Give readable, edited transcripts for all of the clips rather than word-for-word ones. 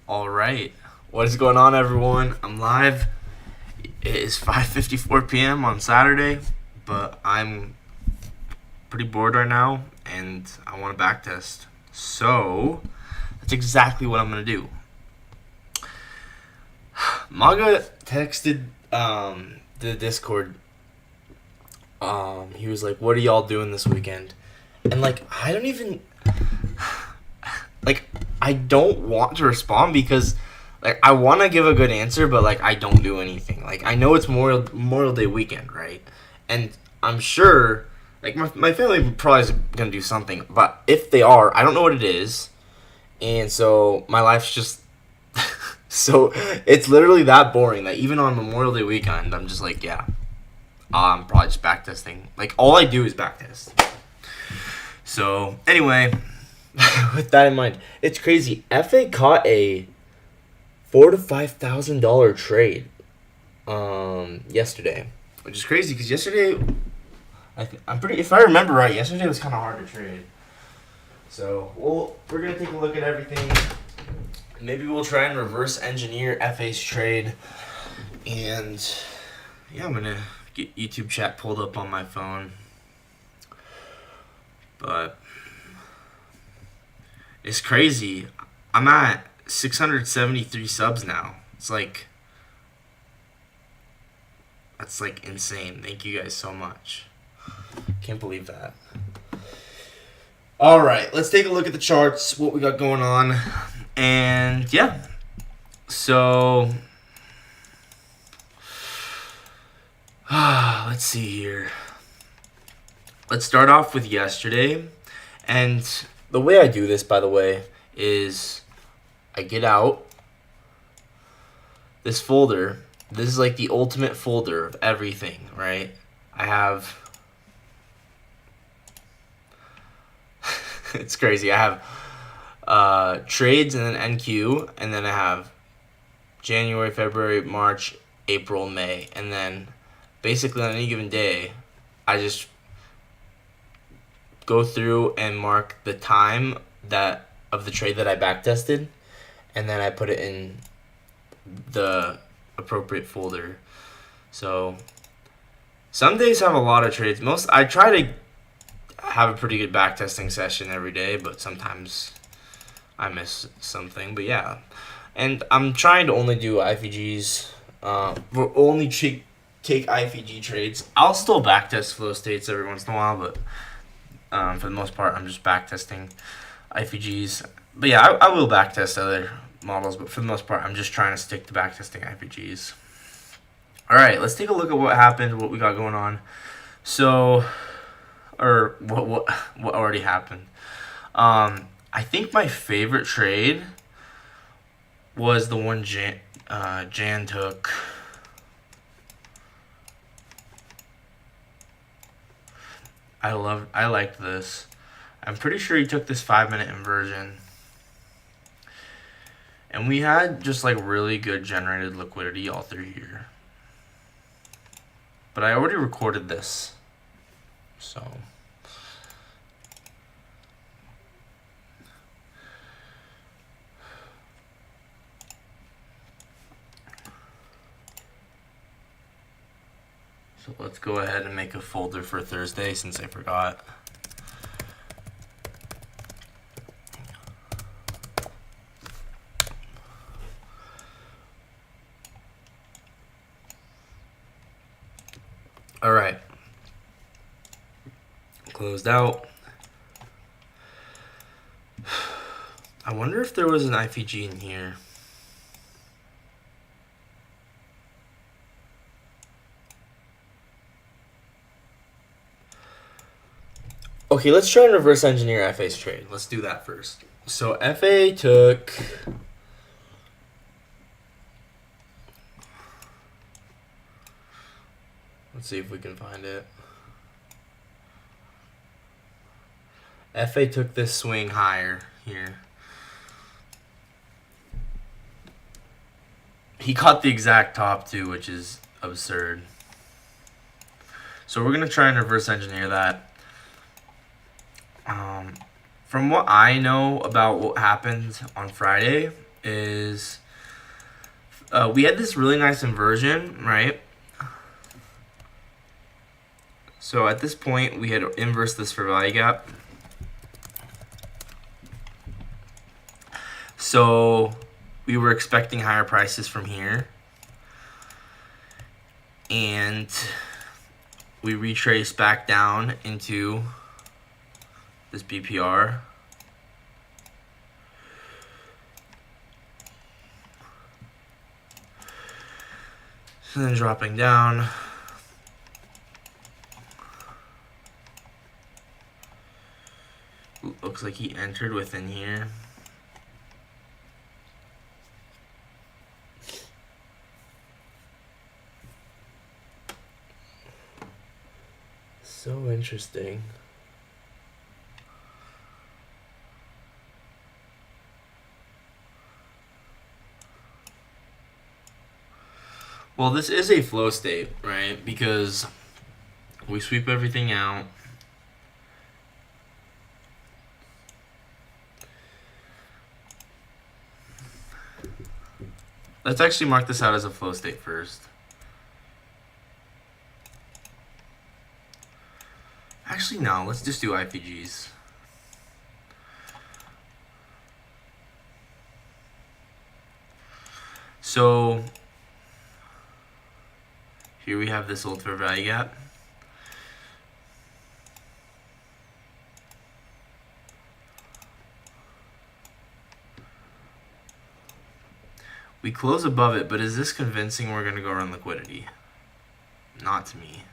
All right. What is going on, everyone? I'm live. It is 5:54 p.m. on Saturday, but I'm pretty bored right now, and I want to backtest. So that's exactly what I'm gonna do. Maga texted the Discord. He was like, "What are y'all doing this weekend?" And I don't even I don't want to respond because I want to give a good answer, but I don't do anything. I know it's Memorial Day weekend, right? And I'm sure my family probably is gonna do something, but if they are, I don't know what it is, and so my life's just so it's literally that boring that even on Memorial Day weekend, I'm just yeah, I'm probably just backtesting. All I do is backtest. So anyway. With that in mind, it's crazy. FA caught a $4,000 to $5,000 trade yesterday, which is crazy because yesterday, if I remember right, yesterday was kind of hard to trade. So we're gonna take a look at everything. Maybe we'll try and reverse engineer FA's trade, and yeah, I'm gonna get YouTube chat pulled up on my phone, but. It's crazy. I'm at 673 subs now. That's insane. Thank you guys so much. Can't believe that. All right, let's take a look at the charts, what we got going on. And yeah. So let's see here. Let's start off with yesterday. And the way I do this, by the way, is I get out this folder. This is the ultimate folder of everything, right? I have... it's crazy. I have trades and then NQ, and then I have January, February, March, April, May. And then basically on any given day, I just go through and mark the time of the trade that I backtested, and then I put it in the appropriate folder. So some days have a lot of trades. I try to have a pretty good backtesting session every day, but sometimes I miss something. But yeah, and I'm trying to only do IFGs. Only take IFG trades. I'll still backtest flow states every once in a while, but for the most part, I'm just backtesting IFGs. But yeah, I will backtest other models, but for the most part, I'm just trying to stick to backtesting IFGs. All right, let's take a look at what happened, what we got going on. So, or what already happened. I think my favorite trade was the one Jan took. I liked this. I'm pretty sure he took this 5-minute inversion. And we had just really good generated liquidity all through here. But I already recorded this. So let's go ahead and make a folder for Thursday since I forgot. All right. Closed out. I wonder if there was an IFG in here. Okay, let's try and reverse engineer FA's trade. Let's do that first. So FA took... let's see if we can find it. FA took this swing higher here. He caught the exact top too, which is absurd. So we're going to try and reverse engineer that. From what I know about what happened on Friday, is we had this really nice inversion, right? So at this point, we had inversed this for value gap. So we were expecting higher prices from here. And we retrace back down into this BPR. And then dropping down. Looks like he entered within here. So interesting. Well, this is a flow state, right? Because we sweep everything out. Let's actually mark this out as a flow state first. Actually, no. Let's just do IPGs. So here we have this old fair value gap. We close above it, but is this convincing we're going to go run liquidity? Not to me.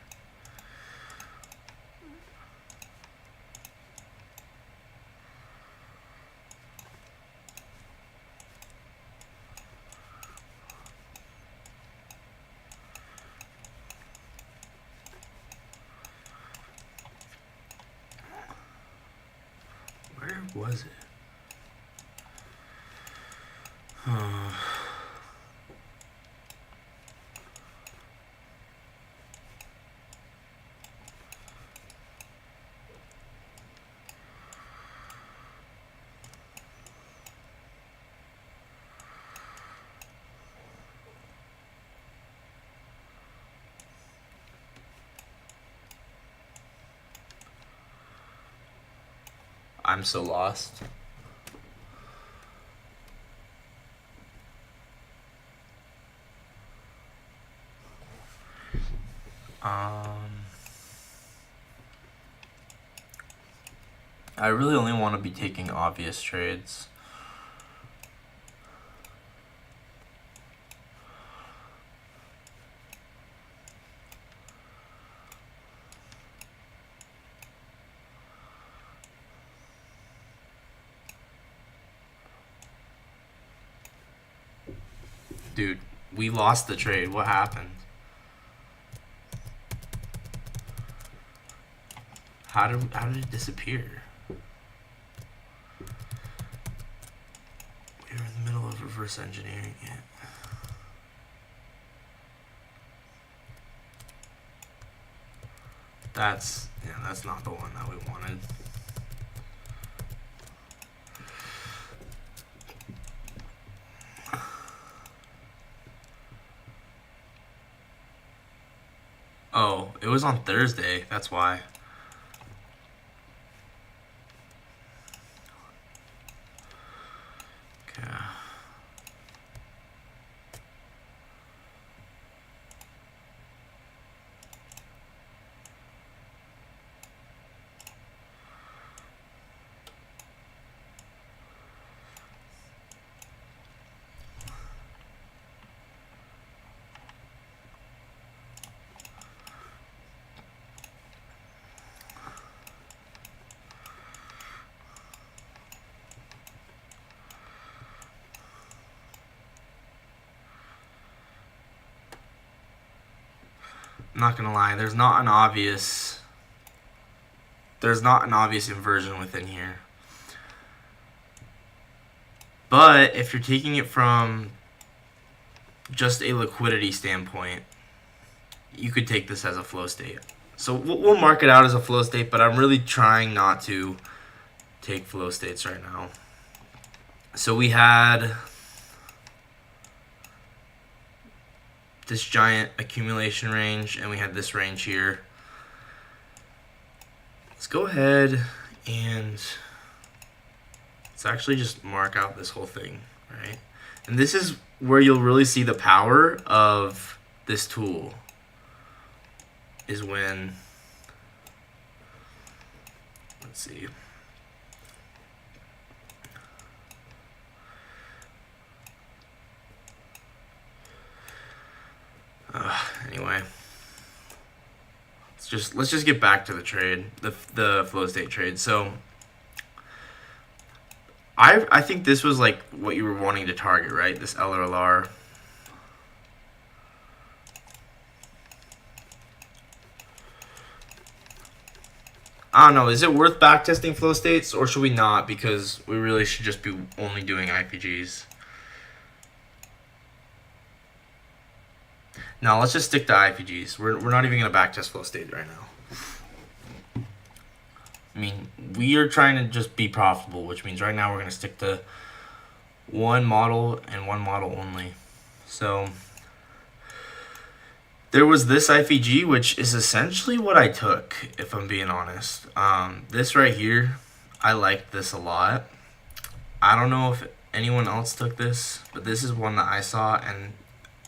Where was it? I'm so lost. I really only want to be taking obvious trades. Dude, we lost the trade. What happened? How did it disappear? We were in the middle of reverse engineering it. That's not the one that we wanted. Oh, it was on Thursday. That's why. Okay. I'm not gonna lie, there's not an obvious inversion within here. But if you're taking it from just a liquidity standpoint, you could take this as a flow state. So we'll mark it out as a flow state, but I'm really trying not to take flow states right now. So we had this giant accumulation range, and we had this range here. Let's go ahead and let's actually just mark out this whole thing, right? And this is where you'll really see the power of this tool, is when, let's see. Anyway, let's just get back to the trade, the flow state trade. So I think this was like what you were wanting to target, right? This LRLR. I don't know. Is it worth backtesting flow states, or should we not? Because we really should just be only doing IPGs. No, let's just stick to IPGs. We're not even going to backtest flow state right now. I mean, we are trying to just be profitable, which means right now we're going to stick to one model and one model only. So there was this IPG, which is essentially what I took, if I'm being honest. This right here, I liked this a lot. I don't know if anyone else took this, but this is one that I saw, and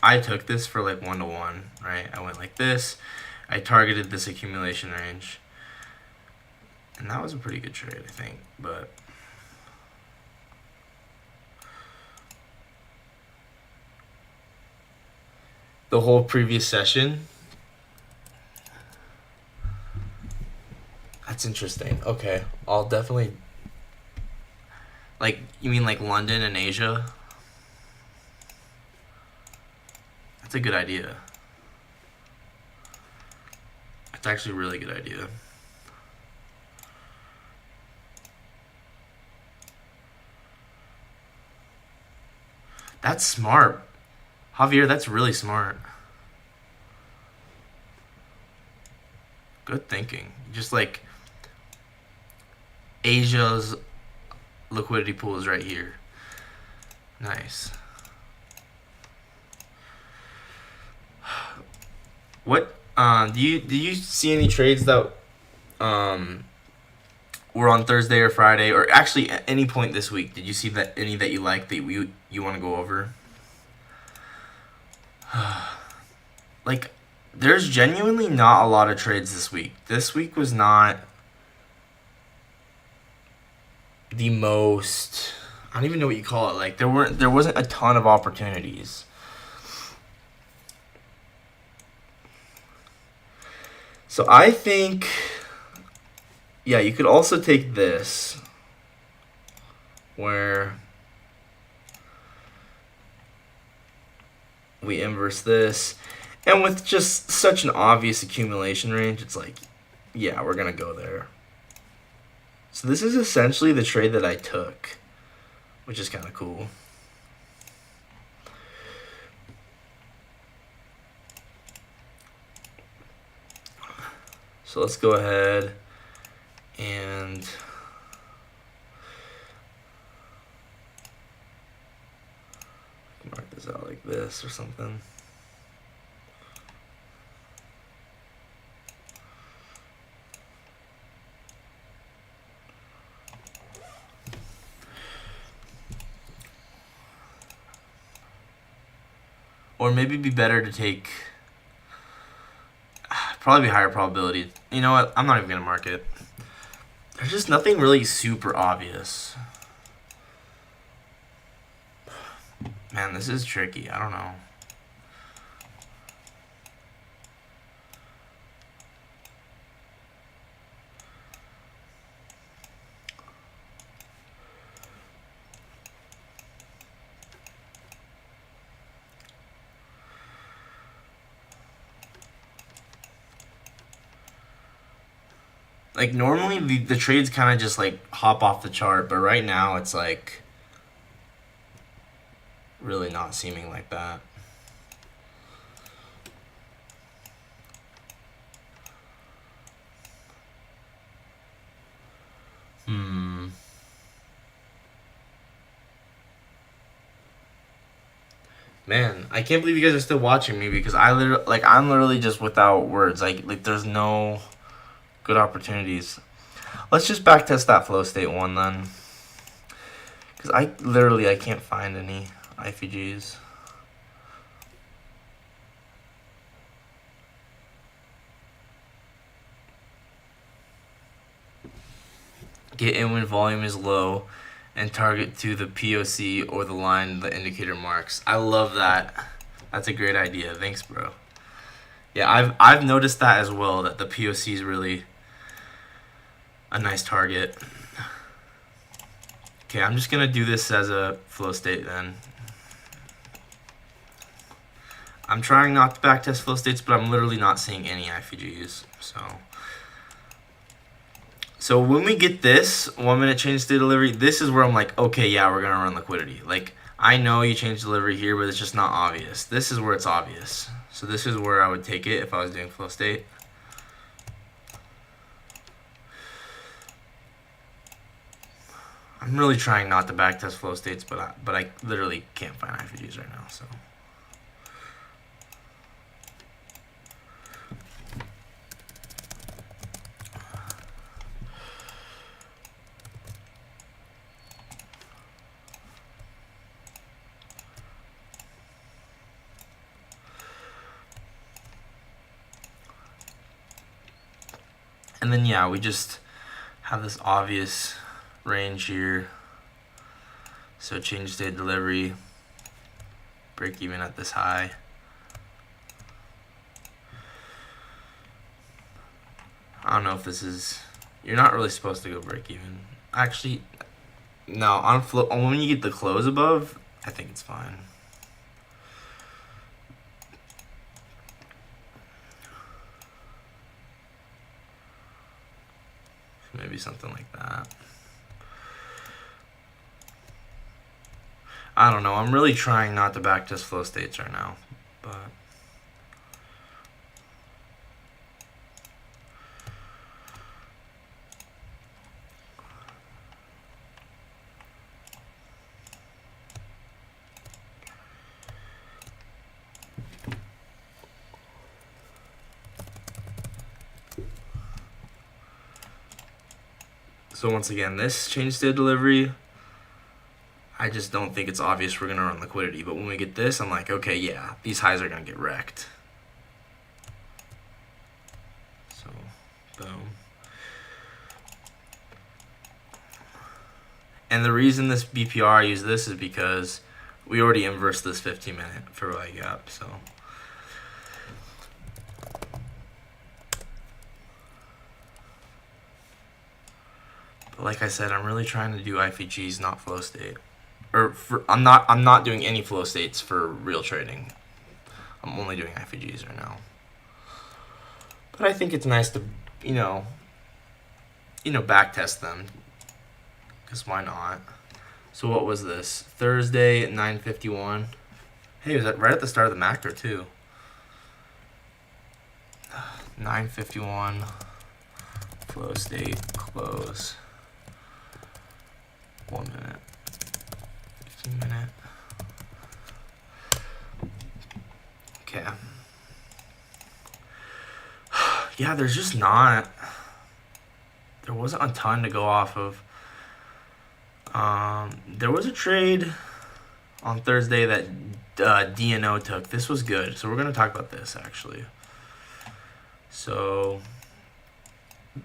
I took this for like 1-to-1, right? I went like this. I targeted this accumulation range. And that was a pretty good trade, I think. But the whole previous session, that's interesting. Okay, I'll definitely, like, you mean like London and Asia? That's a good idea. It's actually a really good idea. That's smart. Javier, that's really smart. Good thinking. Just like Asia's liquidity pool is right here. Nice. What do you see any trades that were on Thursday or Friday, or actually at any point this week? Did you see that any that you like that you want to go over? Like, there's genuinely not a lot of trades this week. This week was not the most, I don't even know what you call it. Like, there wasn't a ton of opportunities. So I think, yeah, you could also take this, where we inverse this, and with just such an obvious accumulation range, it's like, yeah, we're gonna go there. So this is essentially the trade that I took, which is kind of cool. So let's go ahead and mark this out like this or something. Or maybe it'd be better to take, probably higher probability. You know what? I'm not even going to mark it. There's just nothing really super obvious. Man, this is tricky. I don't know. Like, normally the trades kind of just like hop off the chart, but right now it's like really not seeming like that. Man, I can't believe you guys are still watching me because I'm literally just without words. Like there's no good opportunities. Let's just backtest that flow state one then. Because I can't find any IFGs. Get in when volume is low and target to the POC or the line the indicator marks. I love that. That's a great idea. Thanks, bro. Yeah, I've noticed that as well, that the POC is really a nice target. Okay, I'm just gonna do this as a flow state then. I'm trying not to backtest flow states, but I'm literally not seeing any IFGs. So when we get this 1 minute change state delivery, this is where I'm like, okay, yeah, we're gonna run liquidity. Like, I know you change delivery here, but it's just not obvious. This is where it's obvious. So this is where I would take it if I was doing flow state. I'm really trying not to backtest flow states, but I literally can't find IFGs right now. And then yeah, we just have this obvious range here. So change state delivery, break even at this high. I don't know if this is, you're not really supposed to go break even. Actually, no, on flow, when you get the close above, I think it's fine. Maybe something like that. I don't know. I'm really trying not to backtest flow states right now, but so once again, this change state delivery, I just don't think it's obvious we're going to run liquidity. But when we get this, I'm like, okay, yeah, these highs are going to get wrecked. So, boom. And the reason this BPR I use this is because we already inversed this 15-minute fair value gap. So, but like I said, I'm really trying to do IFGs, not flow state. I'm not doing any flow states for real trading. I'm only doing IFGs right now. But I think it's nice to, backtest them. Because why not? So what was this? Thursday at 9:51. Hey, was that right at the start of the macro too? 9:51. Flow state close. 1 minute. 15-minute. Okay. Yeah, there's just not. There wasn't a ton to go off of. There was a trade on Thursday that DNO took. This was good. So we're going to talk about this actually. So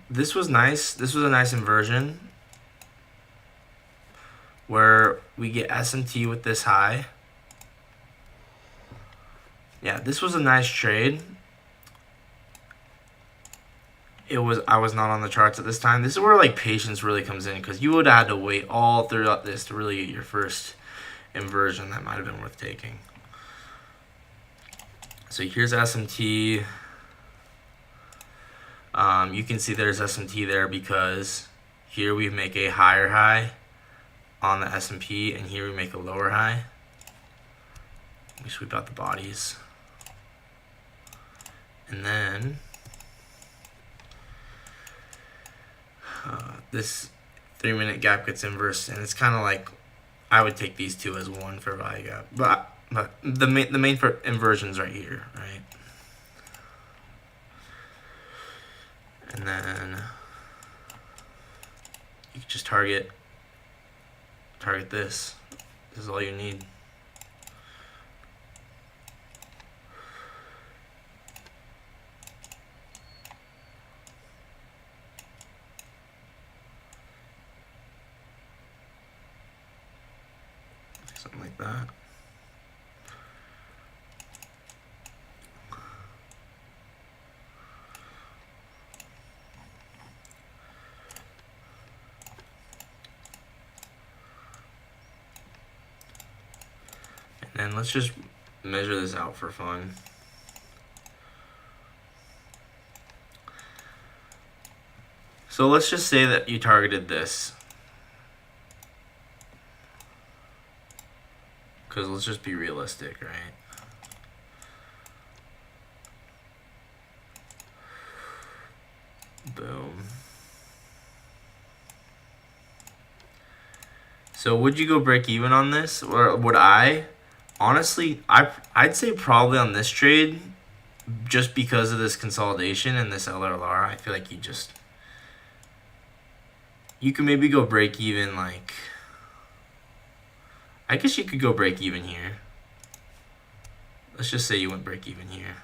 this was nice. This was a nice inversion where we get SMT with this high. Yeah, this was a nice trade. I was not on the charts at this time. This is where like patience really comes in, because you would have had to wait all throughout this to really get your first inversion that might have been worth taking. So here's SMT. You can see there's SMT there because here we make a higher high on the S&P, and here we make a lower high. We sweep out the bodies. And then this 3-minute gap gets inversed, and it's kind of like I would take these two as one for value gap. But But the main for inversion's right here, right? And then you can just target this. This is all you need. Something like that. And let's just measure this out for fun. So let's just say that you targeted this. Because let's just be realistic, right? Boom. So would you go break even on this? Or would I? Honestly, I'd say probably on this trade, just because of this consolidation and this LRLR, I feel like you can maybe go break even, like, I guess you could go break even here. Let's just say you went break even here.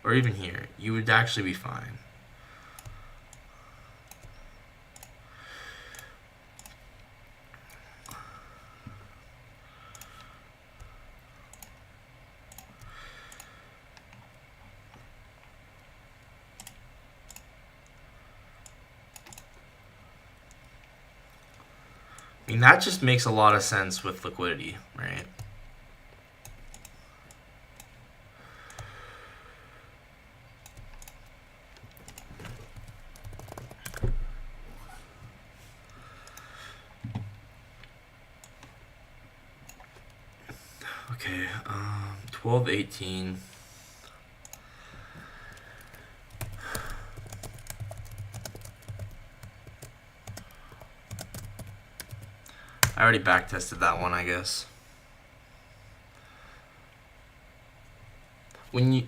Or even here. You would actually be fine. I mean, that just makes a lot of sense with liquidity, right? Okay, 12.18. I already backtested that one, I guess. When you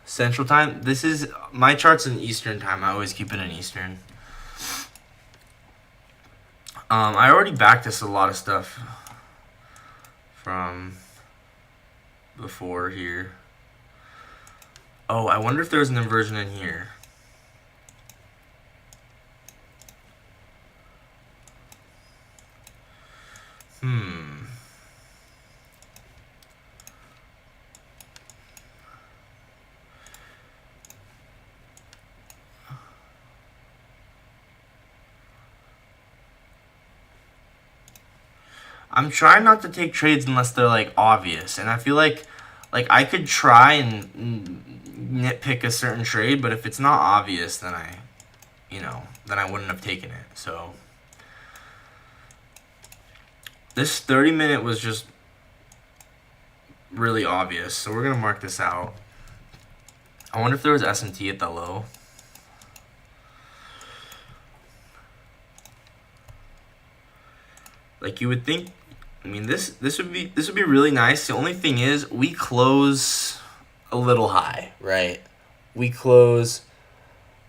Central Time, this is my chart's in Eastern Time. I always keep it in Eastern. I already backtested a lot of stuff from before here. Oh, I wonder if there's an inversion in here. I'm trying not to take trades unless they're like obvious, and I feel like I could try and nitpick a certain trade, but if it's not obvious, then I wouldn't have taken it. So this 30-minute was just really obvious, so we're gonna mark this out. I wonder if there was S&T at the low. Like, you would think, I mean, this would be really nice. The only thing is we close a little high, right? We close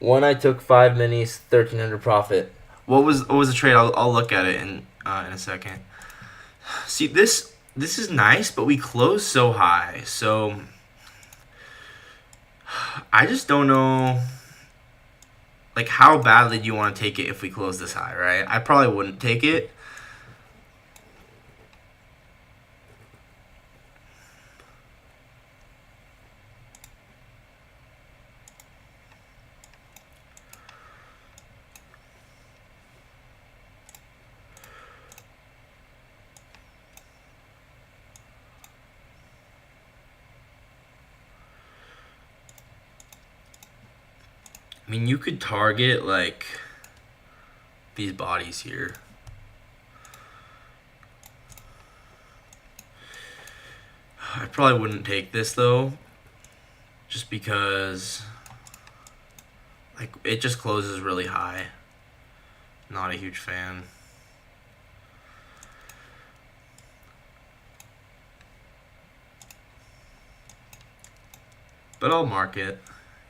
one. I took 5 minis, 1,300 profit. What was the trade? I'll look at it in a second. See, this is nice, but we close so high. So I just don't know, like, how badly do you want to take it if we close this high, right? I probably wouldn't take it. I mean, you could target, like, these bodies here. I probably wouldn't take this, though, just because, like, it just closes really high. Not a huge fan. but I'll mark it,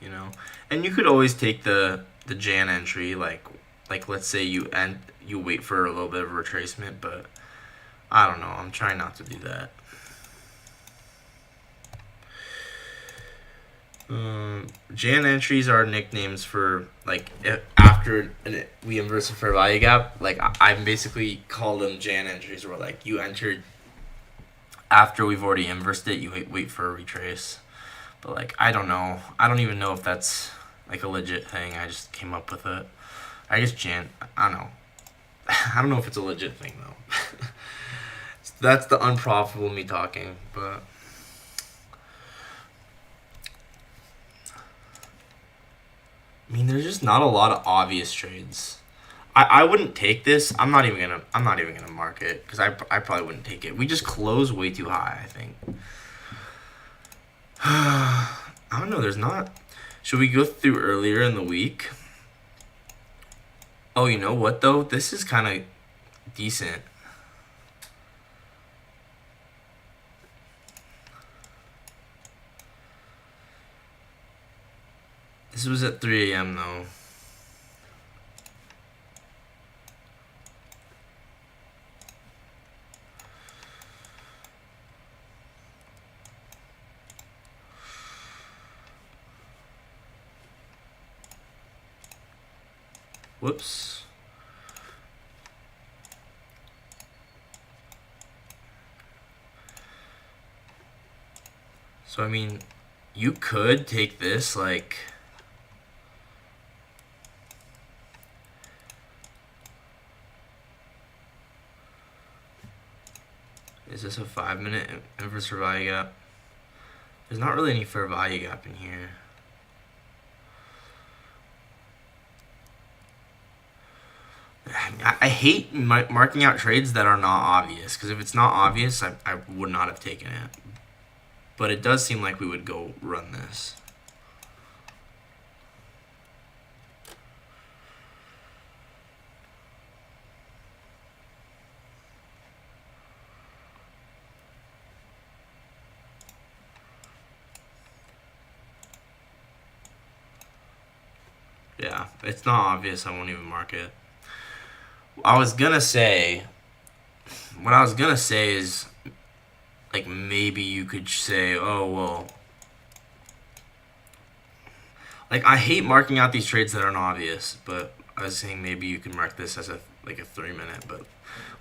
you know. And you could always take the Jan entry, like let's say you wait for a little bit of retracement, but I don't know. I'm trying not to do that. Jan entries are nicknames for like after we inverse a fair value gap. Like I'm basically call them Jan entries, where like you entered after we've already inversed it. You wait for a retrace, but like I don't know. I don't even know if that's like a legit thing. I just came up with it. I guess Jan. I don't know. I don't know if it's a legit thing though. That's the unprofitable me talking, but. I mean, there's just not a lot of obvious trades. I wouldn't take this. I'm not even gonna mark it because I probably wouldn't take it. We just close way too high, I think. I don't know. There's not. Should we go through earlier in the week? Oh, you know what though? This is kind of decent. This was at 3 a.m. though. Whoops. So, I mean, you could take this, like... Is this a 5-minute inverse fair value gap? There's not really any fair value gap in here. I hate marking out trades that are not obvious, because if it's not obvious, I would not have taken it. But it does seem like we would go run this. Yeah, it's not obvious. I won't even mark it. What I was gonna say is, like, maybe you could say, oh, well, like, I hate marking out these trades that aren't obvious, but I was saying maybe you could mark this as a 3-minute, but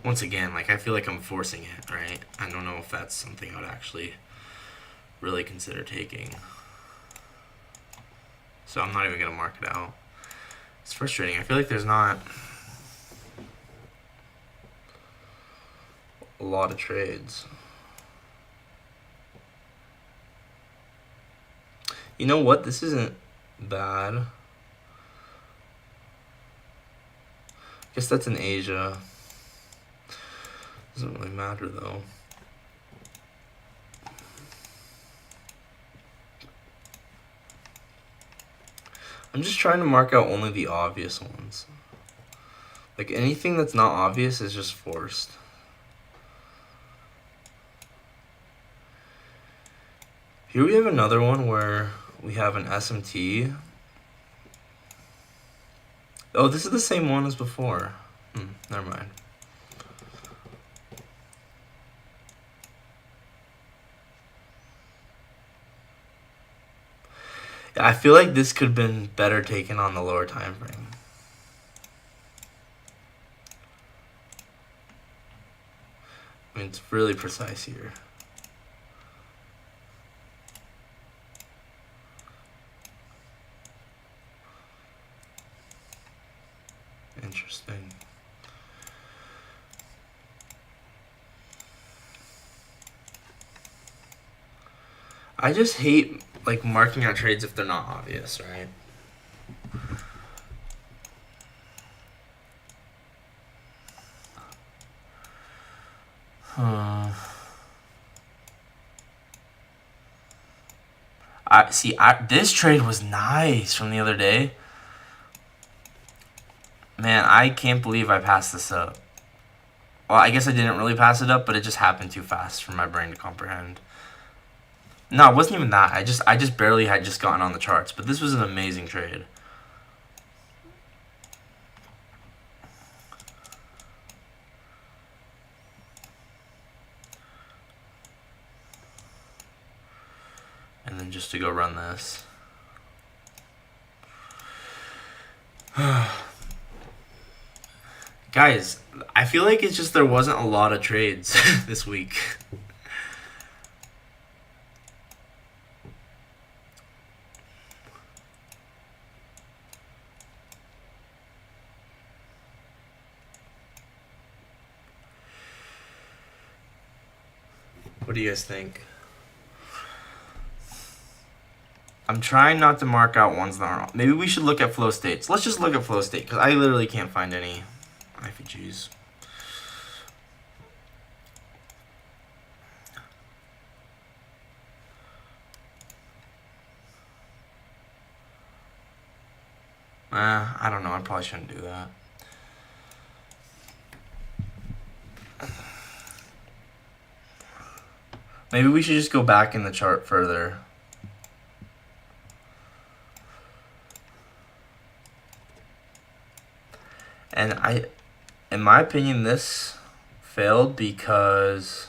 once again, like, I feel like I'm forcing it, right? I don't know if that's something I would actually really consider taking. So I'm not even gonna mark it out. It's frustrating. I feel like there's not a lot of trades. You know what? This isn't bad. I guess that's in Asia. Doesn't really matter though. I'm just trying to mark out only the obvious ones. Like, anything that's not obvious is just forced. Here we have another one where we have an SMT. Oh, this is the same one as before. Never mind. I feel like this could have been better taken on the lower time frame. I mean, it's really precise here. Interesting. I just hate, like, marking out trades if they're not obvious, right? This trade was nice from the other day. Man, I can't believe I passed this up. Well, I guess I didn't really pass it up, but it just happened too fast for my brain to comprehend. No, it wasn't even that. I just barely had just gotten on the charts, but this was an amazing trade. And then just to go run this. Guys, I feel like it's just there wasn't a lot of trades this week. What do you guys think? I'm trying not to mark out ones that aren't. Maybe we should look at flow states. Let's just look at flow state, because I literally can't find any IFGs. I don't know. I probably shouldn't do that. Maybe we should just go back in the chart further. And in my opinion, this failed because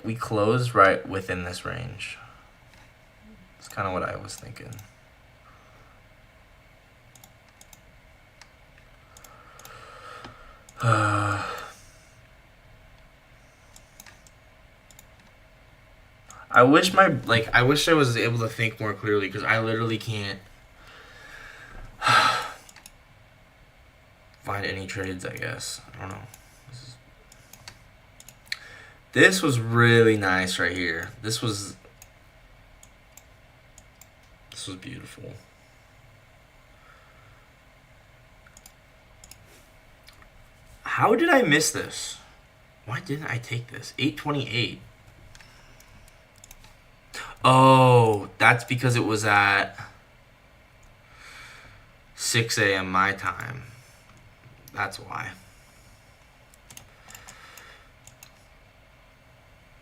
we closed right within this range. It's kind of what I was thinking. I wish I was able to think more clearly, because I literally can't find any trades, I guess. I don't know. This was really nice right here. This was beautiful. How did I miss this? Why didn't I take this? 828. Oh, that's because it was at 6 a.m. my time. That's why.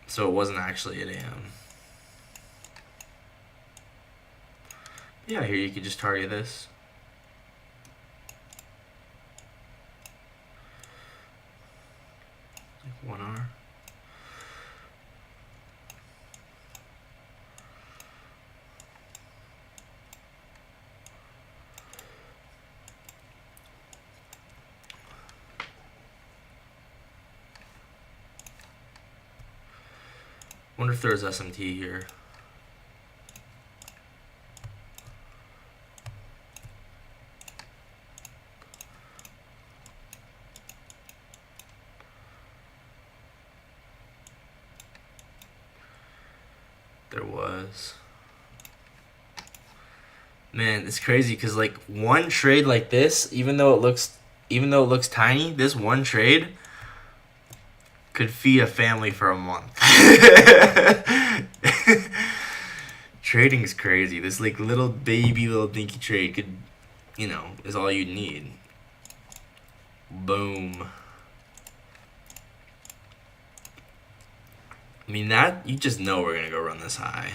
So it wasn't actually 8 a.m. Yeah, here you could just target this. Like 1 hour. Wonder if there's SMT here. There was. Man, it's crazy because like one trade like this, even though it looks tiny, this one trade could feed a family for a month. Trading is crazy. This like little dinky trade could, is all you need. Boom. I mean, that, you just know we're gonna go run this high.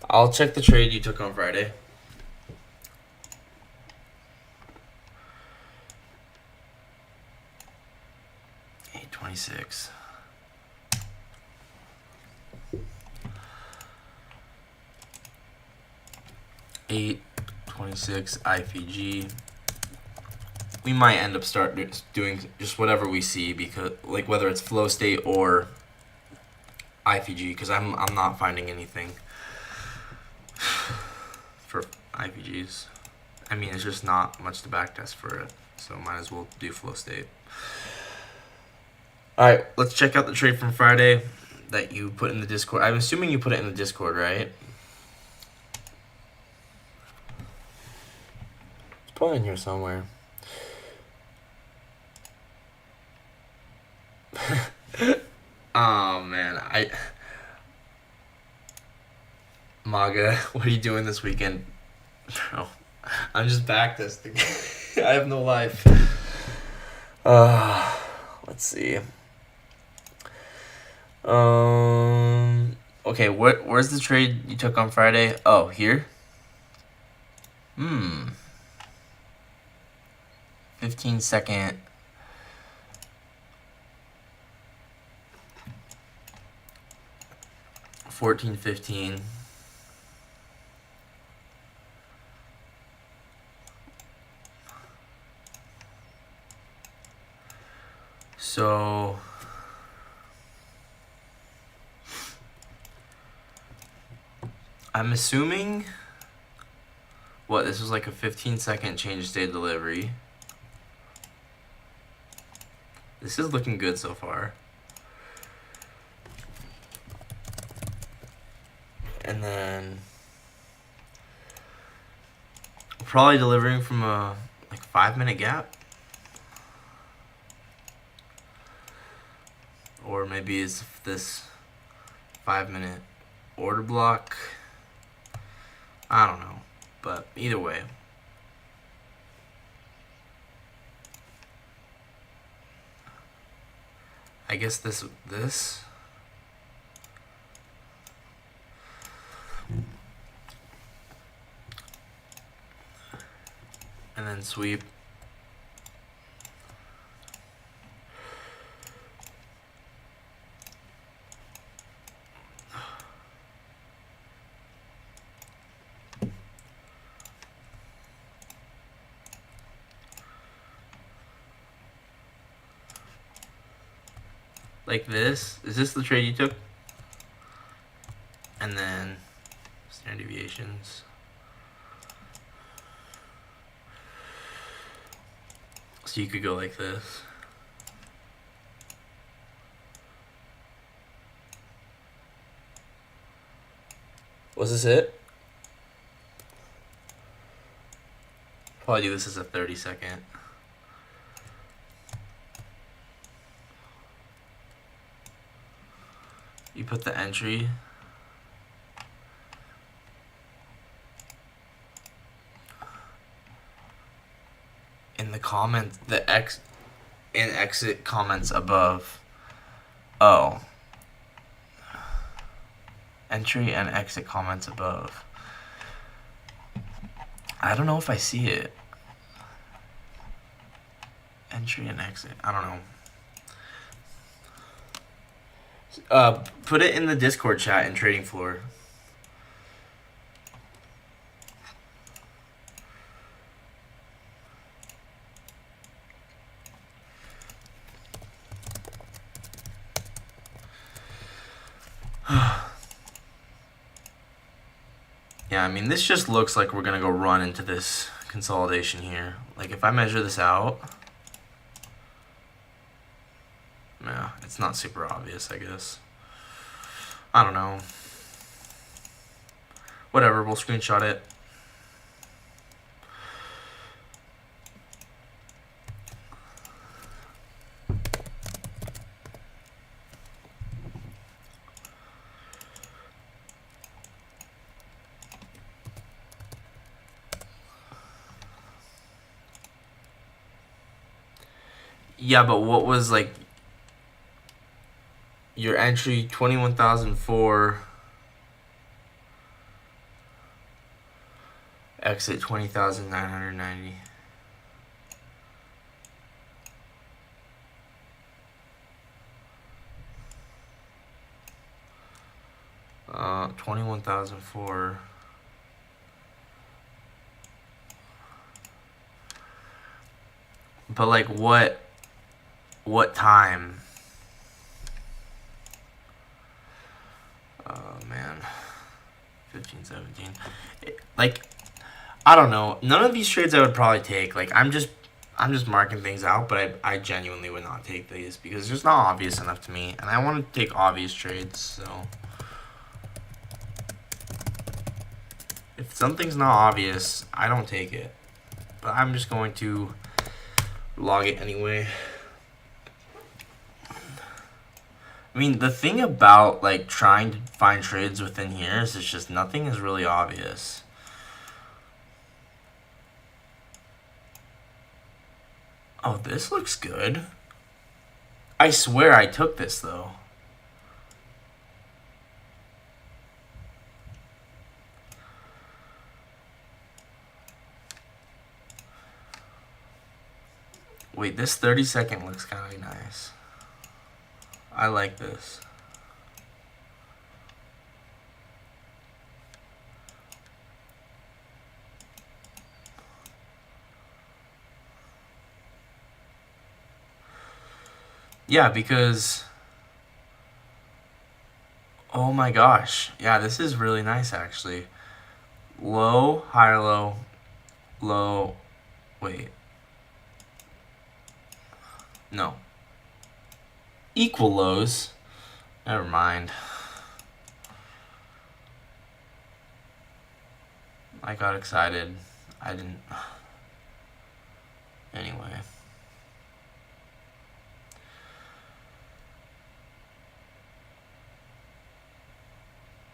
I'll check the trade you took on Friday. $8.26. $8.26 IFG. We might end up doing just whatever we see, because like whether it's flow state or IFG, because I'm not finding anything for IPGs. I mean, it's just not much to backtest for it, so might as well do flow state. Alright, let's check out the trade from Friday that you put in the Discord. I'm assuming you put it in the Discord, right? probably in here somewhere. Oh man, Maga, what are you doing this weekend? Bro, I'm just backtesting. I have no life. Let's see. Okay, where's the trade you took on Friday? Oh, here? 15-second. 14-15. So I'm assuming this was like a 15-second change state delivery. This is looking good so far. And then probably delivering from a 5-minute gap. Or maybe it's this 5-minute order block. I don't know. But either way. I guess this. And then sweep. Like this. Is this the trade you took? And then standard deviations. So you could go like this. Was this it? Probably do this as a 30-second. You put the entry. In the comment, in exit comments above. Oh. Entry and exit comments above. I don't know if I see it. Entry and exit. I don't know. Put it in the Discord chat and trading floor. Yeah, I mean, this just looks like we're gonna go run into this consolidation here. Like, if I measure this out, yeah, it's not super obvious, I guess. I don't know. Whatever, we'll screenshot it. Yeah, but what was like your entry 21,004, exit 20,990. Uh, 21,004. But like what time? Oh man. 15, 17. Like, I don't know. None of these trades I would probably take. Like, I'm just marking things out, but I genuinely would not take these because it's just not obvious enough to me. And I want to take obvious trades, so if something's not obvious, I don't take it. but I'm just going to log it anyway. I mean, the thing about like trying to find trades within here is it's just nothing is really obvious. Oh, this looks good. I swear I took this though. Wait, this 30-second looks kind of nice. I like this. Yeah, because... oh my gosh. Yeah, this is really nice actually. Low, higher low, low. Wait. No. Equal lows. Never mind. I got excited. I didn't. Anyway.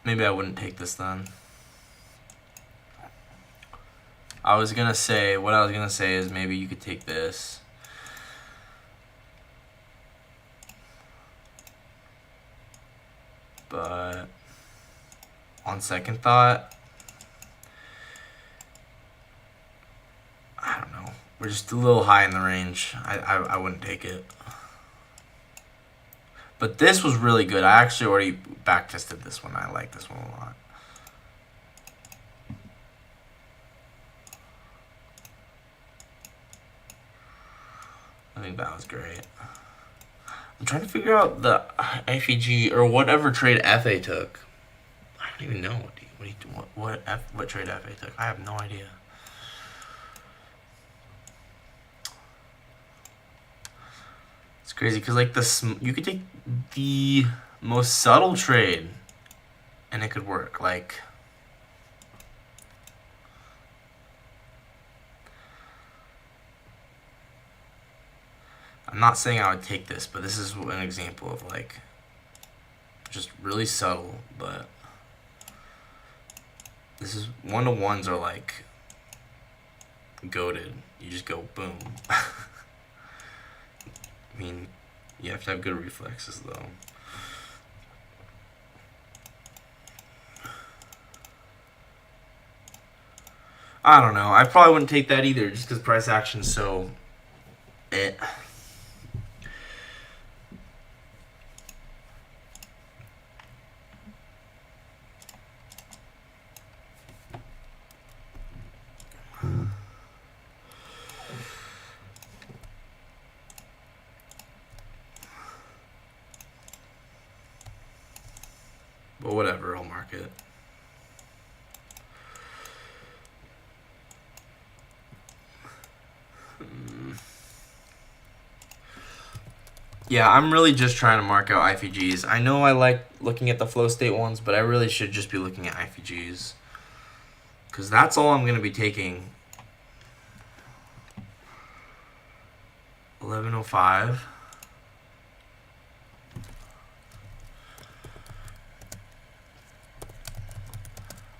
Maybe I wouldn't take this then. What I was gonna say is maybe you could take this. But on second thought, I don't know. We're just a little high in the range. I wouldn't take it. But this was really good. I actually already backtested this one. I like this one a lot. I think that was great. I'm trying to figure out the IFG or whatever trade FA took. I don't even know what trade FA took. I have no idea. It's crazy because like you could take the most subtle trade and it could work. Like I'm not saying I would take this, but this is an example of like just really subtle, but this is 1-to-1s are like goated. You just go boom. I mean, you have to have good reflexes though. I don't know. I probably wouldn't take that either just because price action's so But whatever, I'll mark it. Yeah, I'm really just trying to mark out IFGs. I know I like looking at the flow state ones, but I really should just be looking at IFGs. Because that's all I'm going to be taking. 1105.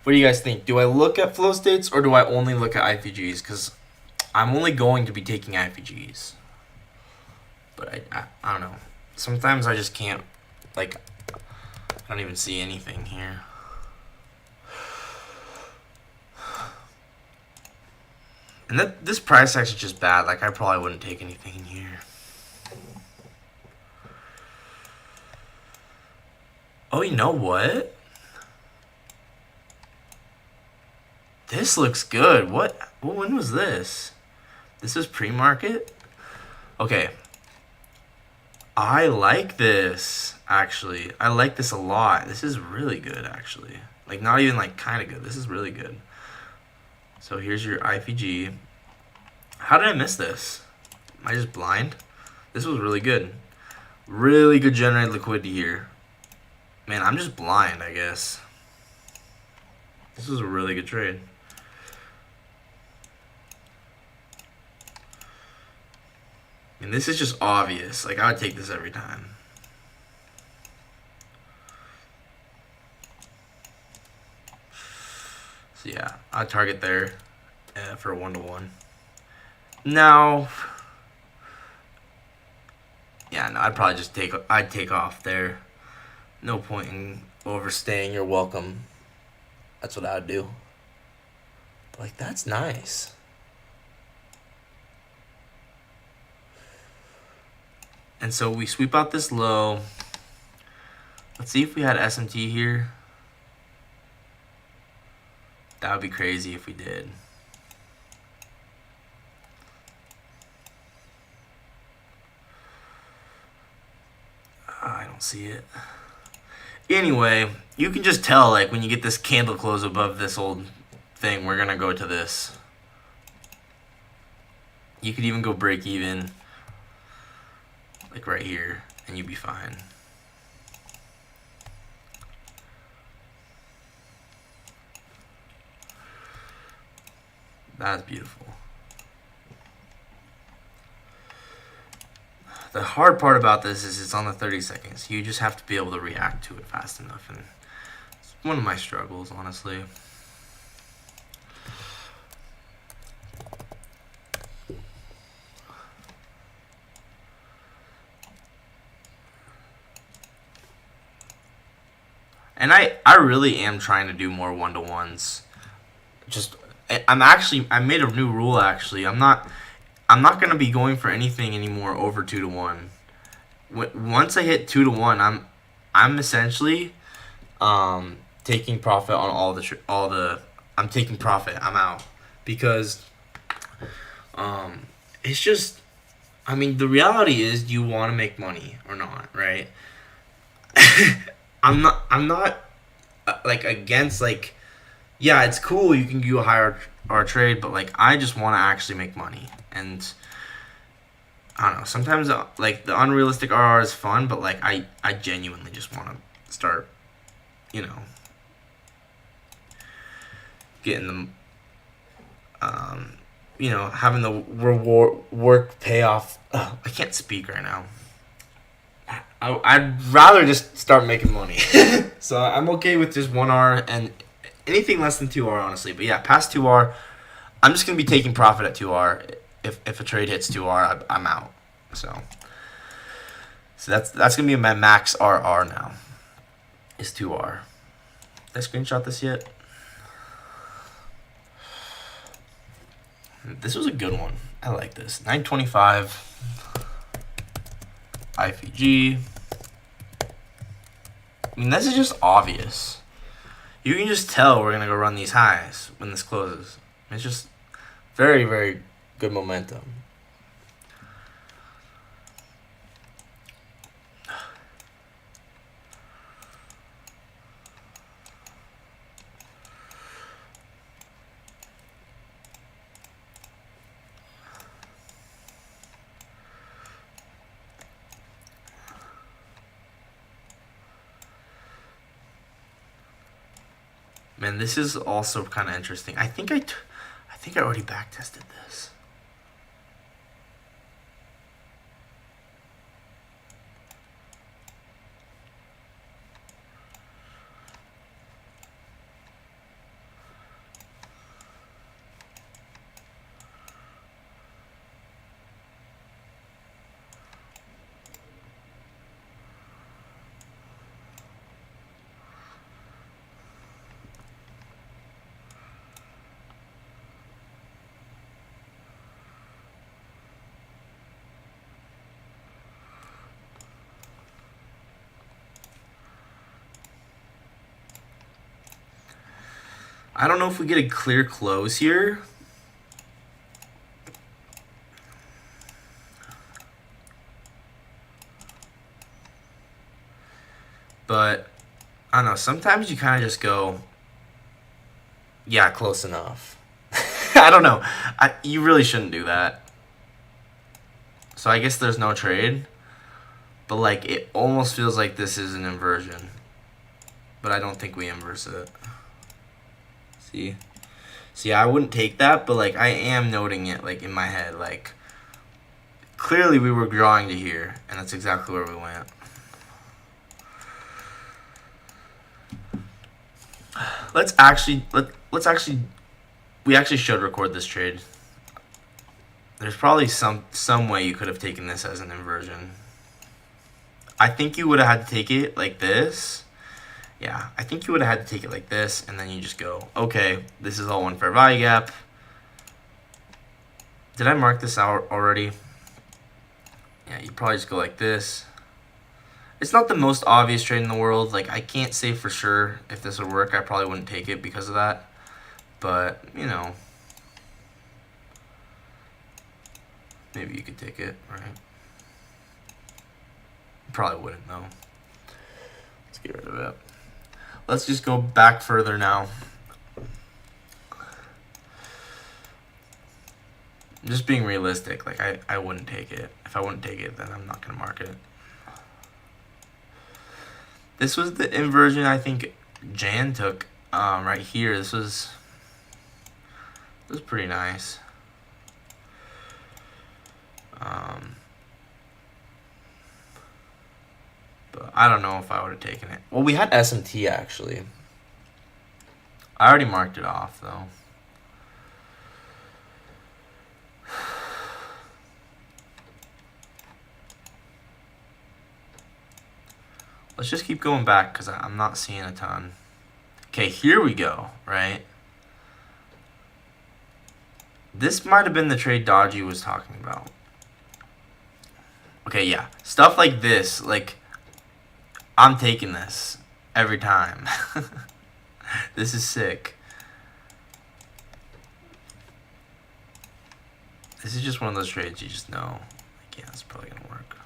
What do you guys think? Do I look at flow states or do I only look at IFGs? Because I'm only going to be taking IFGs. But I don't know. Sometimes I just can't, like, I don't even see anything here. And this price action is just bad. Like, I probably wouldn't take anything in here. Oh, you know what? This looks good. What? When was this? This is pre-market? Okay. I like this, actually. I like this a lot. This is really good, actually. Like, not even, like, kind of good. This is really good. So here's your IFG. How did I miss this? Am I just blind? This was really good. Really good generated liquidity here. Man, I'm just blind, I guess. This was a really good trade. And this is just obvious. Like, I would take this every time. So yeah, I'd target there for a 1-to-1. Now, yeah, no, I'd probably just take off there. No point in overstaying. You're welcome. That's what I would do. But, like, that's nice. And so we sweep out this low. Let's see if we had SMT here. That would be crazy if we did. I don't see it. Anyway, you can just tell, like, when you get this candle close above this old thing, we're going to go to this. You could even go break even, like right here, and you'd be fine. That's beautiful. The hard part about this is it's on the 30 seconds. You just have to be able to react to it fast enough, and it's one of my struggles, honestly. And I really am trying to do more 1-to-1s. I made a new rule actually. I'm not gonna be going for anything anymore over 2-to-1. Once I hit 2-to-1, I'm essentially taking profit on all the. I'm taking profit. I'm out because it's just. I mean, the reality is, do you want to make money or not, right? I'm not like against, like, yeah, it's cool you can do a higher our trade, but like I just want to actually make money. And I don't know, sometimes like the unrealistic RR is fun, but like I genuinely just want to start, you know, getting them you know, having the work payoff. I can't speak right now. I'd rather just start making money. So I'm okay with just 1R and anything less than 2R, honestly. But yeah, past 2R, I'm just going to be taking profit at 2R. If a trade hits 2R, I'm out. So that's going to be my max RR now, is 2R. Did I screenshot this yet? This was a good one. I like this. 925. IFG. I mean, this is just obvious. You can just tell we're going to go run these highs when this closes. It's just very, very good momentum. Man, this is also kind of interesting. I think I already backtested this. I don't know if we get a clear close here. But I don't know, sometimes you kind of just go, yeah, close enough. I don't know. You really shouldn't do that. So I guess there's no trade. But like, it almost feels like this is an inversion. But I don't think we inverse it. See, I wouldn't take that, but like I am noting it like in my head, like clearly we were drawing to here, and that's exactly where we went. Let's actually we actually should record this trade. There's probably some way you could have taken this as an inversion. I think you would have had to take it like this. Yeah, I think you would have had to take it like this, and then you just go, okay, this is all one fair value gap. Did I mark this out already? Yeah, you probably just go like this. It's not the most obvious trade in the world. Like, I can't say for sure if this would work. I probably wouldn't take it because of that. But, you know, maybe you could take it, right? Probably wouldn't, though. Let's get rid of it. Let's just go back further now. I'm just being realistic. Like, I wouldn't take it. If I wouldn't take it, then I'm not going to mark it. This was the inversion I think Jan took right here. This was pretty nice. But I don't know if I would have taken it. Well, we had SMT actually. I already marked it off though. Let's just keep going back because I'm not seeing a ton. Okay, here we go, right? This might have been the trade Dodgy was talking about. Okay, yeah. Stuff like this, like, I'm taking this every time. This is sick. This is just one of those trades you just know. Like, yeah, it's probably going to work.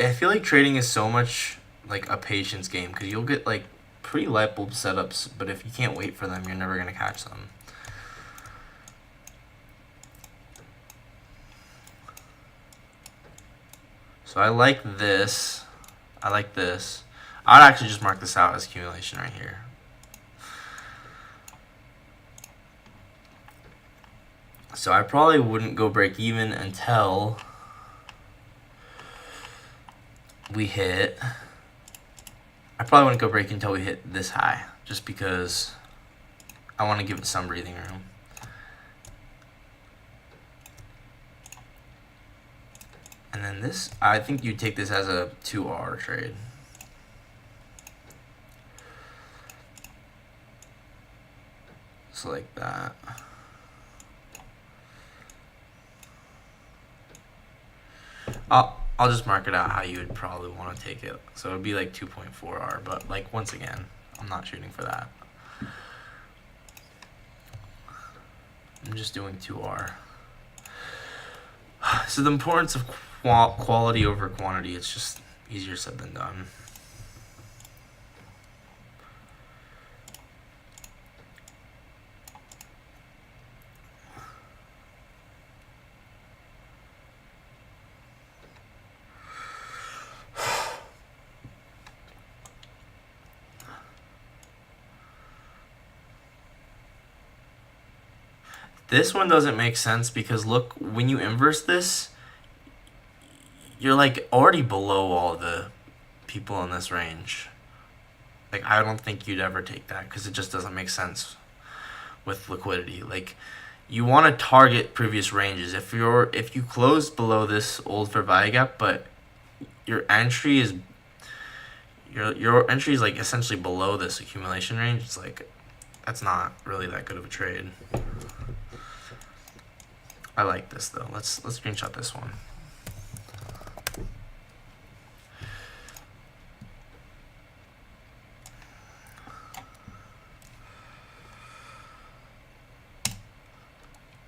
I feel like trading is so much like a patience game because you'll get like pretty light bulb setups, but if you can't wait for them, you're never going to catch them. So I like this. I like this. I'd actually just mark this out as accumulation right here. So I probably wouldn't go break even until we hit. I probably wouldn't go break until we hit this high, just because I want to give it some breathing room. And then this, I think you take this as a 2R trade. So like that. I'll just mark it out how you would probably want to take it. So it would be like 2.4R, but like once again, I'm not shooting for that. I'm just doing 2R. So the importance of quality over quantity, it's just easier said than done. This one doesn't make sense because look, when you inverse this, you're like already below all the people in this range. Like, I don't think you'd ever take that because it just doesn't make sense with liquidity. Like, you want to target previous ranges. If you close below this old fair value gap, but your entry is like essentially below this accumulation range, it's like that's not really that good of a trade. I like this though. Let's screenshot this one.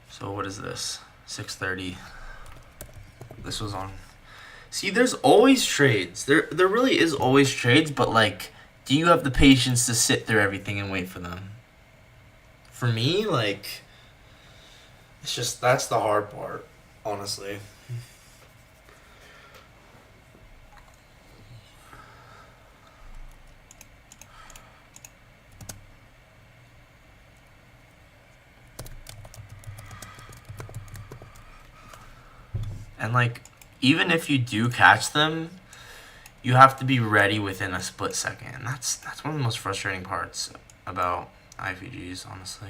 So what is this? 6:30. This was on. See, there's always trades. There really is always trades, but like, do you have the patience to sit through everything and wait for them? For me, like, it's just, that's the hard part, honestly. And like, even if you do catch them, you have to be ready within a split second. That's one of the most frustrating parts about IVGs, honestly.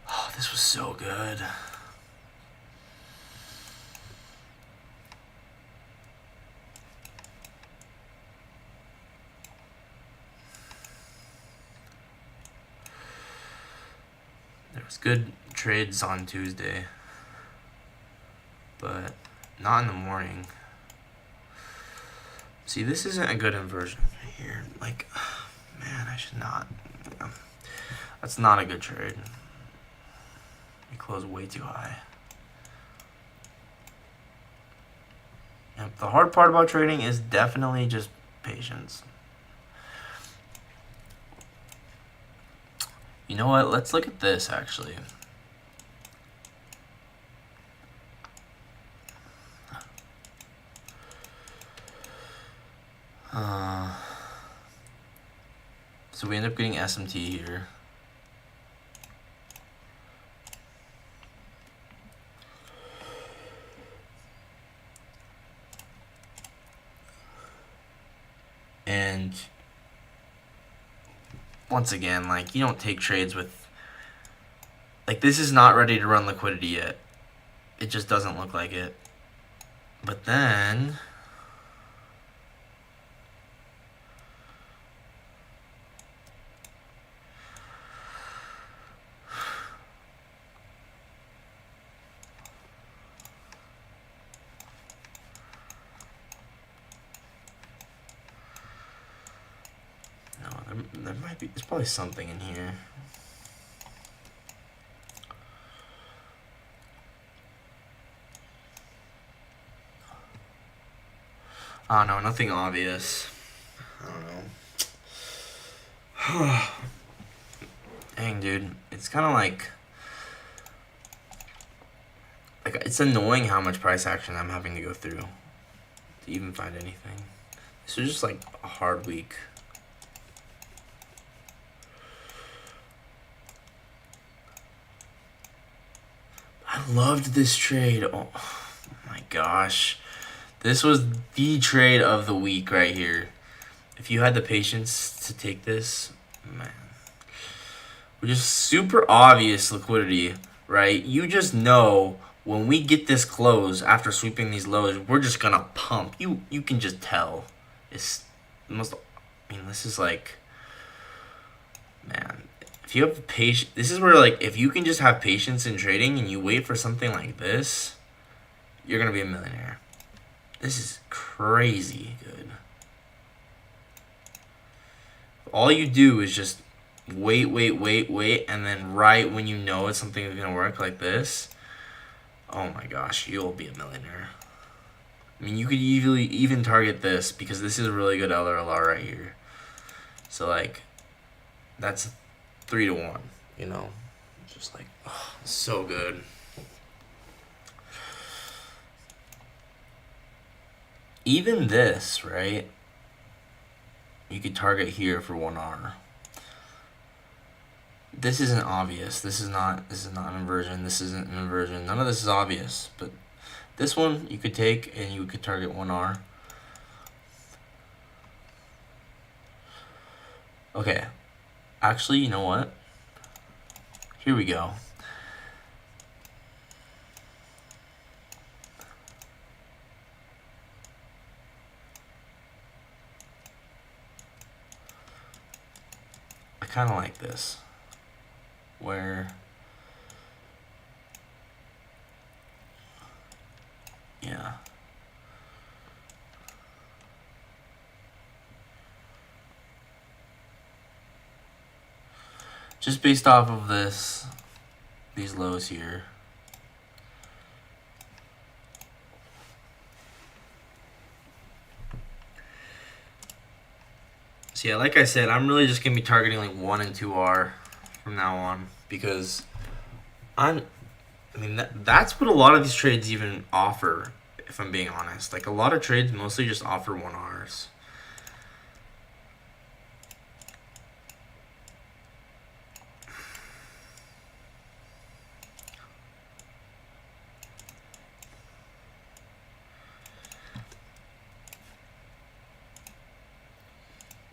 Oh, this was so good. There was good trades on Tuesday, but not in the morning. See, this isn't a good inversion right here. Like, man, I should not. That's not a good trade. You close way too high. Yep, the hard part about trading is definitely just patience. You know what? Let's look at this, actually. So we end up getting SMT here. And once again, like, you don't take trades with, like, this is not ready to run liquidity yet. It just doesn't look like it. But then there might be, there's probably something in here. Oh no, nothing obvious. I don't know. Dang, dude. It's kind of like it's annoying how much price action I'm having to go through to even find anything. This was just like a hard week. I loved this trade. Oh my gosh. This was the trade of the week right here. If you had the patience to take this, man. Which is super obvious liquidity, right? You just know when we get this close after sweeping these lows, we're just gonna pump. You can just tell. It's the most, I mean, this is like, man, if you have patience, this is where, like, if you can just have patience in trading and you wait for something like this, you're gonna be a millionaire. This is crazy good. All you do is just wait, and then right when you know it's something that's gonna work like this, oh my gosh, you'll be a millionaire. I mean, you could easily even target this because this is a really good LRLR right here. So like, that's 3 to 1. You know, just like, oh, so good. Even this, right? You could target here for 1R. This isn't obvious. This is not an inversion. This isn't an inversion. None of this is obvious. But this one you could take and you could target 1R. Okay. Actually, you know what? Here we go. I kind of like this. Where, yeah. Just based off of these lows here. So yeah, like I said, I'm really just gonna be targeting like 1 and 2R from now on because I mean that's what a lot of these trades even offer, if I'm being honest. Like, a lot of trades mostly just offer 1Rs.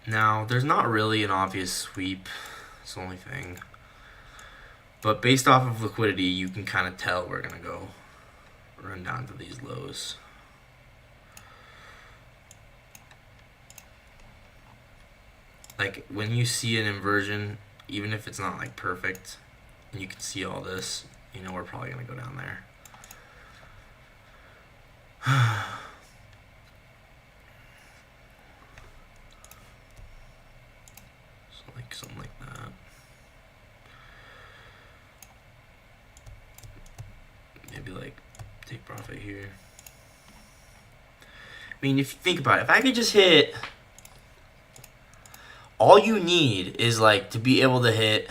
Now, there's not really an obvious sweep. It's the only thing. But based off of liquidity, you can kind of tell we're going to go run down to these lows. Like, when you see an inversion, even if it's not like perfect, and you can see all this, you know we're probably going to go down there. So like something like that. Maybe like take profit here. I mean, if you think about it, if I could just hit, all you need is like to be able to hit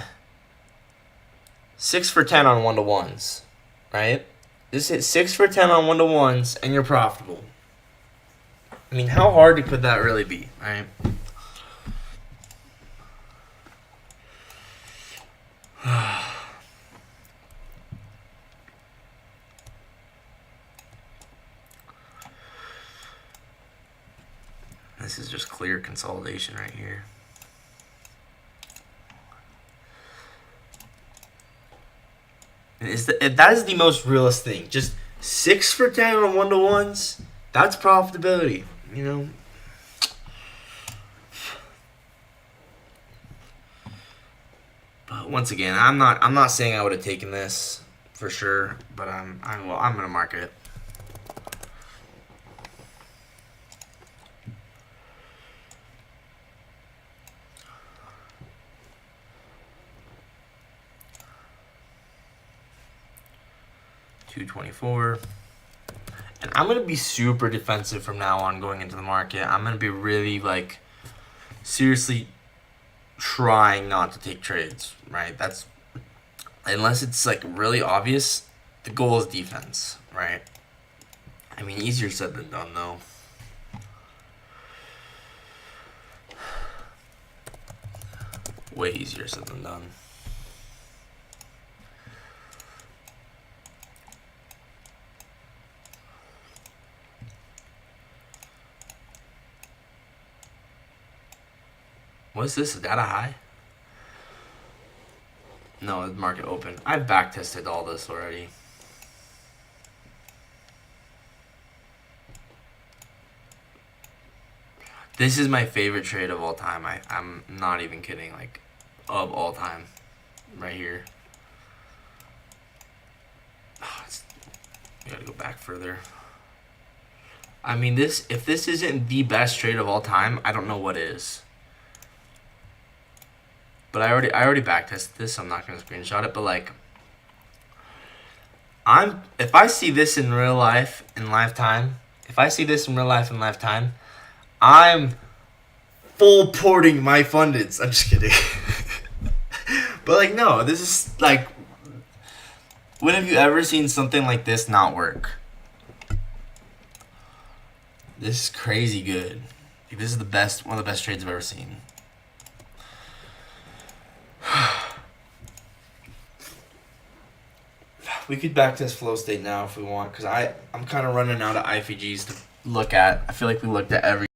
6 for 10 on 1-to-1s, right? Just hit 6 for 10 on 1-to-1s and you're profitable. I mean, how hard could that really be, right? This is just clear consolidation right here. That is the most realist thing. Just 6 for 10 on 1-to-1s. That's profitability, you know. But once again, I'm not saying I would have taken this for sure, but I'm gonna mark it. $224. And I'm gonna be super defensive from now on going into the market. I'm gonna be really like seriously trying not to take trades, right? That's unless it's like really obvious, the goal is defense, right? I mean, easier said than done though. Way easier said than done. What's this? Is that a high? No, the market open. I've back tested all this already. This is my favorite trade of all time. I'm not even kidding. Like, of all time. Right here. Oh, we gotta go back further. I mean, if this isn't the best trade of all time, I don't know what is. But I already backtested this, so I'm not gonna screenshot it. But like, if I see this in real life in lifetime, I'm full porting my fundeds. I'm just kidding. But like, no, this is like, when have you ever seen something like this not work? This is crazy good. Like, this is one of the best trades I've ever seen. We could backtest flow state now if we want, because I'm kind of running out of IFGs to look at. I feel like we looked at every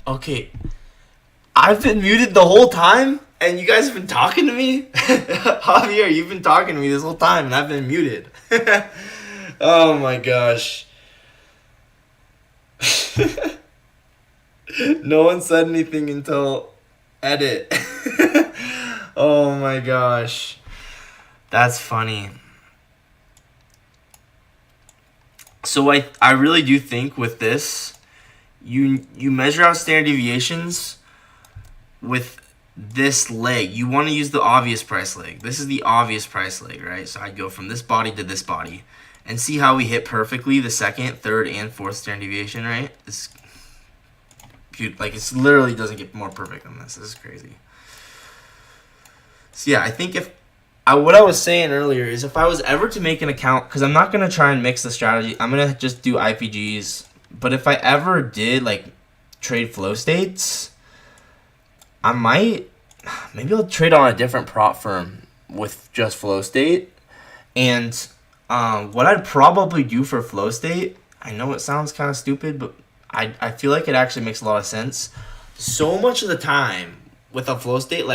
Okay, I've been muted the whole time, and you guys have been talking to me? Javier, you've been talking to me this whole time, and I've been muted. Oh my gosh. No one said anything until edit. Oh my gosh. That's funny. So I really do think with this, you measure out standard deviations with this leg. You want to use the obvious price leg. This is the obvious price leg, right? So I'd go from this body to this body and see how we hit perfectly the second, third, and fourth standard deviation, right? It's like it's literally doesn't get more perfect than this. This is crazy. So yeah, I think what I was saying earlier is if I was ever to make an account, because I'm not going to try and mix the strategy. I'm going to just do IPGs. But if I ever did, like, trade flow states, maybe I'll trade on a different prop firm with just flow state. And what I'd probably do for flow state, I know it sounds kind of stupid, but I feel like it actually makes a lot of sense. So much of the time with a flow state,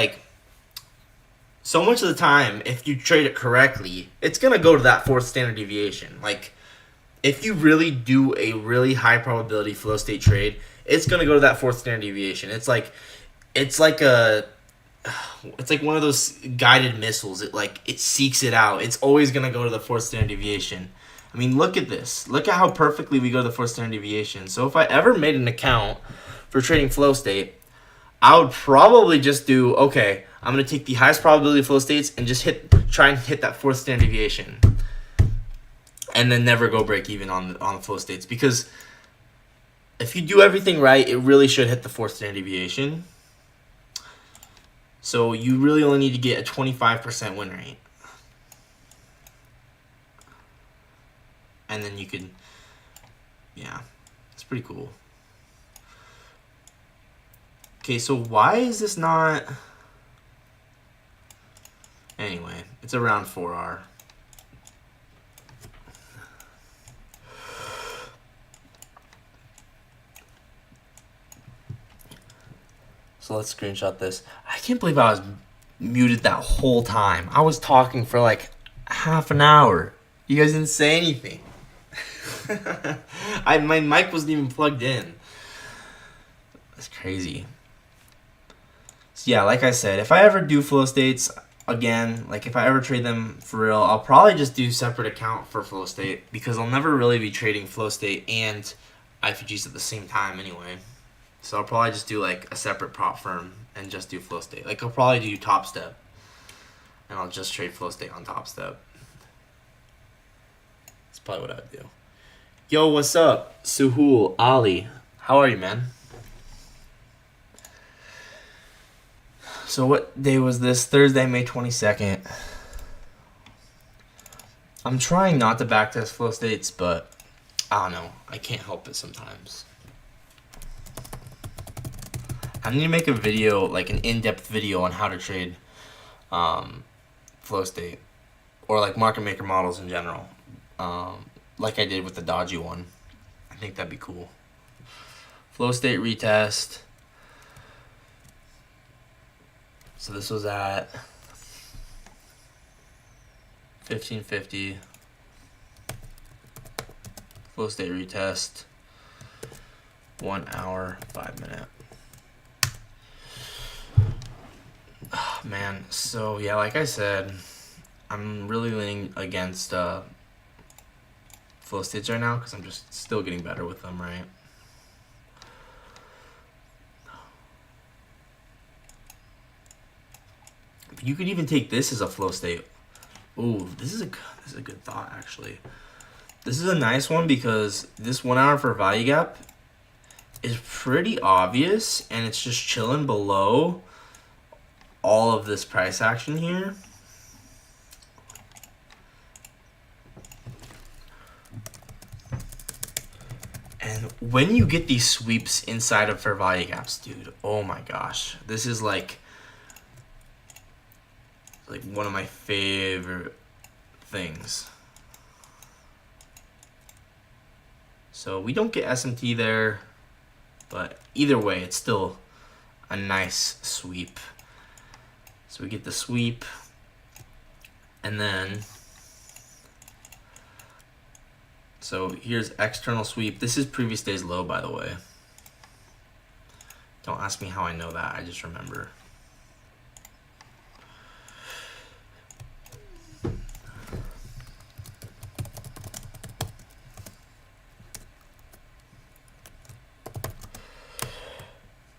so much of the time, if you trade it correctly, it's going to go to that fourth standard deviation. Like, if you really do a really high probability flow state trade, it's going to go to that fourth standard deviation. It's like one of those guided missiles. It seeks it out. It's always going to go to the fourth standard deviation. I mean, look at this. Look at how perfectly we go to the fourth standard deviation. So if I ever made an account for trading flow state, I would probably just do, okay, I'm going to take the highest probability flow states and just try and hit that fourth standard deviation. And then never go break even on the flow states. Because if you do everything right, it really should hit the fourth standard deviation. So you really only need to get a 25% win rate. And then you could, yeah, it's pretty cool. Okay, so why is this not... Anyway, it's around 4R. So let's screenshot this. I can't believe I was muted that whole time. I was talking for like half an hour. You guys didn't say anything. My mic wasn't even plugged in. That's crazy. So yeah, like I said, if I ever do flow states again, like if I ever trade them for real, I'll probably just do separate account for flow state because I'll never really be trading flow state and IPGs at the same time anyway. So I'll probably just do like a separate prop firm and just do flow state. Like I'll probably do top step and I'll just trade flow state on top step. That's probably what I'd do. Yo, what's up? Suhul, Ali. How are you, man? So what day was this? Thursday, May 22nd. I'm trying not to backtest flow states, but I don't know. I can't help it sometimes. I need to make a video, like an in-depth video on how to trade flow state or like market maker models in general. Like I did with the dodgy one. I think that'd be cool. Flow state retest. So this was at 1550. Flow state retest. 1 hour, 5 minute. Oh, man, so yeah, like I said, I'm really leaning against flow states right now because I'm just still getting better with them, right? But you could even take this as a flow state. Ooh, this is a good thought actually. This is a nice one because this 1 hour for value gap is pretty obvious and it's just chilling below all of this price action here. And when you get these sweeps inside of fair value gaps, dude, oh my gosh. This is like one of my favorite things. So we don't get SMT there. But either way, it's still a nice sweep. So we get the sweep, and then, so here's external sweep. This is previous day's low, by the way. Don't ask me how I know that, I just remember.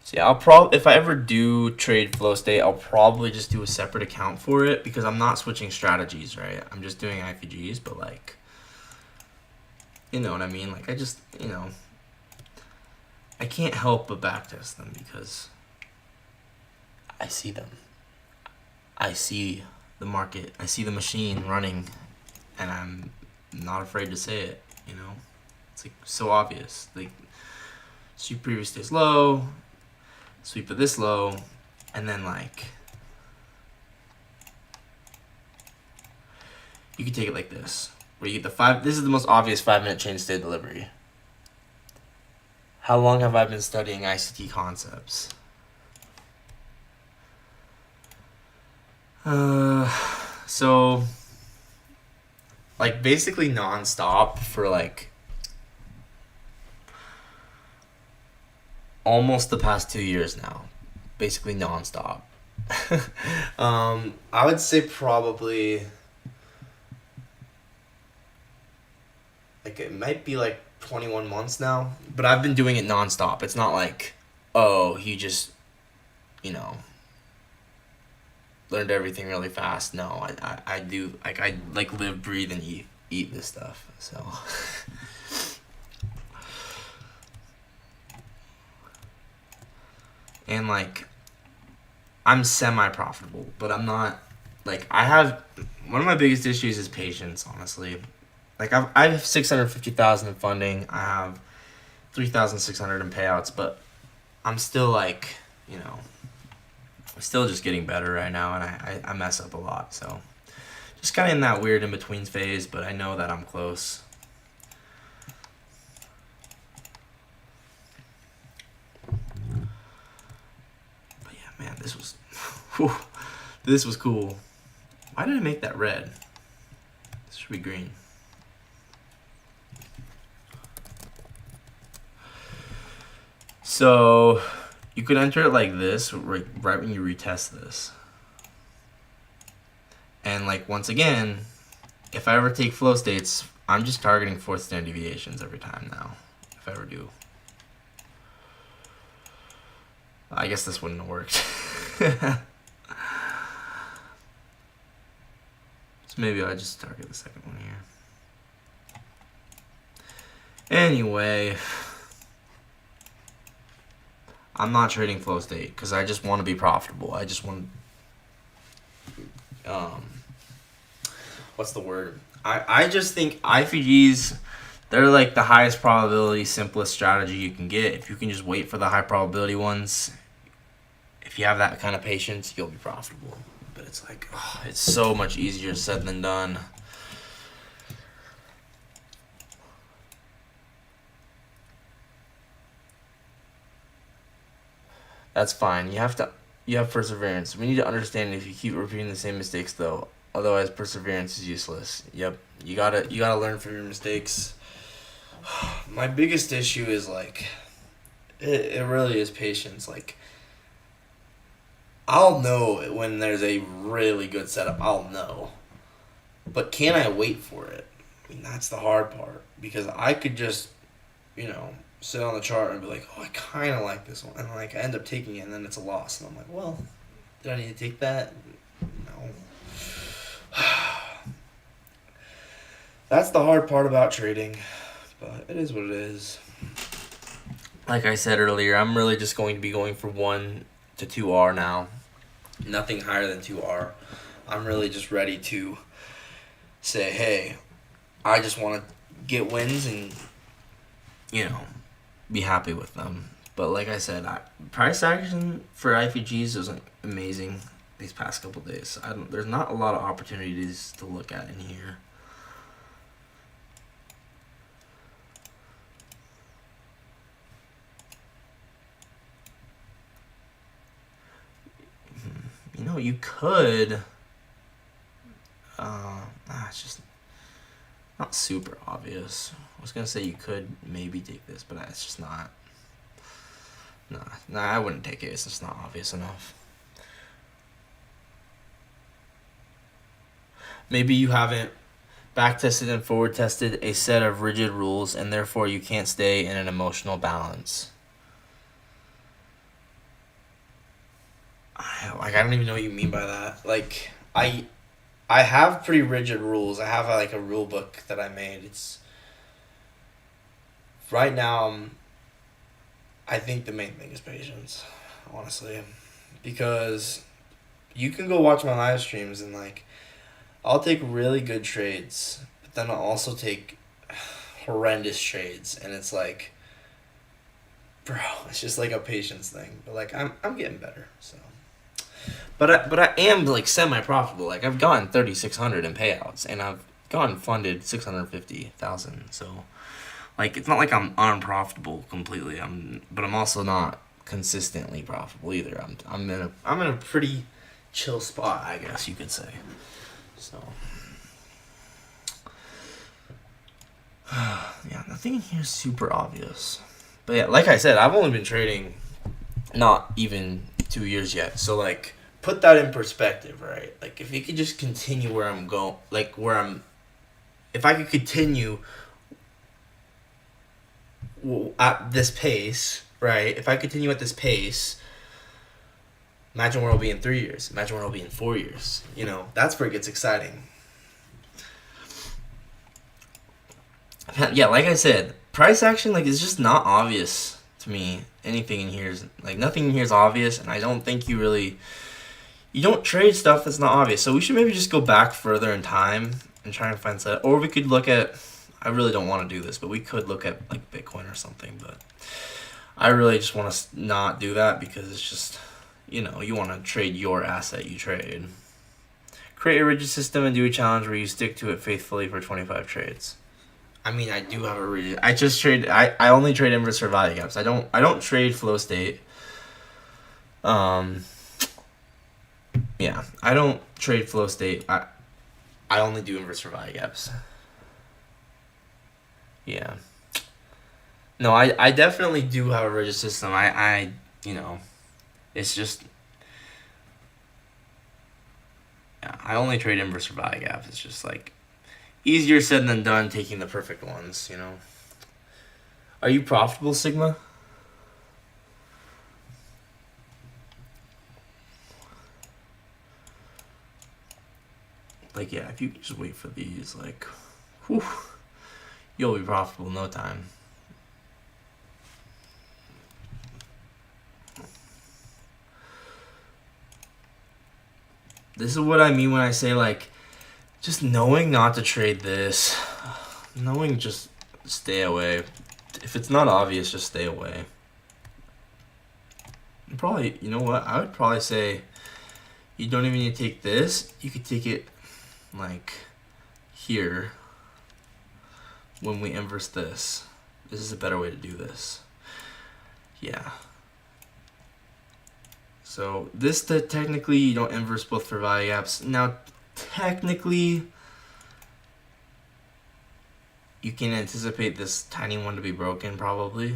So yeah, I'll probably, if I ever do trade flow state, I'll probably just do a separate account for it because I'm not switching strategies, right? I'm just doing IPGs, but like, you know what I mean? Like I just, you know, I can't help but backtest them because I see them. I see the market. I see the machine running, and I'm not afraid to say it, you know? It's like so obvious. Like, sweep previous day's low, sweep of this low, and then like, you can take it like this, where you get the this is the most obvious 5-minute chain state delivery. How long have I been studying ICT concepts? So, like basically non-stop for like almost the past 2 years now. Basically non-stop. I would say probably like it might be like 21 months now, but I've been doing it non-stop. It's not like, oh, he just, you know, learned everything really fast. No, I do, like, I like live, breathe, and eat this stuff, so. And like, I'm semi-profitable, but I'm not, like, I have, one of my biggest issues is patience, honestly. Like, I have 650,000 in funding, I have 3,600 in payouts, but I'm still like, you know, I'm still just getting better right now, and I mess up a lot, so just kind of in that weird in-between phase, but I know that I'm close. But yeah, man, this was, whew, this was cool. Why did I make that red? This should be green. So you could enter it like this right when you retest this. And like, once again, if I ever take flow states, I'm just targeting 4th standard deviations every time now, if I ever do. I guess this wouldn't have worked. So maybe I'll just target the second one here. Anyway, I'm not trading flow state because I just want to be profitable. I just want, what's the word? I just think IPGs, they're like the highest probability, simplest strategy you can get. If you can just wait for the high probability ones, if you have that kind of patience, you'll be profitable. But it's like, oh, it's so much easier said than done. That's fine. You have perseverance. We need to understand if you keep repeating the same mistakes though. Otherwise, perseverance is useless. Yep. You gotta learn from your mistakes. My biggest issue is like, it really is patience. Like, I'll know when there's a really good setup. I'll know. But can I wait for it? I mean, that's the hard part. Because I could just, you know, sit on the chart and be like, oh, I kind of like this one. And like, I end up taking it and then it's a loss. And I'm like, well, did I need to take that? No. That's the hard part about trading. But it is what it is. Like I said earlier, I'm really just going to be going for 1 to 2R now. Nothing higher than 2R. I'm really just ready to say, hey, I just want to get wins and, you know, be happy with them. But like I said, price action for IPGs was amazing these past couple days. There's not a lot of opportunities to look at in here. you could. It's just not super obvious. I was gonna say you could maybe take this, but it's just not. Nah, I wouldn't take it. It's just not obvious enough. Maybe you haven't backtested and forward tested a set of rigid rules, and therefore you can't stay in an emotional balance. I don't even know what you mean by that. Like, I have pretty rigid rules. I have like a rule book that I made. It's right now. I think the main thing is patience, honestly, because you can go watch my live streams and like, I'll take really good trades, but then I'll also take horrendous trades, and it's like, bro, it's just like a patience thing. But like, I'm getting better, so. But I am like semi profitable. Like I've gotten 3,600 in payouts, and I've gotten funded 650,000. So, like it's not like I'm unprofitable completely. But I'm also not consistently profitable either. I'm in a pretty chill spot, I guess you could say. So, yeah, nothing in here is super obvious. But yeah, like I said, I've only been trading not even 2 years yet. So like, put that in perspective, right? Like if you could just continue where I'm going, like if I could continue at this pace, right? If I continue at this pace, imagine where I'll be in 3 years. Imagine where I'll be in 4 years. You know, that's where it gets exciting. Yeah, like I said, price action like is just not obvious to me. Anything in here is like nothing in here is obvious, and I don't think you don't trade stuff that's not obvious. So we should maybe just go back further in time and try and find that. Or we could look at, I really don't want to do this, but we could look at like Bitcoin or something. But I really just want to not do that because it's just, you want to trade your asset you trade. Create a rigid system and do a challenge where you stick to it faithfully for 25 trades. I mean, I do have a rigid. I only trade inverse or value gaps. I don't trade flow state. Yeah, I don't trade flow state. I only do inverse or value gaps. Yeah. No, I definitely do have a rigid system. It's just, yeah, I only trade inverse or value gaps. It's just like easier said than done taking the perfect ones, Are you profitable, Sigma? Like, yeah, if you just wait for these, like, whew, you'll be profitable in no time. This is what I mean when I say, like, just knowing not to trade this, knowing just stay away. If it's not obvious, just stay away. And probably, you know what? I would probably say you don't even need to take this. You could take it like here when we inverse this. This is a better way to do this. Yeah. So this technically you don't inverse both for value gaps. Now technically you can anticipate this tiny one to be broken probably.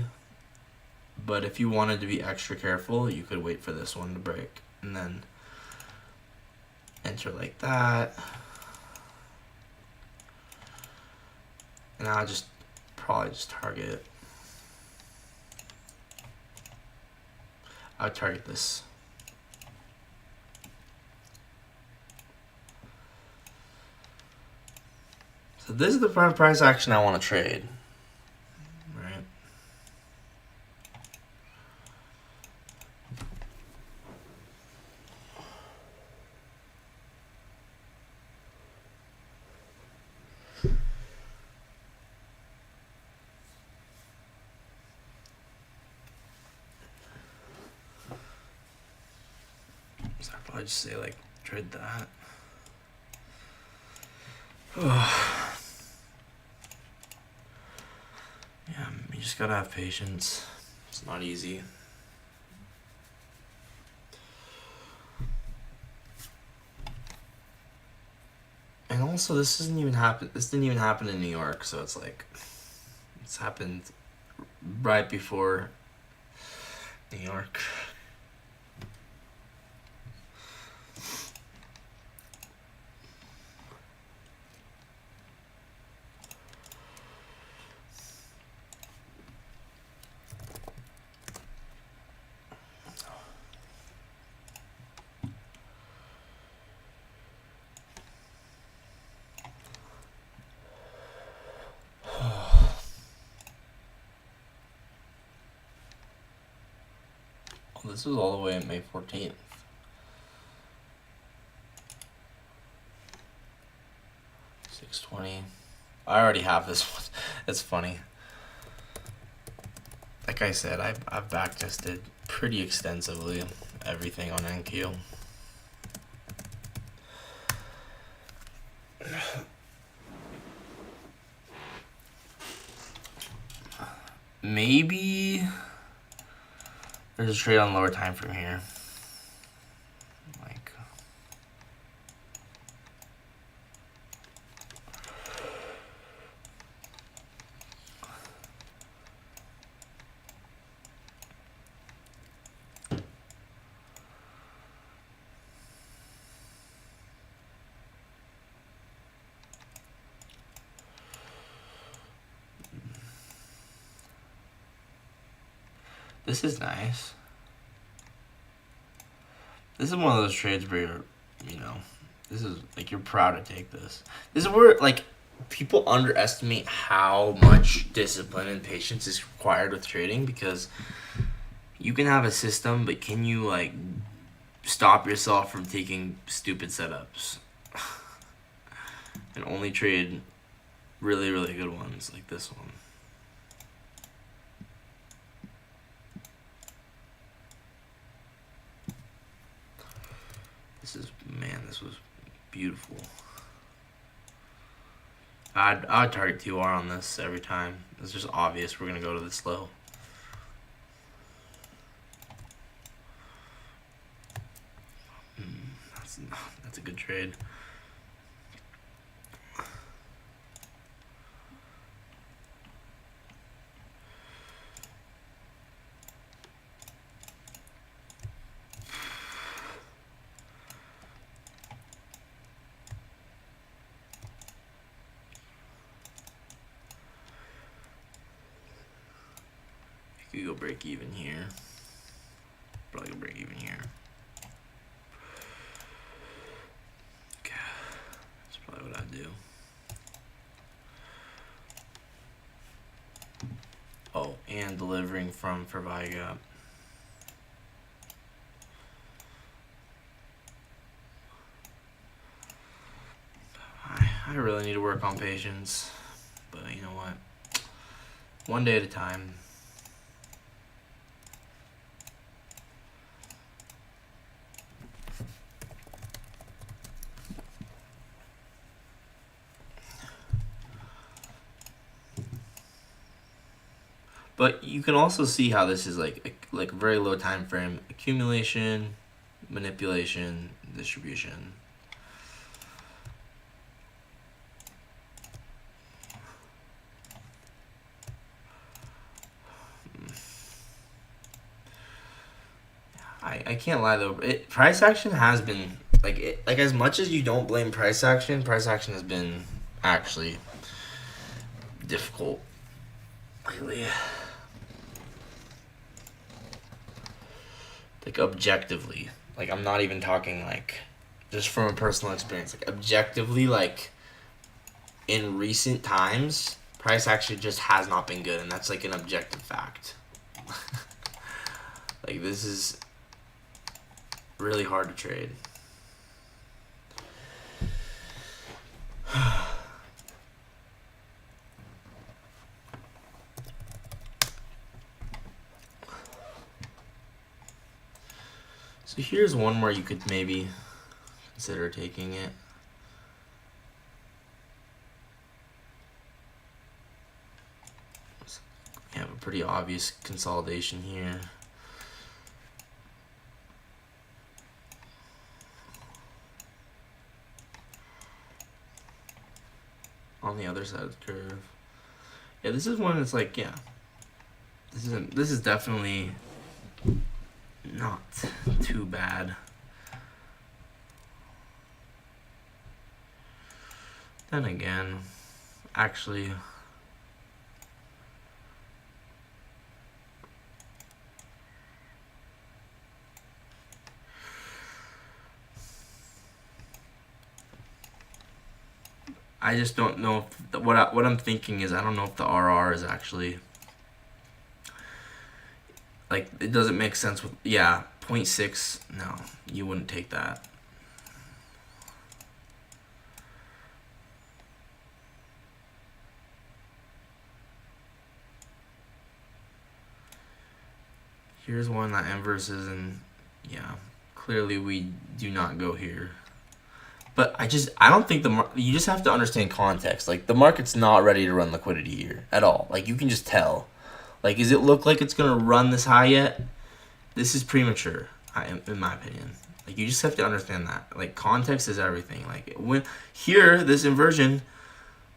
But if you wanted to be extra careful, you could wait for this one to break and then enter like that. And I'll probably just target. I'll target this. So this is the prime price action I want to trade. Right. So I'll probably just say like trade that. Yeah, you just gotta have patience. It's not easy. also, this doesn't even happen. This didn't even happen in New York, so it's like it's happened right before New York. This was all the way at May 14th. $6.20. I already have this one. It's funny. Like I said, I've backtested pretty extensively everything on NQ. Maybe there's a trade on lower time from here. Like, this is nice. This is one of those trades where you're, this is like you're proud to take this. This is where like people underestimate how much discipline and patience is required with trading, because you can have a system, but can you like stop yourself from taking stupid setups and only trade really, really good ones like this one? This was beautiful. I'd target 2R on this every time. It's just obvious we're gonna go to this low. That's a good trade. You could go break even here. Probably go break even here. Okay, that's probably what I'd do. Oh, and delivering from for Vigap. I really need to work on patience, but you know what? One day at a time. But you can also see how this is like very low time frame: accumulation, manipulation, distribution. I can't lie though. Price action has been like as much as you don't blame price action has been actually difficult lately. Like objectively, like I'm not even talking like just from a personal experience. Like objectively, like in recent times, price action just has not been good, and that's like an objective fact. Like this is really hard to trade. So here's one where you could maybe consider taking it. We have a pretty obvious consolidation here. on the other side of the curve. Yeah, this is one that's like, yeah. This is definitely not too bad. Then again, actually, I just don't know if what I'm thinking is I don't know if the RR is actually like, it doesn't make sense with 0.6. No, you wouldn't take that. Here's one that inverses, and yeah, clearly we do not go here. But I don't think you just have to understand context. Like, the market's not ready to run liquidity here at all. Like, you can just tell. Like, does it look like it's gonna run this high yet? This is premature, in my opinion. Like, you just have to understand that. Like, context is everything. Like, when here, this inversion,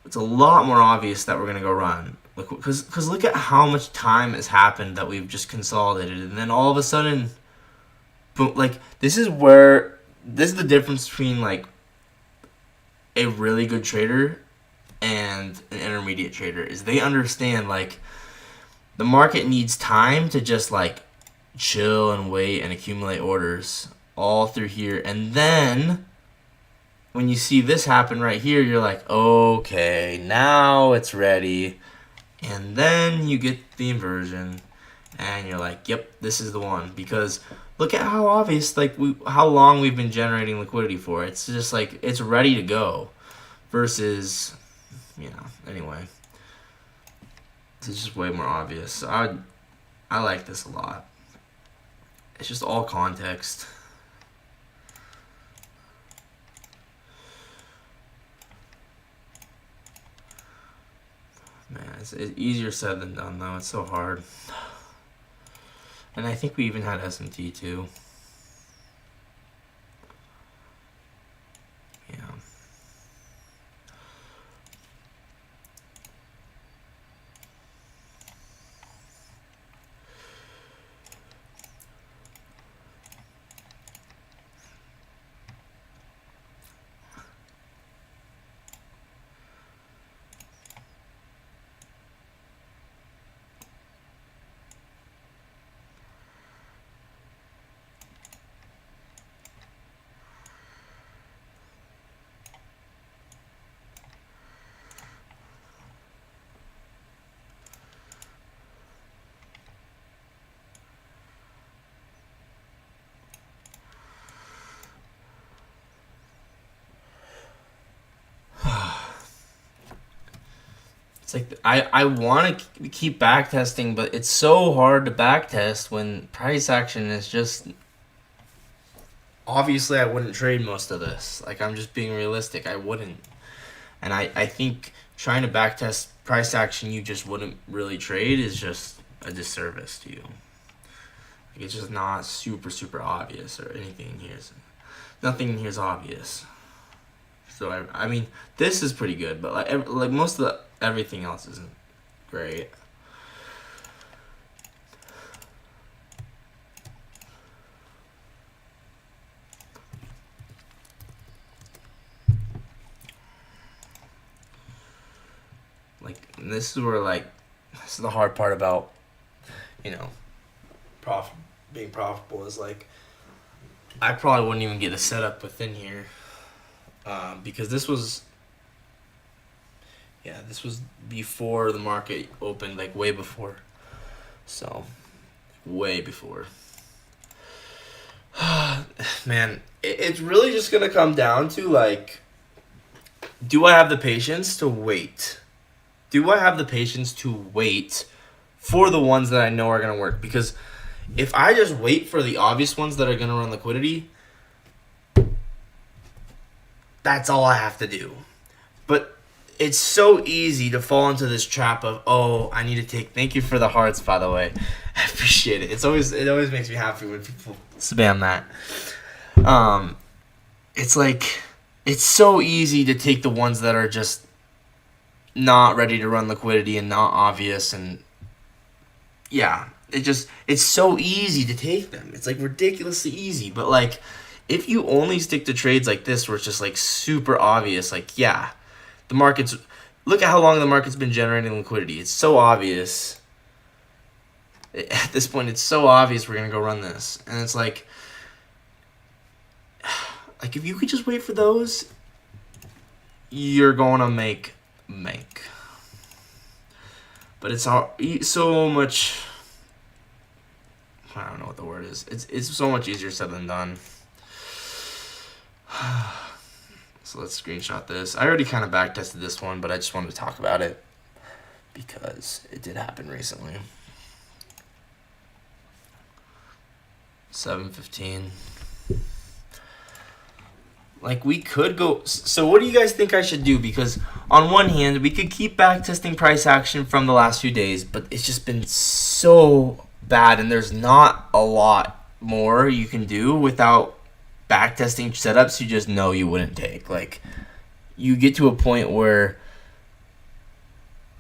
it's a lot more obvious that we're gonna go run. Because look at how much time has happened that we've just consolidated, and then all of a sudden, boom, like, this is the difference between, like, a really good trader and an intermediate trader, is they understand, like, the market needs time to just, like, chill and wait and accumulate orders all through here, and then when you see this happen right here, you're like, okay, now it's ready. And then you get the inversion, and you're like, yep, this is the one. Because look at how obvious, like, how long we've been generating liquidity for. It's just like, it's ready to go. Versus, anyway. This is just way more obvious. So I like this a lot. It's just all context. Man, it's easier said than done, though. It's so hard. And I think we even had S&T, too. Yeah. It's like, I want to keep backtesting, but it's so hard to backtest when price action is just... Obviously, I wouldn't trade most of this. Like, I'm just being realistic. I wouldn't. And I think trying to backtest price action you just wouldn't really trade is just a disservice to you. Like, it's just not super, super obvious or anything here. Nothing in here is obvious. So, I mean, this is pretty good, but like most of everything else isn't great. Like, this is where, like, this is the hard part about, being profitable is, like, I probably wouldn't even get a setup within here. Because this was before the market opened, like, way before. So, way before. Man, it's really just going to come down to, like, do I have the patience to wait? Do I have the patience to wait for the ones that I know are going to work? Because if I just wait for the obvious ones that are going to run liquidity, that's all I have to do. But it's so easy to fall into this trap of, oh, I need to take... Thank you for the hearts, by the way. I appreciate it. It always makes me happy when people spam that. It's like, it's so easy to take the ones that are just not ready to run liquidity and not obvious, and yeah, it's so easy to take them. It's like ridiculously easy. But like, if you only stick to trades like this where it's just like super obvious, like yeah, the market's, look at how long the market's been generating liquidity. It's so obvious. At this point, it's so obvious we're gonna go run this, and it's like if you could just wait for those, you're gonna make. But it's so much. I don't know what the word is. It's so much easier said than done. So let's screenshot this. I already kind of backtested this one, but I just wanted to talk about it because it did happen recently. 7:15. Like, we could go. So what do you guys think I should do? Because on one hand, we could keep backtesting price action from the last few days, but it's just been so bad, and there's not a lot more you can do without backtesting setups you just know you wouldn't take. Like, you get to a point where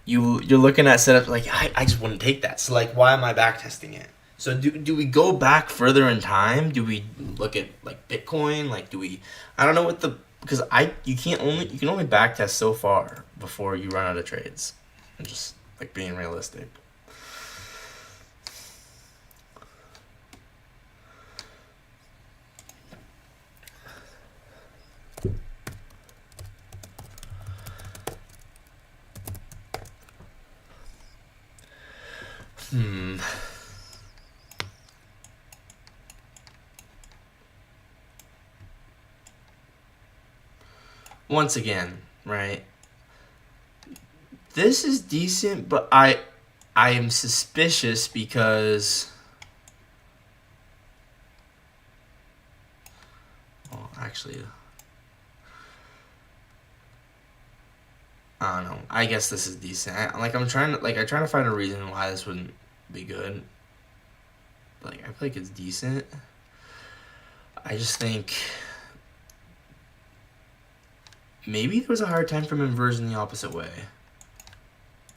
you're looking at setups like, I just wouldn't take that. So like, why am I backtesting it? So do we go back further in time? Do we look at like Bitcoin? Like, do we? I don't know what because you can only backtest so far before you run out of trades. I'm just like being realistic. Once again, right? This is decent, but I am suspicious because, well, actually, I don't know. I guess this is decent. I'm trying to find a reason why this wouldn't be good. Like, I feel like it's decent. I just think maybe there was a hard time from inversion the opposite way.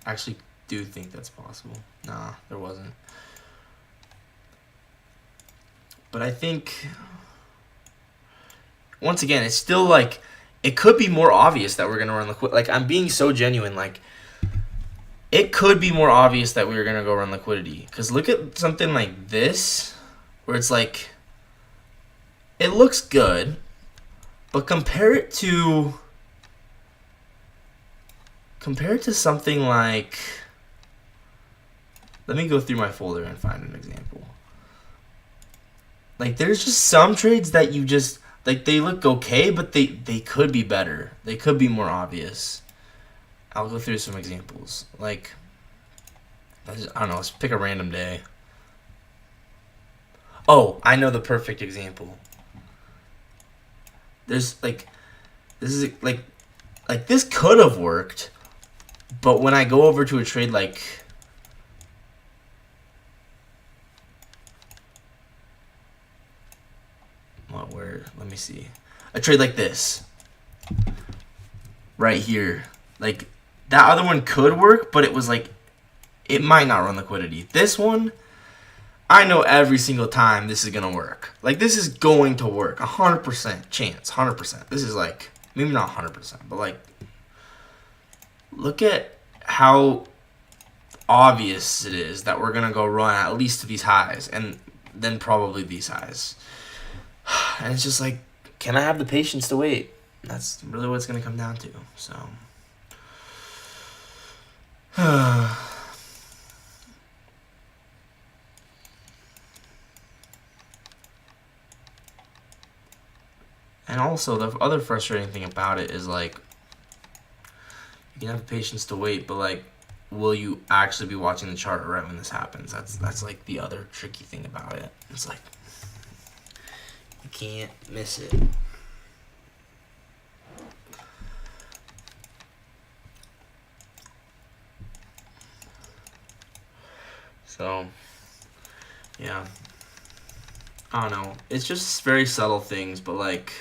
I actually do think that's possible. Nah, there wasn't. But I think, once again, it's still like, it could be more obvious that we're going to run liquidity. Like, I'm being so genuine. Like, it could be more obvious that we were going to go run liquidity. Because look at something like this, where it's like, it looks good, but compare it to something like, let me go through my folder and find an example. Like, there's just some trades that you just, like, they look okay, but they could be better. They could be more obvious. I'll go through some examples. Like, I don't know, let's pick a random day. Oh, I know the perfect example. There's, like, this is, like this could have worked, but when I go over to a trade like, let me see. A trade like this. Right here. Like, that other one could work, but it was like, it might not run liquidity. This one, I know every single time this is going to work. Like, this is going to work. 100% chance. 100%. This is like, maybe not 100%, but like, look at how obvious it is that we're going to go run at least to these highs, and then probably these highs. And it's just like, can I have the patience to wait? That's really what it's going to come down to. So, and also the other frustrating thing about it is, like, you can have the patience to wait, but like, will you actually be watching the chart right when this happens? That's like the other tricky thing about it. It's like, you can't miss it. So, yeah. I don't know. It's just very subtle things, but like,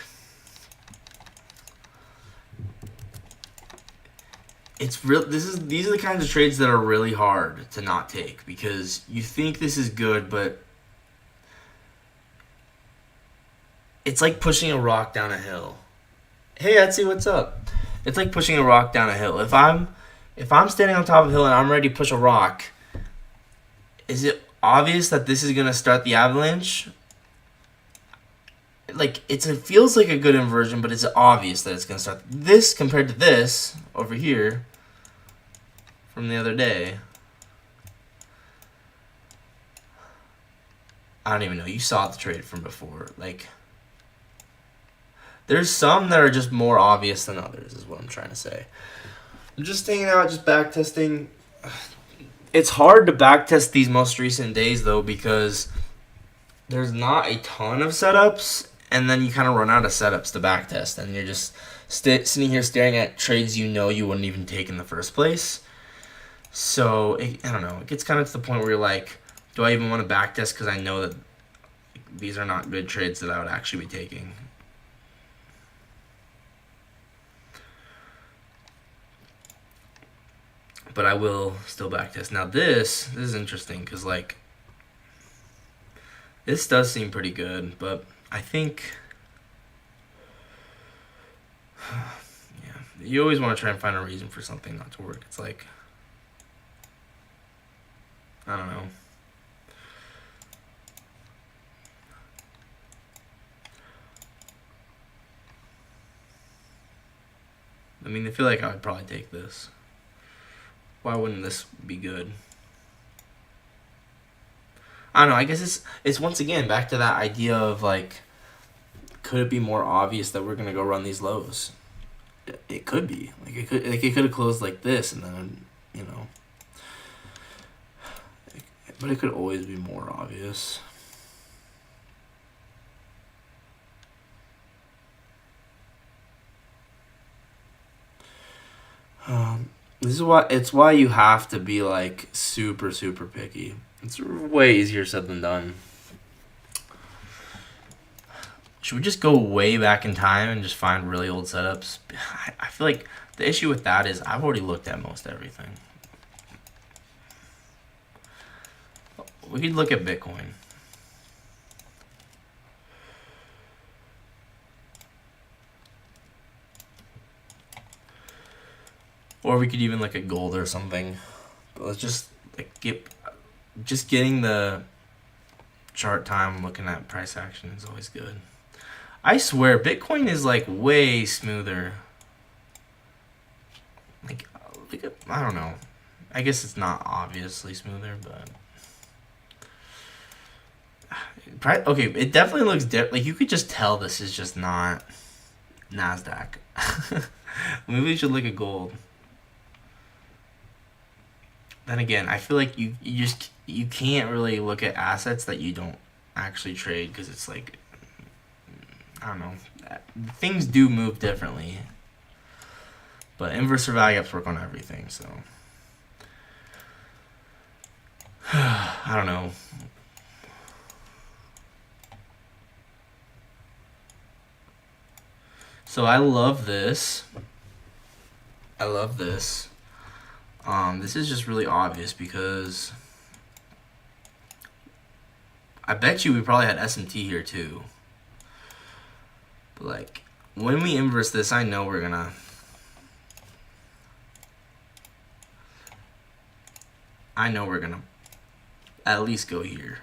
it's real. These are the kinds of trades that are really hard to not take because you think this is good, but it's like pushing a rock down a hill. Hey, Etsy, what's up? It's like pushing a rock down a hill. If I'm standing on top of a hill and I'm ready to push a rock, is it obvious that this is gonna start the avalanche? Like it feels like a good inversion, but it's obvious that it's gonna start this compared to this over here from the other day. I don't even know. You saw the trade from before. Like, there's some that are just more obvious than others, is what I'm trying to say. I'm just hanging out, just backtesting. It's hard to backtest these most recent days, though, because there's not a ton of setups, and then you kind of run out of setups to backtest, and you're just sitting here staring at trades you know you wouldn't even take in the first place. So, I don't know. It gets kind of to the point where you're like, do I even want to backtest because I know that these are not good trades that I would actually be taking. But I will still backtest. Now this is interesting because like this does seem pretty good, but I think yeah, you always want to try and find a reason for something not to work. It's like I don't know. I mean, I feel like I would probably take this. Why wouldn't this be good? I don't know. I guess it's once again back to that idea of like, could it be more obvious that we're gonna go run these lows? It could be. It could have closed like this, and then you know. But it could always be more obvious. This is why you have to be like super picky. It's way easier said than done. Should we just go way back in time and just find really old setups? I feel like the issue with that is I've already looked at most everything. We could look at Bitcoin. Or we could even look at gold or something. But let's just like getting the chart time, looking at price action is always good. I swear Bitcoin is like way smoother. Like I don't know. I guess it's not obviously smoother, but okay, it definitely looks like you could just tell this is just not NASDAQ. Maybe we should look at gold. Then again, I feel like you can't really look at assets that you don't actually trade because it's like I don't know, things do move differently. But inverse or value gaps work on everything, so I don't know. So I love this. This is just really obvious because I bet you we probably had SMT here too. But like when we inverse this, I know we're gonna at least go here.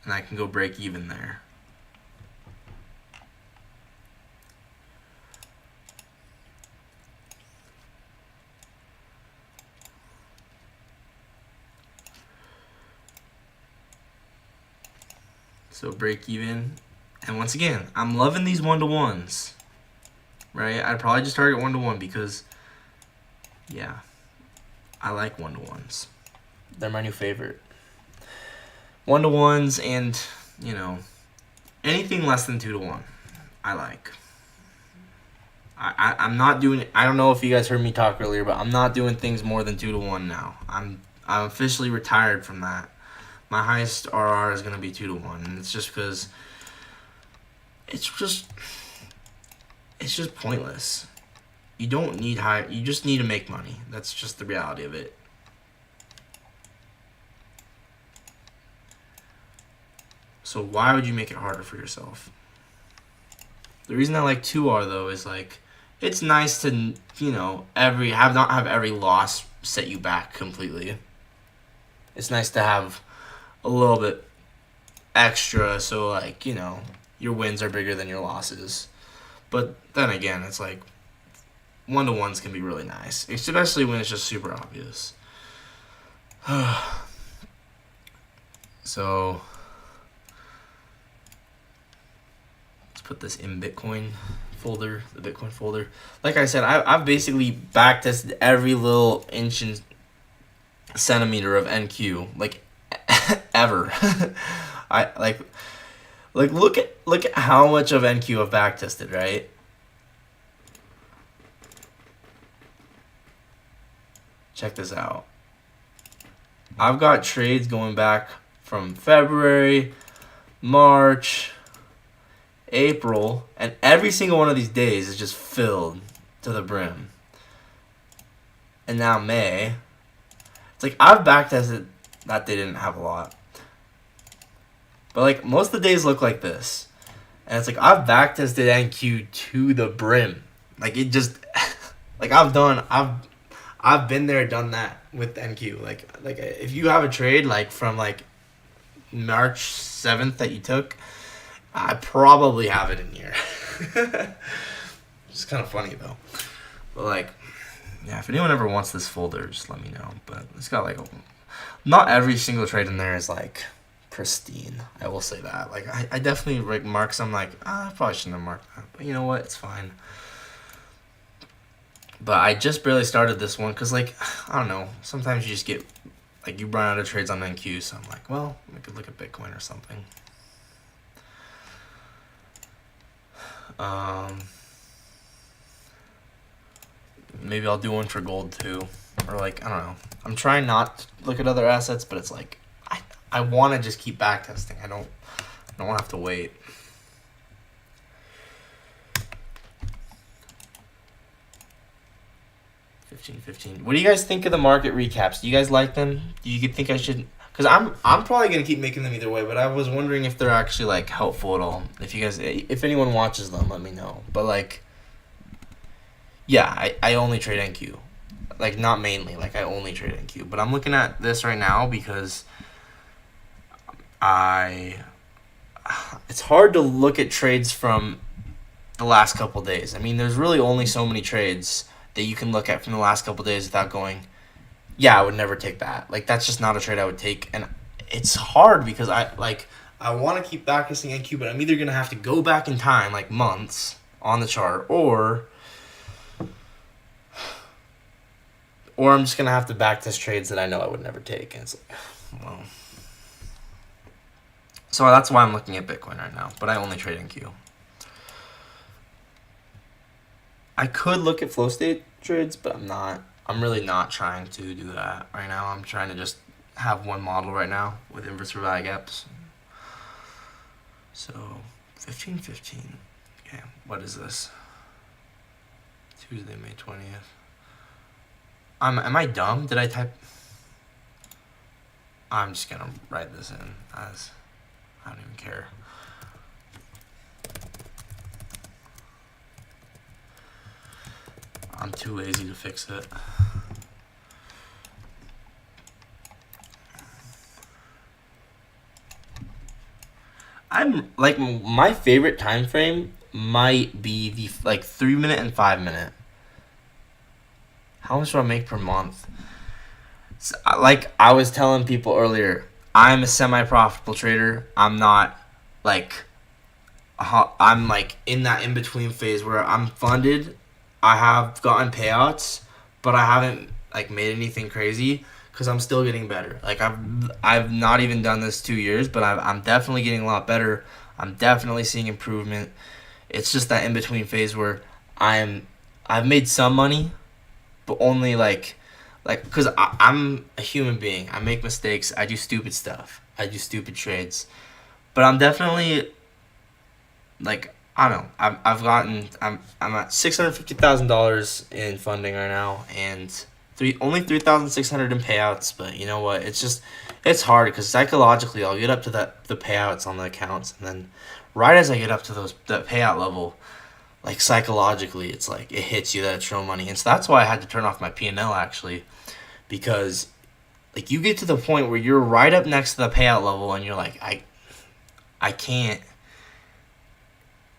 And I can go break even there. So break even. And once again, I'm loving these 1-to-1s. Right? I'd probably just target 1-to-1 because, yeah, I like 1-to-1s. They're my new favorite. 1-to-1s and, you know, anything less than 2-to-1, I like. I'm not doing. I don't know if you guys heard me talk earlier, but I'm not doing things more than 2-to-1 now. I'm officially retired from that. My highest RR is gonna be 2-to-1, and it's just because it's just pointless. you don't need high. You just need to make money. That's just the reality of it. So why would you make it harder for yourself? The reason I like 2R though is like it's nice to, you know, not have every loss set you back completely. It's nice to have a little bit extra, so like, you know, your wins are bigger than your losses. But then again, it's like 1-to-1s can be really nice, especially when it's just super obvious. So let's put this in Bitcoin folder, the Bitcoin folder. Like I said, I've basically backtested every little inch and centimeter of NQ, like ever. I like look at how much of NQ I've backtested, right? Check this out. I've got trades going back from February, March, April, and every single one of these days is just filled to the brim. And now May. It's like I've backtested that they didn't have a lot. But like most of the days look like this. And it's like I've backtested NQ to the brim. Like it just like I've been there, done that with NQ. Like if you have a trade like from like March 7th that you took, I probably have it in here. It's kind of funny though. But like, yeah, if anyone ever wants this folder, just let me know. But it's got like not every single trade in there is like pristine. I will say that. Like I definitely like mark some like I probably shouldn't have marked that. But you know what? It's fine. But I just barely started this one because like I don't know. Sometimes you just get like you run out of trades on NQ. So I'm like, well, I could look at Bitcoin or something. Maybe I'll do one for gold too, or like I don't know. I'm trying not to look at other assets, but it's like I want to just keep backtesting. I don't want to have to wait. $15.15. What do you guys think of the market recaps? Do you guys like them? Do you think I should? Because I'm probably gonna keep making them either way. But I was wondering if they're actually like helpful at all. If anyone watches them, let me know. But like, yeah, I only trade NQ. Like not mainly. Like I only trade NQ. But I'm looking at this right now because it's hard to look at trades from the last couple days. I mean, there's really only so many trades that you can look at from the last couple days without going, yeah, I would never take that. Like, that's just not a trade I would take. And it's hard because I want to keep backtesting NQ, but I'm either going to have to go back in time, like months, on the chart, or I'm just going to have to backtest trades that I know I would never take. And it's like, well. So that's why I'm looking at Bitcoin right now, but I only trade NQ. I could look at flow state trades, but I'm not. I'm really not trying to do that right now. I'm trying to just have one model right now with inverse value gaps. So 15.15. Okay, what is this? Tuesday, May 20th. Am I dumb? Did I type? I'm just gonna write this in as I don't even care. I'm too lazy to fix it. I'm like my favorite time frame might be the like 3 minute and 5 minute. How much do I make per month? So, like I was telling people earlier, I'm a semi-profitable trader. I'm not like I'm like in that in-between phase where I'm funded. I have gotten payouts, but I haven't like made anything crazy because I'm still getting better. Like I've not even done this 2 years, but I'm definitely getting a lot better. I'm definitely seeing improvement. It's just that in between phase where I've made some money, but only like because I'm a human being. I make mistakes. I do stupid stuff. I do stupid trades, but I'm definitely like I don't know. I'm at $650,000 in funding right now, and only 3,600 in payouts. But you know what? It's hard because psychologically I'll get up to the payouts on the accounts, and then right as I get up to that payout level, like psychologically it's like it hits you that it's real money, and so that's why I had to turn off my P&L actually, because like you get to the point where you're right up next to the payout level, and you're like I can't.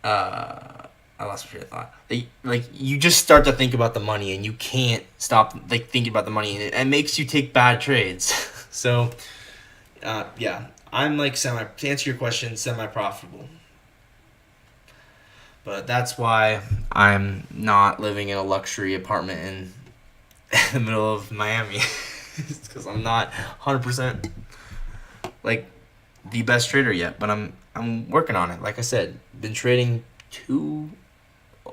I lost my train of thought. Like you just start to think about the money, and you can't stop like thinking about the money, and it makes you take bad trades. So, yeah, I'm like to answer your question, semi profitable. But that's why I'm not living in a luxury apartment in the middle of Miami. It's because I'm not 100% like the best trader yet, but I'm working on it. Like I said, been trading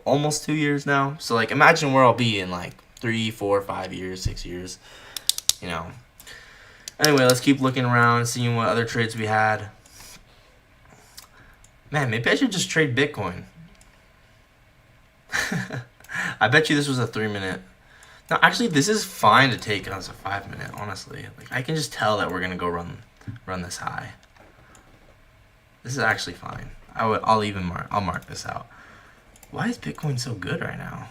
almost 2 years now. So like imagine where I'll be in like 3, 4, 5 years, 6 years. You know. Anyway, let's keep looking around, seeing what other trades we had. Man, maybe I should just trade Bitcoin. I bet you this was a 3-minute. No, actually, this is fine to take as a 5-minute. Honestly, like I can just tell that we're gonna go run this high. This is actually fine. I'll mark this out. Why is Bitcoin so good right now?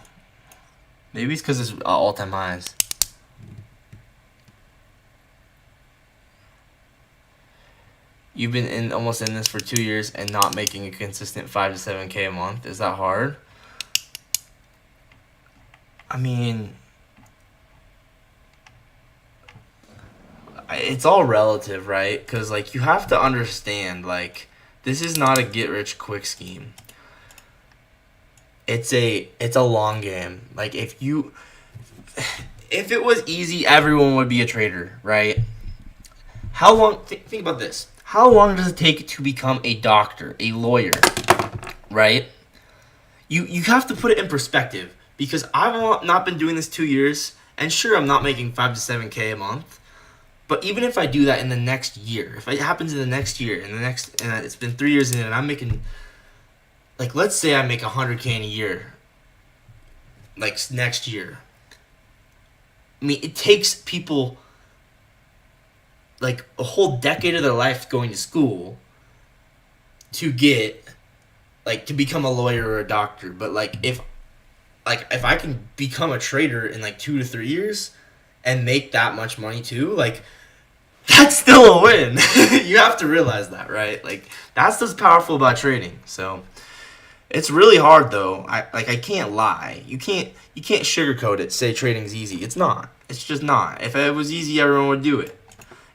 Maybe it's because it's all-time highs. You've been almost in this for 2 years and not making a consistent 5 to 7K a month. Is that hard? I mean, it's all relative, right? Because like you have to understand, like this is not a get-rich-quick scheme. It's a long game. Like if it was easy, everyone would be a trader, right? How long? Think about this. How long does it take to become a doctor, a lawyer, right? You have to put it in perspective, because I've not been doing this 2 years, and sure, I'm not making 5 to 7K a month, but even if I do that in the next year, if it happens in the next year, and it's been 3 years in, and I'm making, like, let's say I make 100K in a year, like next year. I mean, it takes people like a whole decade of their life going to school to become a lawyer or a doctor. But if I can become a trader in like 2 to 3 years and make that much money too, like that's still a win. You have to realize that, right? Like that's what's powerful about trading. So it's really hard though. I can't lie. You can't sugarcoat it. Say trading's easy. It's not. It's just not. If it was easy, everyone would do it.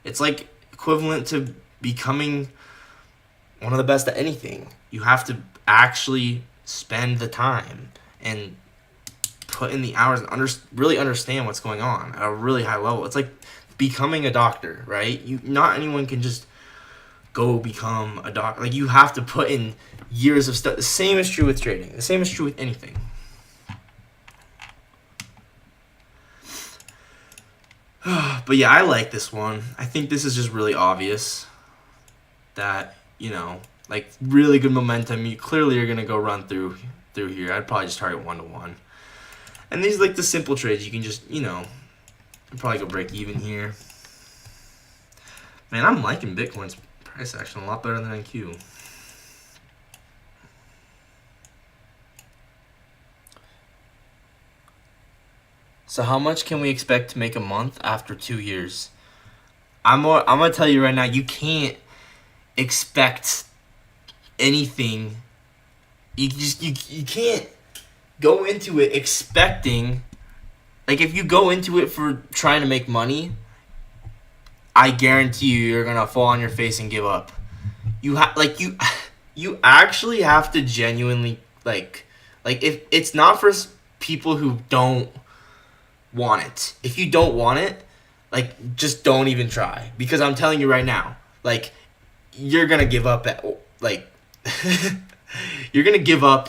It's like equivalent to becoming one of the best at anything. You have to actually spend the time and put in the hours and really understand what's going on at a really high level. It's like becoming a doctor, right? Not anyone can just go become a doctor. Like you have to put in years of stuff. The same is true with trading. The same is true with anything. But yeah, I like this one. I think this is just really obvious that, like really good momentum. You clearly are going to go run through here. I'd probably just target 1-to-1. And these like the simple trades. You can just, probably go break even here. Man, I'm liking Bitcoin's price action a lot better than NQ. So how much can we expect to make a month after 2 years? I'm gonna tell you right now, you can't expect anything. You can't go into it expecting. Like if you go into it for trying to make money, I guarantee you're gonna fall on your face and give up. You actually have to genuinely like if it's not for people who don't want it. If you don't want it, like just don't even try, because I'm telling you right now, like you're gonna give up at like you're gonna give up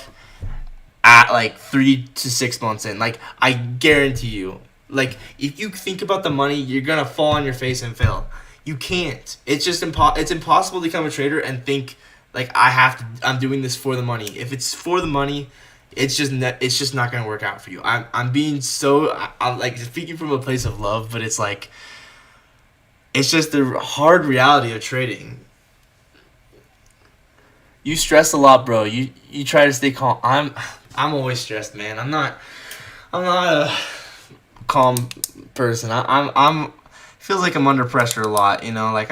at like 3 to 6 months in. Like I guarantee you. Like if you think about the money, you're gonna fall on your face and fail. You can't. It's just it's impossible to become a trader and think Like I'm doing this for the money. If it's for the money, it's just not gonna work out for you. I'm being so I'm like speaking from a place of love, but it's like it's just the hard reality of trading. You stress a lot, bro. You try to stay calm. I'm always stressed, man. I'm not a calm person. I'm feels like I'm under pressure a lot, you know. Like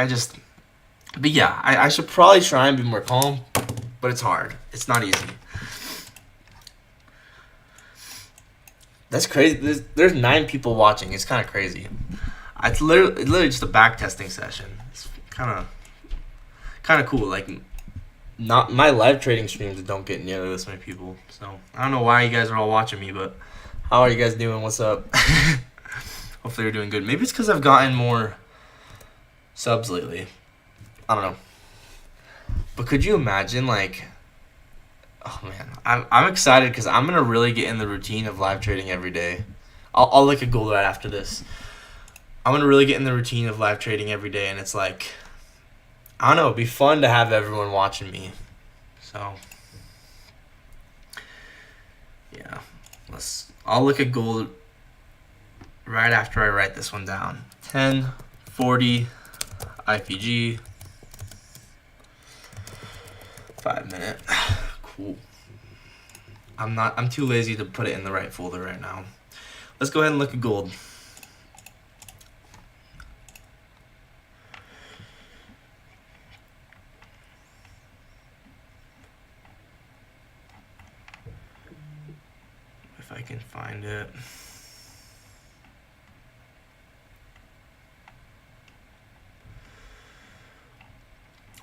but yeah, I should probably try and be more calm, but it's hard. It's not easy. That's crazy. There's 9 people watching. It's kind of crazy. It's literally just a backtesting session. It's kind of cool. Like, not my live trading streams don't get nearly this many people. So I don't know why you guys are all watching me, but how are you guys doing? What's up? Hopefully you're doing good. Maybe it's because I've gotten more subs lately. I don't know. But could you imagine, like, oh man, I'm excited because I'm gonna really get in the routine of live trading every day. I'll look at gold right after this. I'm gonna really get in the routine of live trading every day, and it's like, I don't know, it'd be fun to have everyone watching me. So yeah, I'll look at gold right after I write this one down. 1040 IPG 5-minute. Cool. I'm too lazy to put it in the right folder right now. Let's go ahead and look at gold. If I can find it.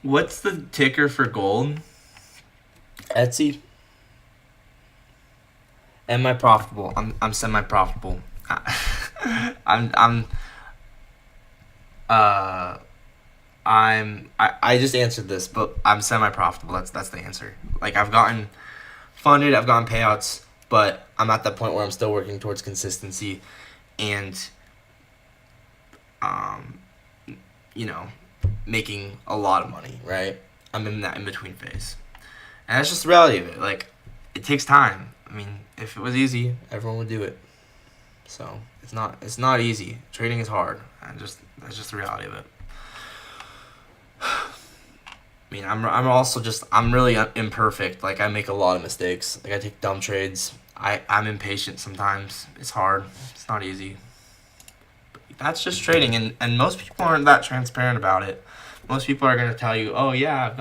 What's the ticker for gold? Etsy. Am I profitable? I'm semi-profitable. I just answered this, but I'm semi-profitable. That's the answer. Like, I've gotten funded, I've gotten payouts, but I'm at that point where I'm still working towards consistency and you know, making a lot of money, right? I'm in that in-between phase. And that's just the reality of it. Like, it takes time. I mean, if it was easy, everyone would do it. So, it's not easy. Trading is hard. That's just the reality of it. I mean, I'm really imperfect. Like, I make a lot of mistakes. Like, I take dumb trades. I'm impatient sometimes. It's hard. It's not easy. But that's just trading, and most people aren't that transparent about it. Most people are going to tell you, oh, yeah,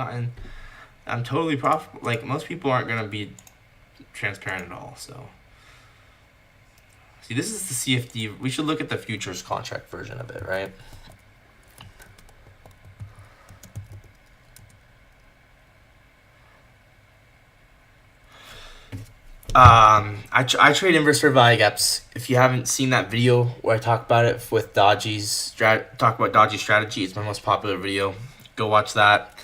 I'm totally profitable. Like, most people aren't going to be transparent at all, so. See, this is the CFD. We should look at the futures contract version of it, right? I trade inverse fair value gaps. If you haven't seen that video where I talk about it with Dodgy's strategy, it's my most popular video. Go watch that.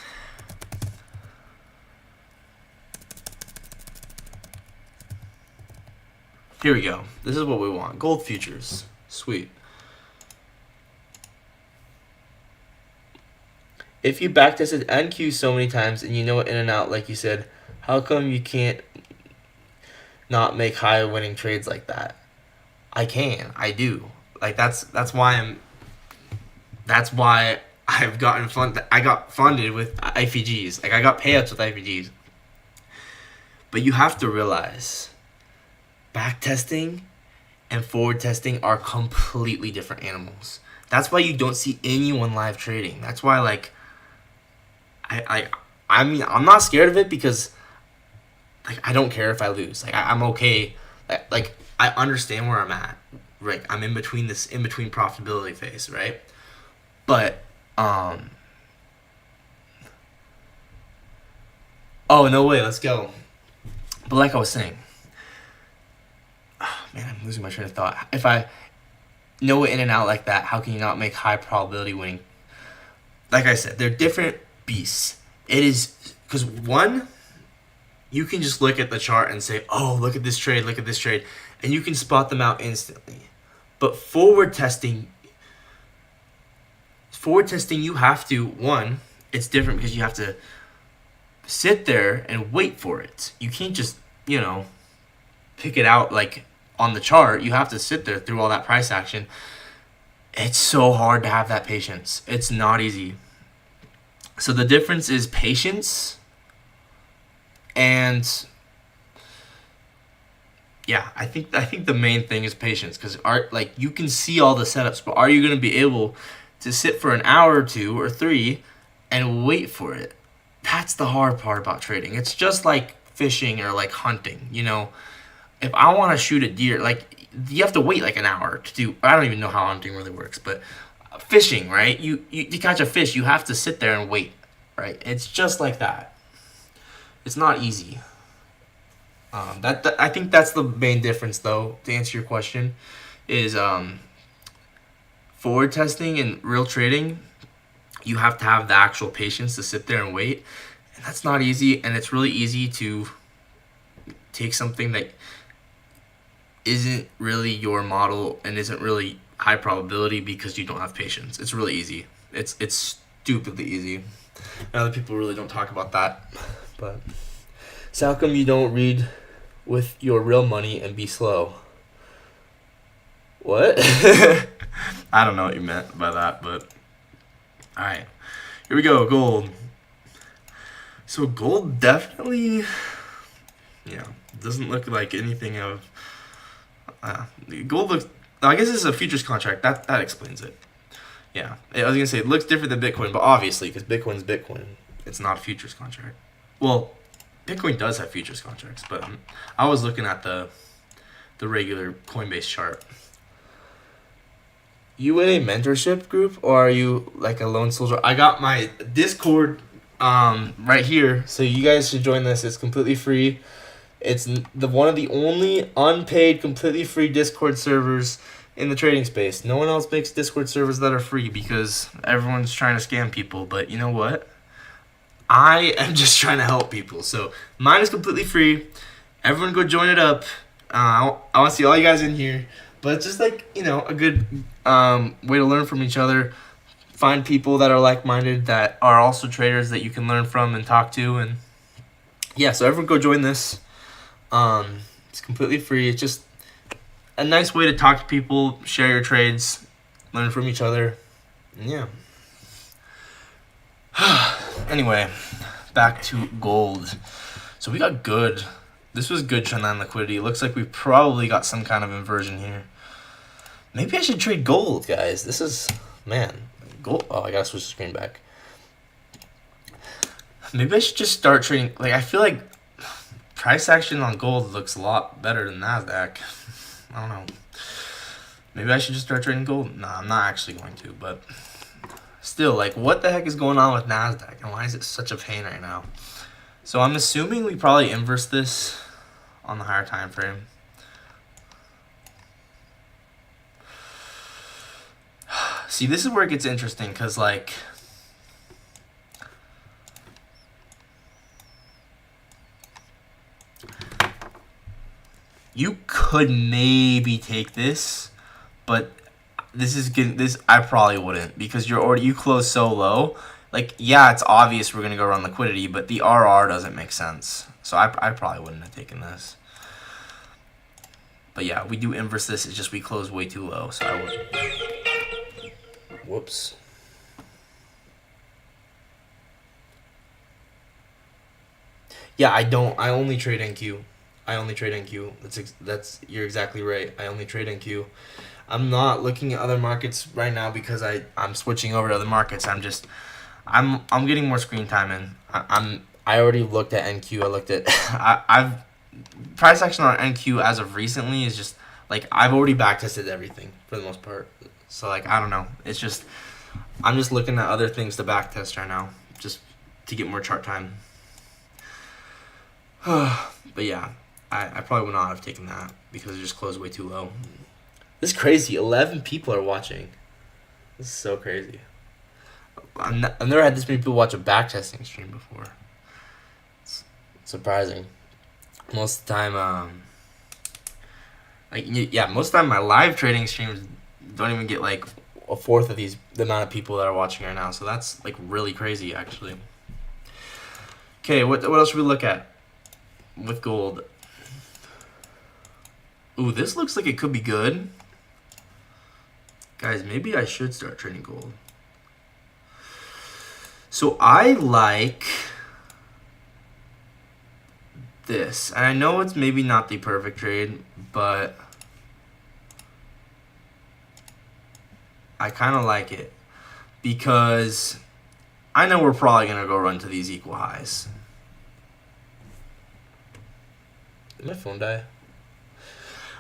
Here we go. This is what we want. Gold futures. Sweet. If you backtested NQ so many times and you know it in and out, like you said, how come you can't not make high winning trades like that? I can. I do. Like, that's why I've gotten I got funded with IPGs. Like, I got payouts with IPGs. But you have to realize, backtesting and forward testing are completely different animals. That's why you don't see anyone live trading. That's why, like, I mean, I'm not scared of it because, like, I don't care if I lose. Like, I'm okay. Like, I understand where I'm at. Right, I'm in between profitability phase, right? But oh, no way, let's go. But like I was saying, oh, man, I'm losing my train of thought. If I know it in and out like that, how can you not make high probability winning? Like I said, they're different beasts. It is because one, you can just look at the chart and say, oh, look at this trade, and you can spot them out instantly. But forward testing, you have to, one, it's different because you have to sit there and wait for it. You can't just, pick it out like on the chart. You have to sit there through all that price action. It's so hard to have that patience. It's not easy. So the difference is patience and yeah, I think the main thing is patience, because you can see all the setups, but are you going to be able to sit for an hour or 2 or 3 and wait for it? That's the hard part about trading. It's just like fishing or like hunting. If I want to shoot a deer, like you have to wait like an hour to do. I don't even know how hunting really works, but fishing, right? You to catch a fish, you have to sit there and wait, right? It's just like that. It's not easy. I think that's the main difference, though. To answer your question, is forward testing and real trading. You have to have the actual patience to sit there and wait, and that's not easy. And it's really easy to take something that isn't really your model and isn't really high probability because you don't have patience. It's really easy. It's stupidly easy. And other people really don't talk about that. But so how come you don't read with your real money and be slow? What? I don't know what you meant by that, but alright. Here we go, gold. So gold definitely, doesn't look like anything of gold looks. I guess this is a futures contract. That explains it. Yeah, I was gonna say it looks different than Bitcoin, but obviously because Bitcoin's Bitcoin, it's not a futures contract. Well, Bitcoin does have futures contracts, but I was looking at the regular Coinbase chart. You in a mentorship group, or are you like a lone soldier? I got my Discord right here, so you guys should join this. It's completely free. It's one of the only unpaid, completely free Discord servers in the trading space. No one else makes Discord servers that are free because everyone's trying to scam people. But you know what? I am just trying to help people. So mine is completely free. Everyone go join it up. I want to see all you guys in here. But it's just like, a good way to learn from each other. Find people that are like-minded, that are also traders that you can learn from and talk to. And yeah, so everyone go join this. It's completely free. It's just a nice way to talk to people, share your trades, learn from each other. And yeah. Anyway, back to gold. So we got good. This was good trend line liquidity. It looks like we probably got some kind of inversion here. Maybe I should trade gold, guys. This is, gold. Oh, I gotta switch the screen back. Maybe I should just start trading. Like, I feel like price action on gold looks a lot better than NASDAQ. I don't know. Maybe I should just start trading gold. Nah, I'm not actually going to, but still, like, what the heck is going on with NASDAQ, and why is it such a pain right now? So I'm assuming we probably inverse this on the higher time frame. See, this is where it gets interesting, because, like, you could maybe take this, but I probably wouldn't, because you close so low. Like, yeah, it's obvious we're gonna go around liquidity, but the RR doesn't make sense. So I probably wouldn't have taken this. But yeah, we do inverse this. It's just we close way too low, so I would. Whoops. Yeah, I only trade NQ. You're exactly right. I only trade NQ. I'm not looking at other markets right now because I'm switching over to other markets. I'm getting more screen time in. I already looked at NQ. I looked at I've price action on NQ as of recently is just like I've already backtested everything for the most part. So like I don't know. It's just I'm just looking at other things to backtest right now just to get more chart time. But yeah, I probably would not have taken that because it just closed way too low. This is crazy. 11 people are watching. This is so crazy. I've never had this many people watch a backtesting stream before. It's surprising. Most of the time, most of the time my live trading streams don't even get like a fourth of the amount of people that are watching right now. So that's like really crazy, actually. Okay, what else should we look at with gold? Ooh, this looks like it could be good. Guys, maybe I should start trading gold. So I like this. And I know it's maybe not the perfect trade, but I kind of like it because I know we're probably going to go run to these equal highs. Did my phone die?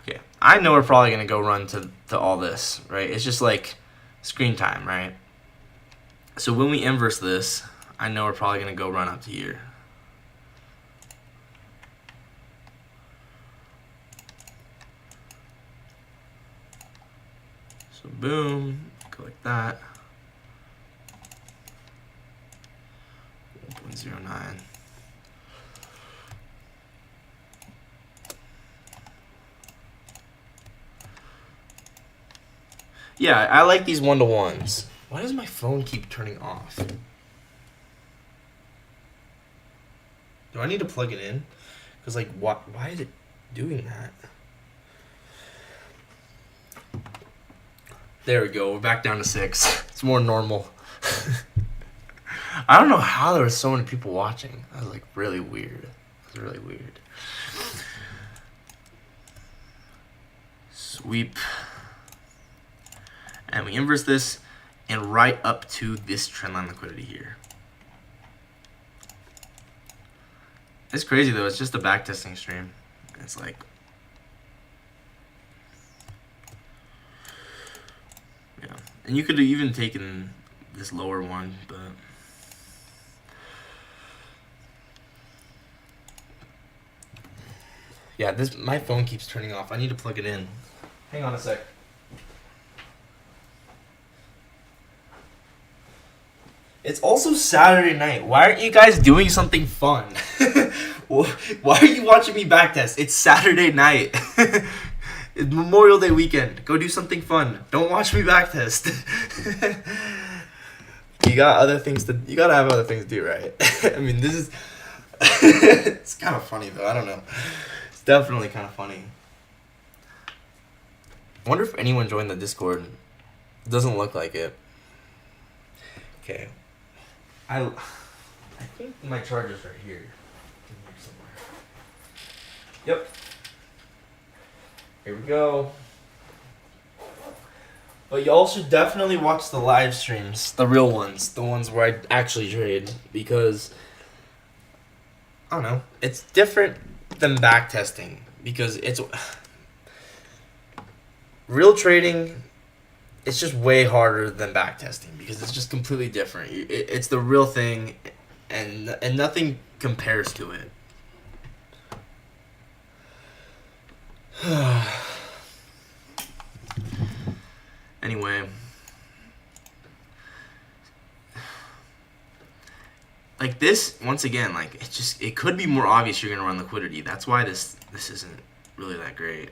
Okay, I know we're probably going to go run to all this, right? It's just like screen time, right? So when we inverse this, I know we're probably going to go run up to here. So boom, go like that. 1.09. Yeah, I like these 1-to-1s. Why does my phone keep turning off? Do I need to plug it in? Because, like, why is it doing that? There we go. We're back down to 6. It's more normal. I don't know how there were so many people watching. That was, like, really weird. That was really weird. Sweep. And we inverse this and right up to this trendline liquidity here. It's crazy though, it's just a backtesting stream. It's like, yeah. And you could have even taken this lower one, but yeah, my phone keeps turning off. I need to plug it in. Hang on a sec. It's also Saturday night. Why aren't you guys doing something fun? Why are you watching me backtest? It's Saturday night. It's Memorial Day weekend. Go do something fun. Don't watch me backtest. You gotta have other things to do, right? I mean, this is it's kind of funny though. I don't know. It's definitely kind of funny. I wonder if anyone joined the Discord. It doesn't look like it. Okay. I think my charger's right here. Somewhere. Yep. Here we go. But y'all should definitely watch the live streams, the real ones, the ones where I actually trade, because I don't know, it's different than backtesting because it's real trading. It's just way harder than backtesting because it's just completely different. It's the real thing, and nothing compares to it. Anyway, like this, once again, like it could be more obvious you're gonna run liquidity. That's why this isn't really that great.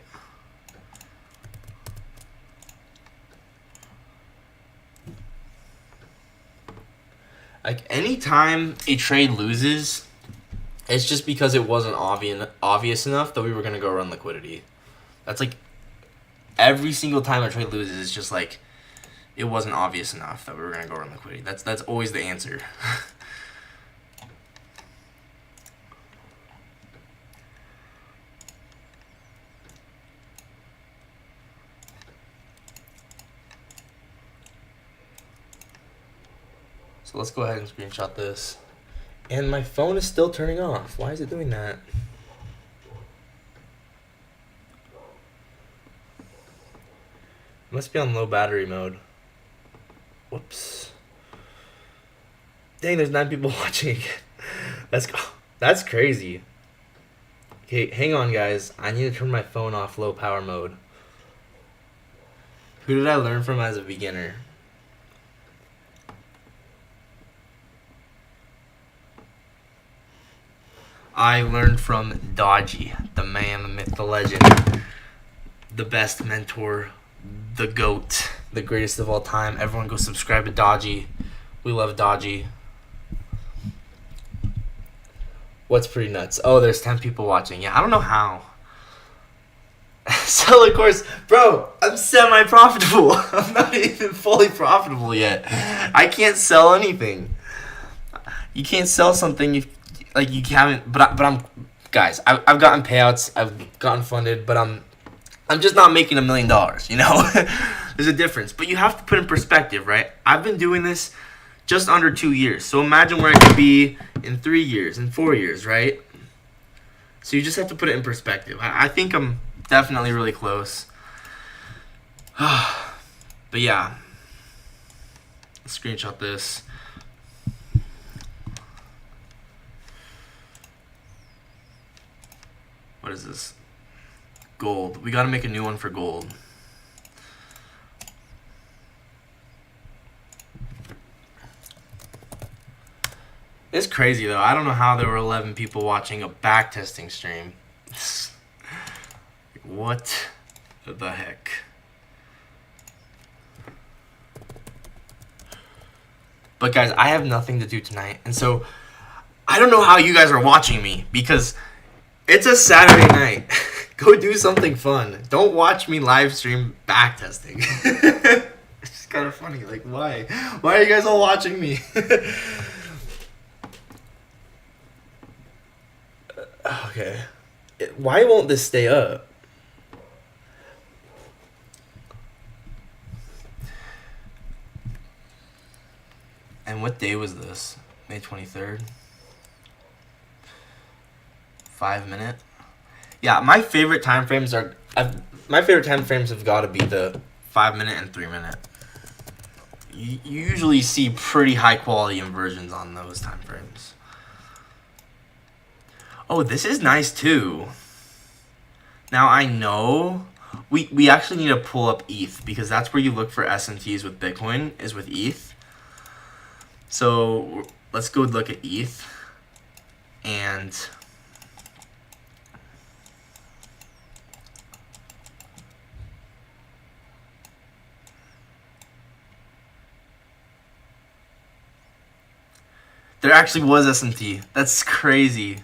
Like, anytime a trade loses, it's just because it wasn't obvious enough that we were going to go run liquidity. That's like, every single time a trade loses, it's just like, it wasn't obvious enough that we were going to go run liquidity. That's always the answer. So let's go ahead and screenshot this. And my phone is still turning off. Why is it doing that? It must be on low battery mode. Whoops. Dang, there's 9 people watching. That's crazy. Okay, hang on, guys. I need to turn my phone off low power mode. Who did I learn from as a beginner? I learned from Dodgy, the man, the myth, the legend, the best mentor, the GOAT, the greatest of all time. Everyone go subscribe to Dodgy. We love Dodgy. What's pretty nuts? Oh, there's 10 people watching. Yeah, I don't know how. Sell a course. Bro, I'm semi-profitable. I'm not even fully profitable yet. I can't sell anything. You can't sell something if, like, you haven't, but I'm, guys, I've gotten payouts, I've gotten funded, but I'm just not making $1 million, you know? There's a difference. But you have to put in perspective, right? I've been doing this just under 2 years. So imagine where I could be in 3 years, in 4 years, right? So you just have to put it in perspective. I think I'm definitely really close. But yeah. Let's screenshot this. What is this? Gold. We gotta make a new one for gold. It's crazy though. I don't know how there were 11 people watching a backtesting stream. What the heck? But guys, I have nothing to do tonight, and so I don't know how you guys are watching me because it's a Saturday night. Go do something fun. Don't watch me live stream backtesting. It's just kind of funny. Like, why? Why are you guys all watching me? Okay. Why won't this stay up? And what day was this? May 23rd? 5 minute? Yeah, my favorite time frames are... my favorite time frames have got to be the 5 minute and 3 minute. You usually see pretty high quality inversions on those time frames. Oh, this is nice too. Now I know we actually need to pull up ETH because that's where you look for SMTs with Bitcoin is with ETH. So let's go look at ETH and there actually was SMT. That's crazy.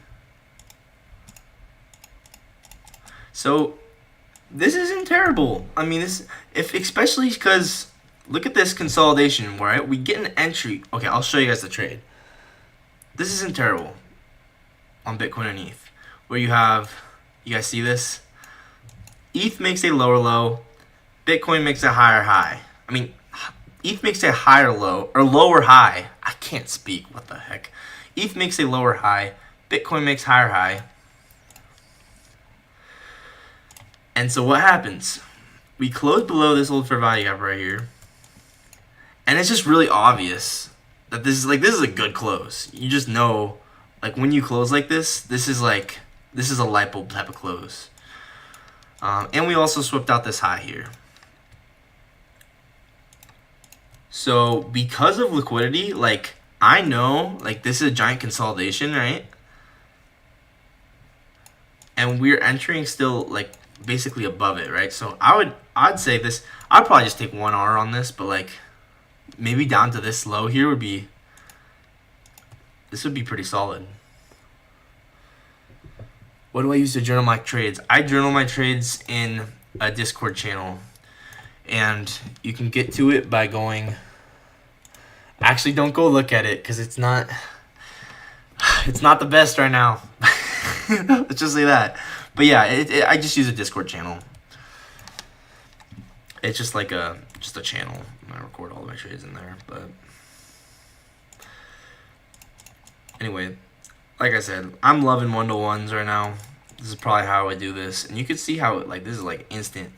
So this isn't terrible. I mean, this especially because look at this consolidation, right? We get an entry. Okay, I'll show you guys the trade. This isn't terrible on Bitcoin and ETH, where you guys see this? ETH makes a lower low, Bitcoin makes a higher high. I mean, ETH makes a higher low or lower high. I can't speak. What the heck? ETH makes a lower high, Bitcoin makes higher high. And so what happens? We close below this old fair value gap right here. And it's just really obvious that this is a good close. You just know, like when you close like this is a light bulb type of close. And we also swept out this high here. So because of liquidity, like I know like this is a giant consolidation, right? And we're entering still like basically above it, right? So I'd say this, I'd probably just take 1R on this, but like maybe down to this low here would be pretty solid. What do I use to journal my trades? I journal my trades in a Discord channel, and you can get to it by going. Actually, don't go look at it because it's not the best right now. Let's just say that. But yeah, I just use a Discord channel. It's just like a channel. I record all of my trades in there. But anyway, like I said, I'm loving 1-to-1s right now. This is probably how I do this, and you can see how like this is like instantaneous.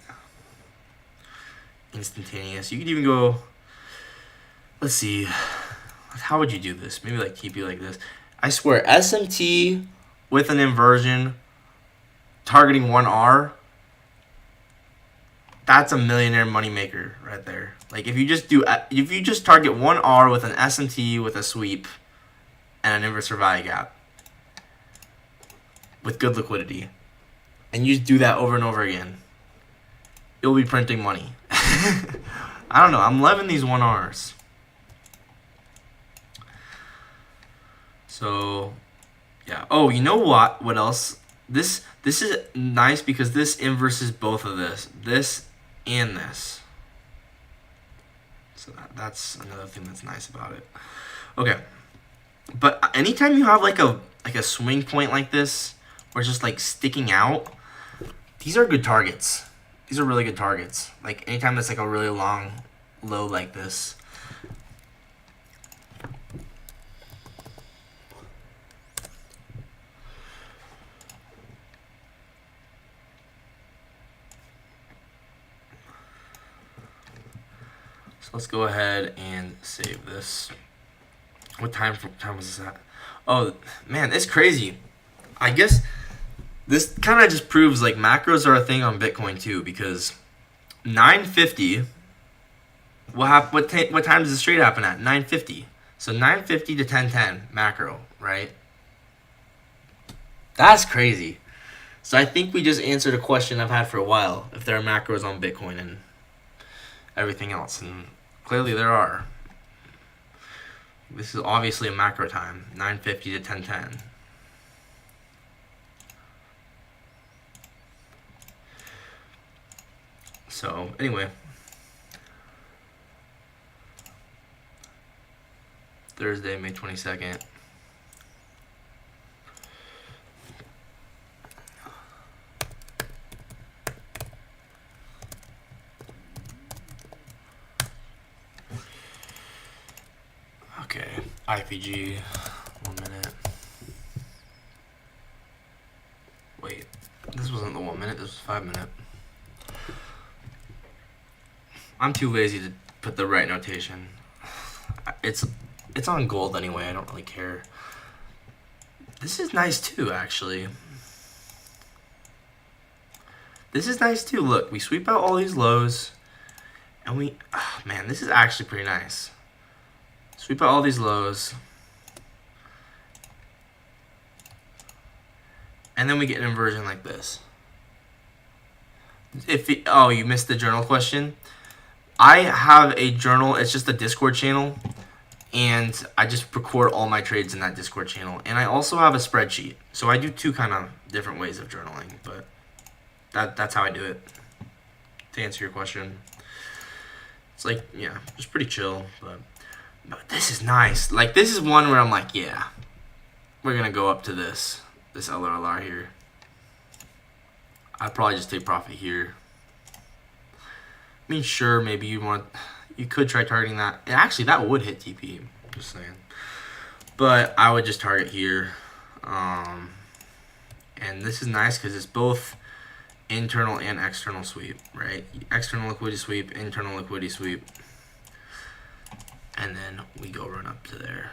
You could even go. Let's see. How would you do this? Maybe like keep you like this. I swear, SMT with an inversion targeting 1R, that's a millionaire moneymaker right there. Like if you just target 1R with an SMT with a sweep and an inverse value gap with good liquidity, and you just do that over and over again, you'll be printing money. I don't know. I'm loving these 1Rs. So Yeah. Oh, you know what? What else? This is nice because this inverses both of this and this. So that's another thing that's nice about it. Okay. But anytime you have like a swing point like this, where it's just like sticking out, these are good targets. These are really good targets. Like anytime it's like a really long low like this. So let's go ahead and save this. What time was this at? Oh man, it's crazy. I guess this kind of just proves like macros are a thing on Bitcoin too, because 950. What time does this trade happen at? 950. So 950 to 1010 macro, right? That's crazy. So I think we just answered a question I've had for a while, if there are macros on Bitcoin and everything else, and clearly there are. This is obviously a macro time, 950 to 1010. So anyway, Thursday, May 22nd. Okay, IPG, 1 minute. Wait, this wasn't the 1 minute, this was 5 minute. I'm too lazy to put the right notation. It's on gold anyway, I don't really care. This is nice too, actually. This is nice too. Look, we sweep out all these lows, and man, this is actually pretty nice. Sweep out all these lows, and then we get an inversion like this. Oh, you missed the journal question. I have a journal. It's just a Discord channel, and I just record all my trades in that Discord channel. And I also have a spreadsheet, so I do two kind of different ways of journaling, but that's how I do it. To answer your question, it's like, yeah, it's pretty chill, but this is nice. Like, this is one where I'm like, yeah, we're gonna go up to this LRLR here. I'd probably just take profit here. I mean, sure, maybe you could try targeting that. And actually, that would hit TP. Just saying. But I would just target here. And this is nice because it's both internal and external sweep, right? External liquidity sweep, internal liquidity sweep. And then we go run up to there.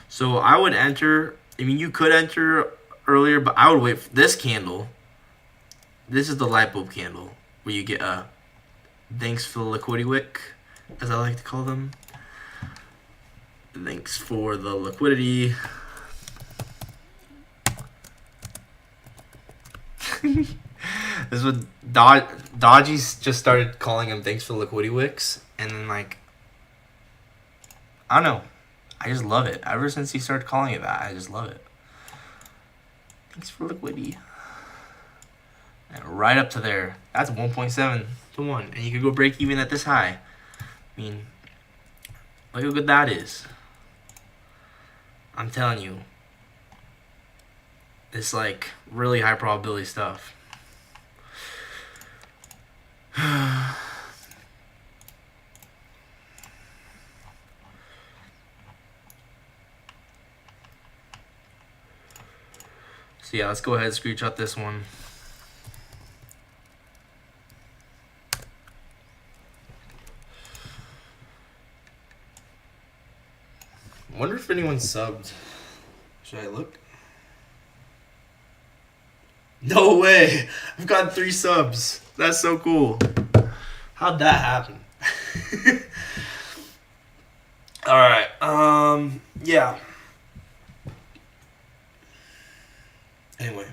So I would enter. I mean, you could enter earlier, but I would wait for this candle. This is the light bulb candle where you get a thanks for the liquidity wick, as I like to call them. Thanks for the liquidity. This is what Dodgy's just started calling him thanks for the liquidity wicks, and then like, I don't know. I just love it. Ever since he started calling it that, I just love it. Thanks for liquidity. And right up to there. That's 1.7 to 1. And you could go break even at this high. I mean, look how good that is. I'm telling you. It's like really high probability stuff. So yeah, let's go ahead and screenshot this one. I wonder if anyone subbed. Should I look? No way! I've got 3 subs. That's so cool. How'd that happen? Alright, yeah. Anyway.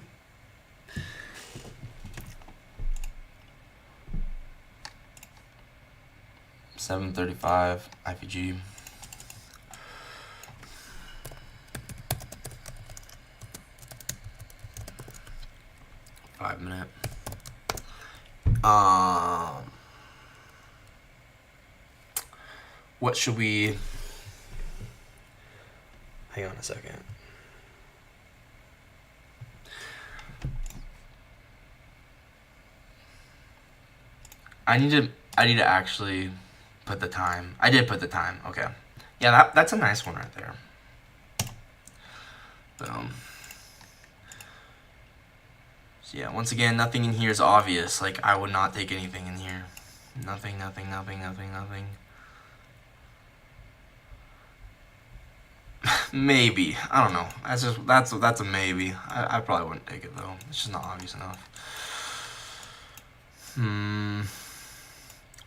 735 IPG. Minute. What should we? Hang on a second. I need to actually put the time. I did put the time. Okay. Yeah, that's a nice one right there. Boom. So yeah, once again, nothing in here is obvious. Like, I would not take anything in here. Nothing. Maybe. I don't know. That's a maybe. I probably wouldn't take it though. It's just not obvious enough.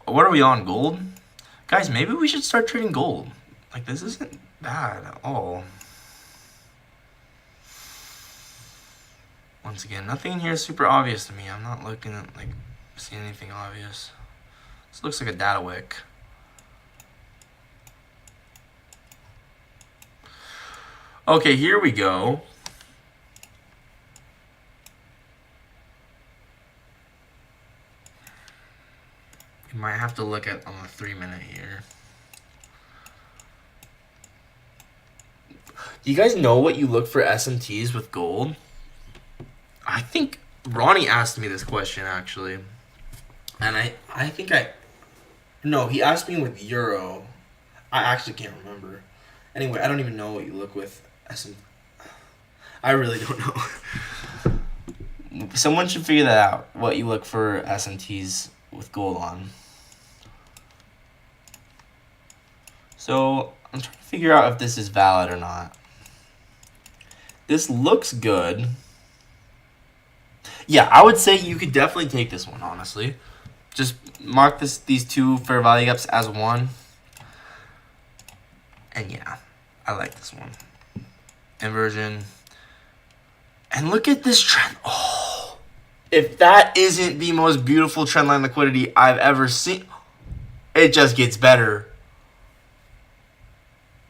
What are we on? Gold? Guys, maybe we should start trading gold. Like, this isn't bad at all. Once again, nothing in here is super obvious to me. I'm not looking at, like, seeing anything obvious. This looks like a data wick. Okay, here we go. You might have to look at on the 3 minute here. Do you guys know what you look for SMTs with gold? I think Ronnie asked me this question actually. And I think no, he asked me with Euro. I actually can't remember. Anyway, I don't even know what you look with SMT. I really don't know. Someone should figure that out, what you look for SMTs with gold on. So, I'm trying to figure out if this is valid or not. This looks good. Yeah, I would say you could definitely take this one, honestly. Just mark these two fair value gaps as one. And yeah, I like this one. Inversion. And look at this trend. Oh, if that isn't the most beautiful trendline liquidity I've ever seen, it just gets better.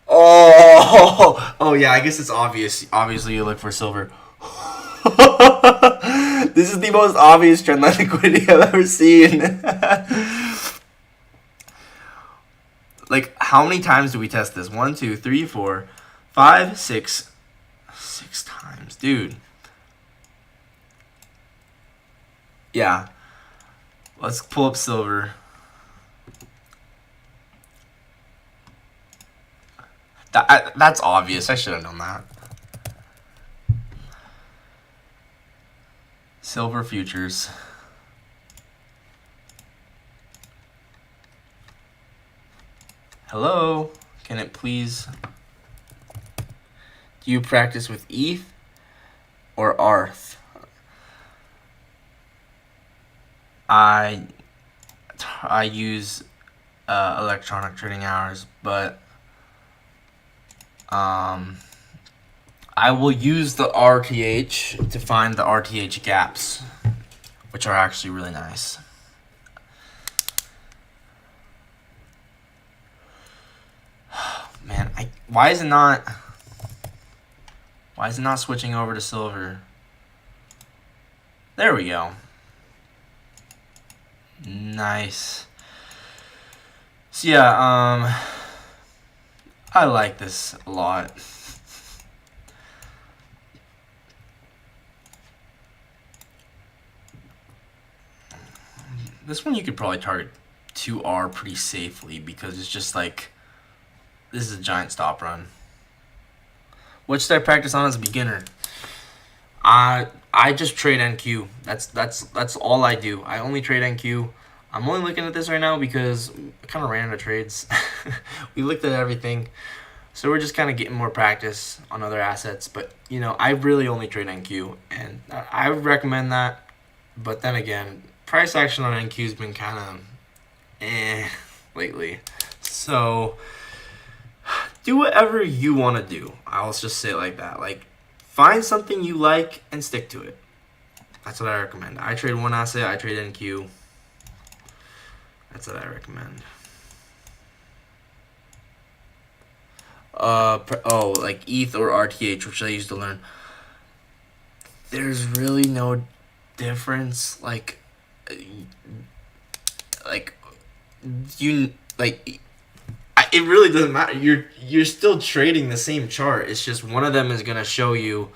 Oh yeah, I guess it's obvious. Obviously, you look for silver. This is the most obvious trendline liquidity I've ever seen. Like, how many times do we test this? 1, 2, 3, 4, 5, 6. 6 times, dude. Yeah. Let's pull up silver. That's obvious. I should have known that. Silver futures. Hello? Can it please? Do you practice with ETH or ARTH? I use electronic trading hours, but I will use the RTH to find the RTH gaps, which are actually really nice. Man, why is it not switching over to silver? There we go. Nice. So yeah, I like this a lot. This one you could probably target 2R pretty safely because it's just like, this is a giant stop run. What should I practice on as a beginner? I just trade NQ. That's all I do. I only trade NQ. I'm only looking at this right now because I kind of ran out of trades. We looked at everything. So we're just kind of getting more practice on other assets. But, you know, I really only trade NQ. And I would recommend that. But then again, price action on NQ has been kind of lately. So do whatever you want to do. I'll just say it like that. Like, find something you like and stick to it. That's what I recommend. I trade one asset. I trade NQ. That's what I recommend. like ETH or RTH, which I used to learn. There's really no difference. Like you like it really doesn't matter. You're still trading the same chart. It's just one of them is gonna show you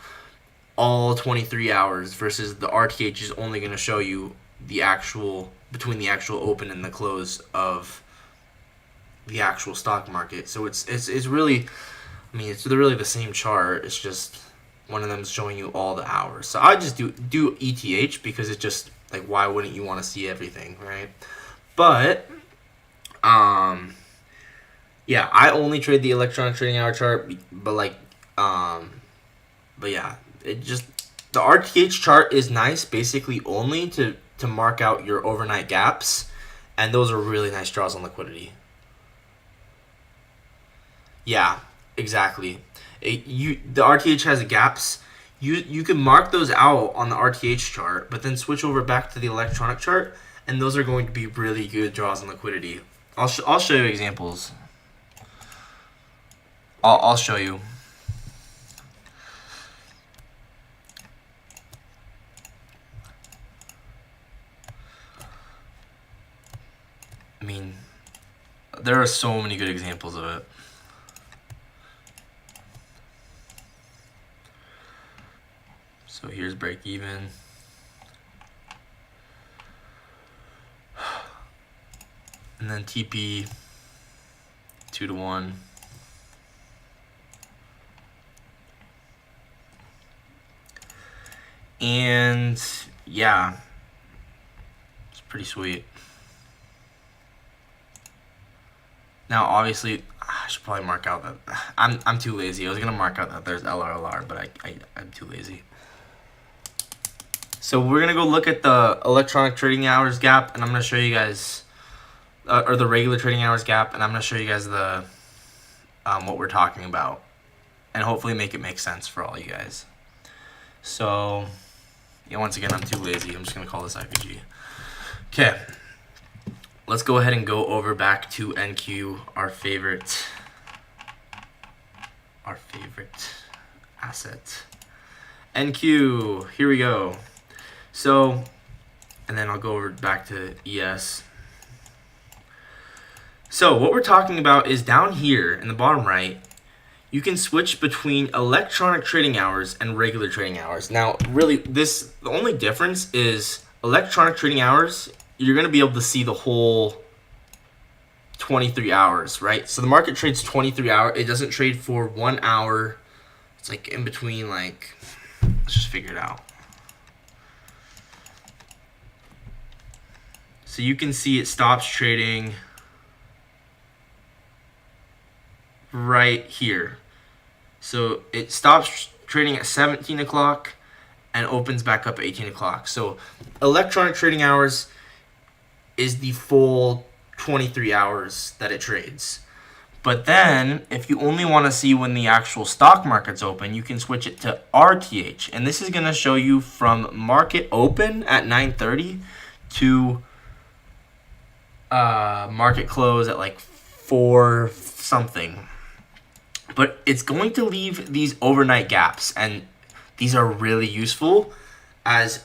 all 23 hours versus the RTH is only gonna show you the actual between the actual open and the close of the actual stock market. So it's really, I mean, it's really the same chart. It's just one of them is showing you all the hours. So I just do ETH because it's just like, why wouldn't you want to see everything, right? But yeah, I only trade the electronic trading hour chart, but yeah, it just the RTH chart is nice basically only to mark out your overnight gaps, and those are really nice draws on liquidity. Yeah, exactly. The RTH has gaps. You can mark those out on the RTH chart, but then switch over back to the electronic chart, and those are going to be really good draws on liquidity. I'll show you examples. I'll show you. I mean, there are so many good examples of it. So here's break even. And then TP 2-to-1. And yeah, it's pretty sweet. Now, obviously, I should probably mark out that I'm too lazy. I was gonna mark out that there's LRLR, but I'm too lazy. So we're gonna go look at the electronic trading hours gap, and I'm gonna show you guys, or the regular trading hours gap, and I'm gonna show you guys the what we're talking about, and hopefully make it make sense for all you guys. So yeah, once again, I'm too lazy. I'm just gonna call this IPG. Okay. Let's go ahead and go over back to NQ, our favorite asset. NQ, here we go. So, and then I'll go over back to ES. So what we're talking about is down here in the bottom right, you can switch between electronic trading hours and regular trading hours. Now, really, the only difference is electronic trading hours, you're going to be able to see the whole 23 hours, right? So the market trades 23 hours. It doesn't trade for 1 hour. It's like in between, like, let's just figure it out. So you can see it stops trading right here. So it stops trading at 17 o'clock and opens back up at 18 o'clock. So electronic trading hours is the full 23 hours that it trades. But then, if you only want to see when the actual stock market's open, you can switch it to RTH. And this is going to show you from market open at 9:30 to market close at like 4 something. But it's going to leave these overnight gaps, and these are really useful as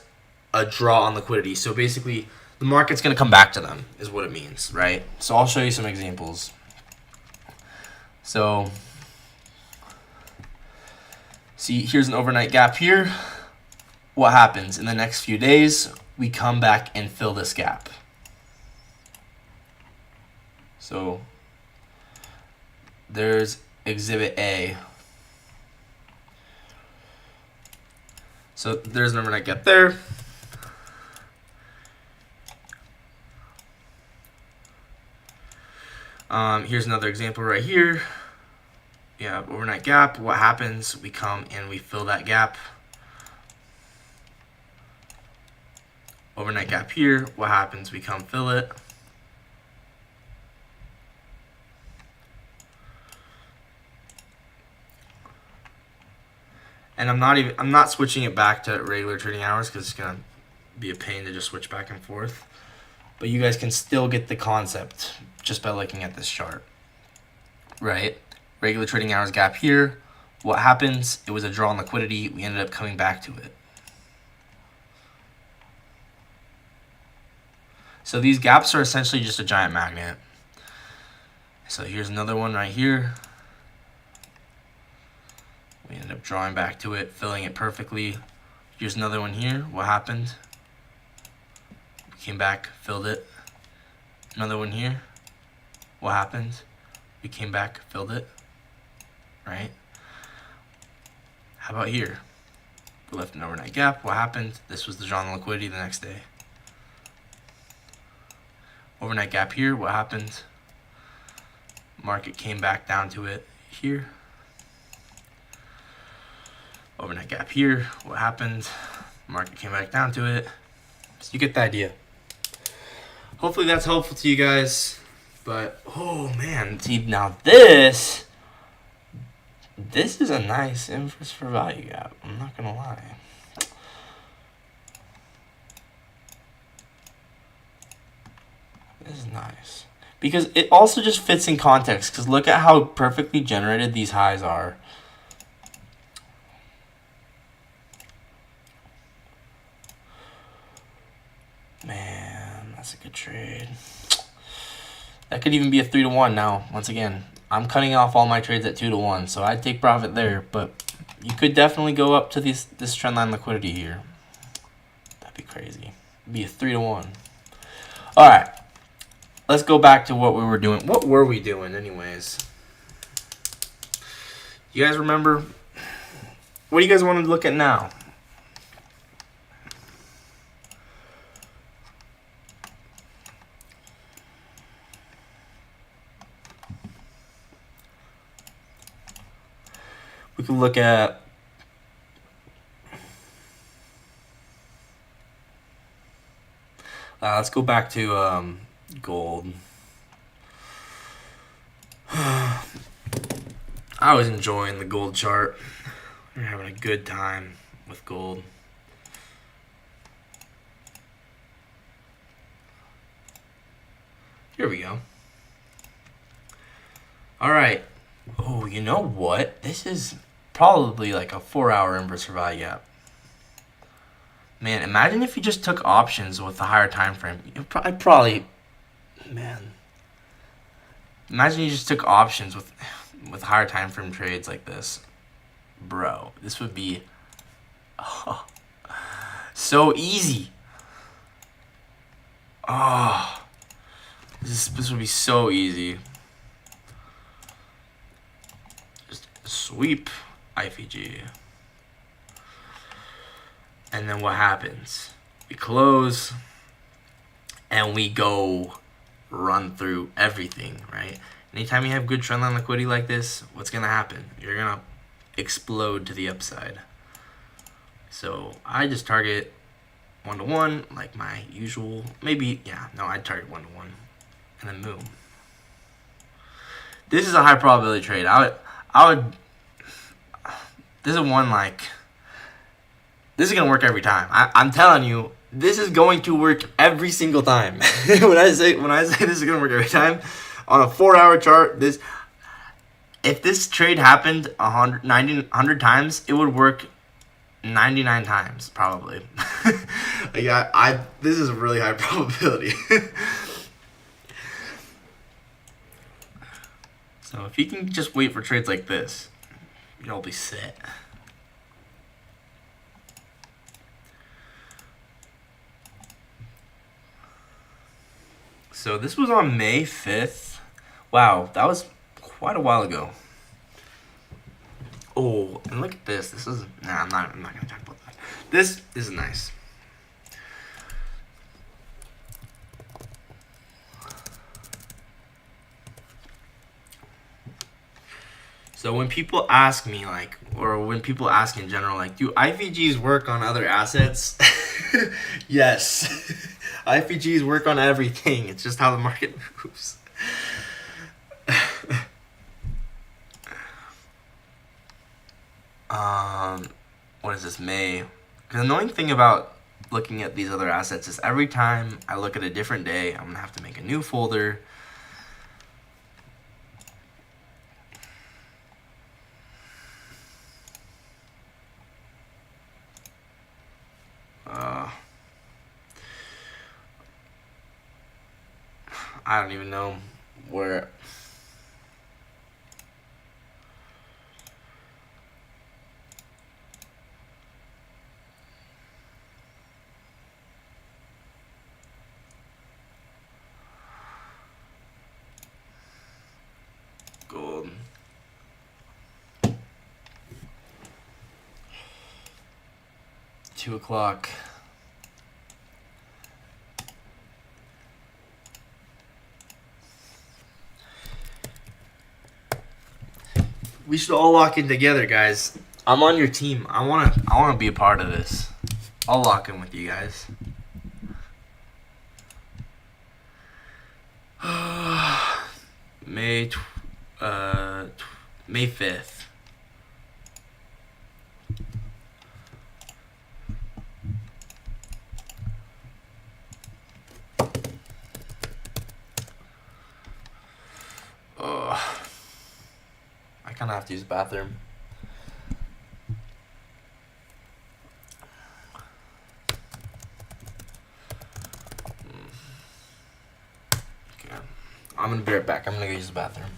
a draw on liquidity. So basically, the market's going to come back to them is what it means, right? So I'll show you some examples. So, see, here's an overnight gap here. What happens? In the next few days, we come back and fill this gap. So, there's Exhibit A. So, there's an overnight gap there. Here's another example right here. Yeah, overnight gap. What happens? We come and we fill that gap. Overnight gap here. What happens? We come fill it. And I'm not switching it back to regular trading hours because it's gonna be a pain to just switch back and forth. But you guys can still get the concept just by looking at this chart, right? regular trading hours gap here. What happens? It was a draw on liquidity. We ended up coming back to it. So these gaps are essentially just a giant magnet. So here's another one right here. We ended up drawing back to it, filling it perfectly. Here's another one here. What happened? We came back, filled it. Another one here. What happened? We came back, filled it. Right? How about here? We left an overnight gap. What happened? This was the draw on liquidity the next day. Overnight gap here. What happened? Market came back down to it here. Overnight gap here. What happened? Market came back down to it. So you get the idea. Hopefully that's helpful to you guys. But, oh man, see, now this is a nice inverse for value gap. I'm not going to lie. This is nice. Because it also just fits in context. Because look at how perfectly generated these highs are. Man, that's a good trade. That could even be a 3-to-1 now. Once again, I'm cutting off all my trades at 2-to-1. So I'd take profit there. But you could definitely go up to this trendline liquidity here. That'd be crazy. It'd be a 3-to-1. All right. Let's go back to what we were doing. What were we doing anyways? You guys remember? What do you guys want to look at now? We could look at let's go back to gold. I was enjoying the gold chart. We're having a good time with gold. Here we go. All right. Oh, you know what? This is probably like a 4-hour inverse for value gap. Man, imagine if you just took options with a higher time frame. I'd probably, man. Imagine you just took options with higher time frame trades like this, bro. This would be so easy. Oh, this would be so easy. Just sweep IVG. And then what happens? We close and we go run through everything, right? Anytime you have good trendline liquidity like this, what's going to happen? You're going to explode to the upside. So I just target 1-to-1 like my usual. Maybe, yeah, no, I'd target 1-to-1 and then boom. This is a high probability trade. I would, this is one like, this is going to work every time. I'm telling you, this is going to work every single time. when I say this is going to work every time, on a 4-hour chart, if this trade happened 100 times, it would work 99 times probably. Like this is a really high probability. So if you can just wait for trades like this, you'll be set. So this was on May 5th. Wow, that was quite a while ago. Oh, and look at this. This is I'm not gonna talk about that. This is nice. So when people ask me, like, or when people ask in general, like, do IVGs work on other assets? Yes. IVGs work on everything. It's just how the market moves. What is this, May? The annoying thing about looking at these other assets is every time I look at a different day, I'm going to have to make a new folder. I don't even know where. Gold. $2 o'clock. We should all lock in together, guys. I'm on your team. I wanna be a part of this. I'll lock in with you guys. May 5th. I kind of have to use the bathroom. Okay. I'm gonna be right back. I'm gonna go use the bathroom.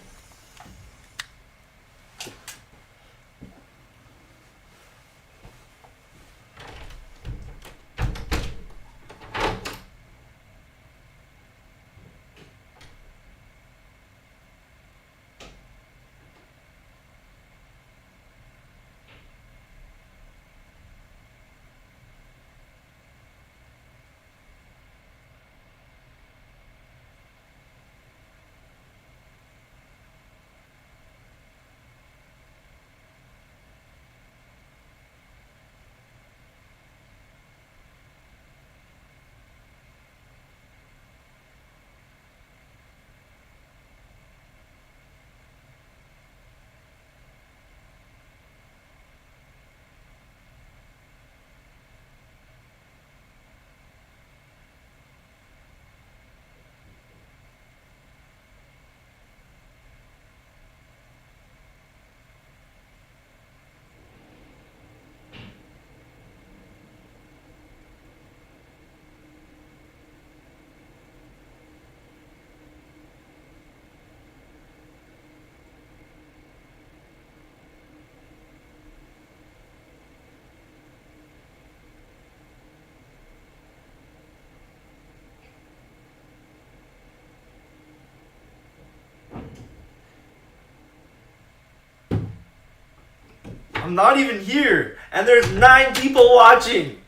I'm not even here, and there's 9 people watching.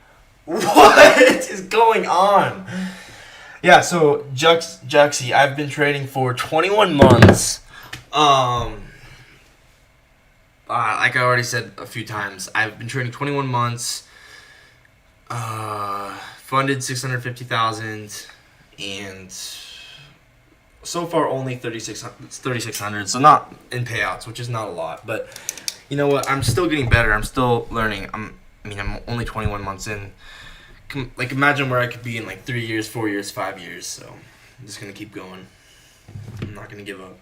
What is going on? Yeah, so Juxie, I've been trading for 21 months. Like I already said a few times, I've been trading 21 months. Funded 650,000, and so far only 3,600. So not in payouts, which is not a lot, but. You know what? I'm still getting better. I'm still learning. I'm only 21 months in. Like, imagine where I could be in like 3 years, 4 years, 5 years. So I'm just gonna keep going. I'm not gonna give up.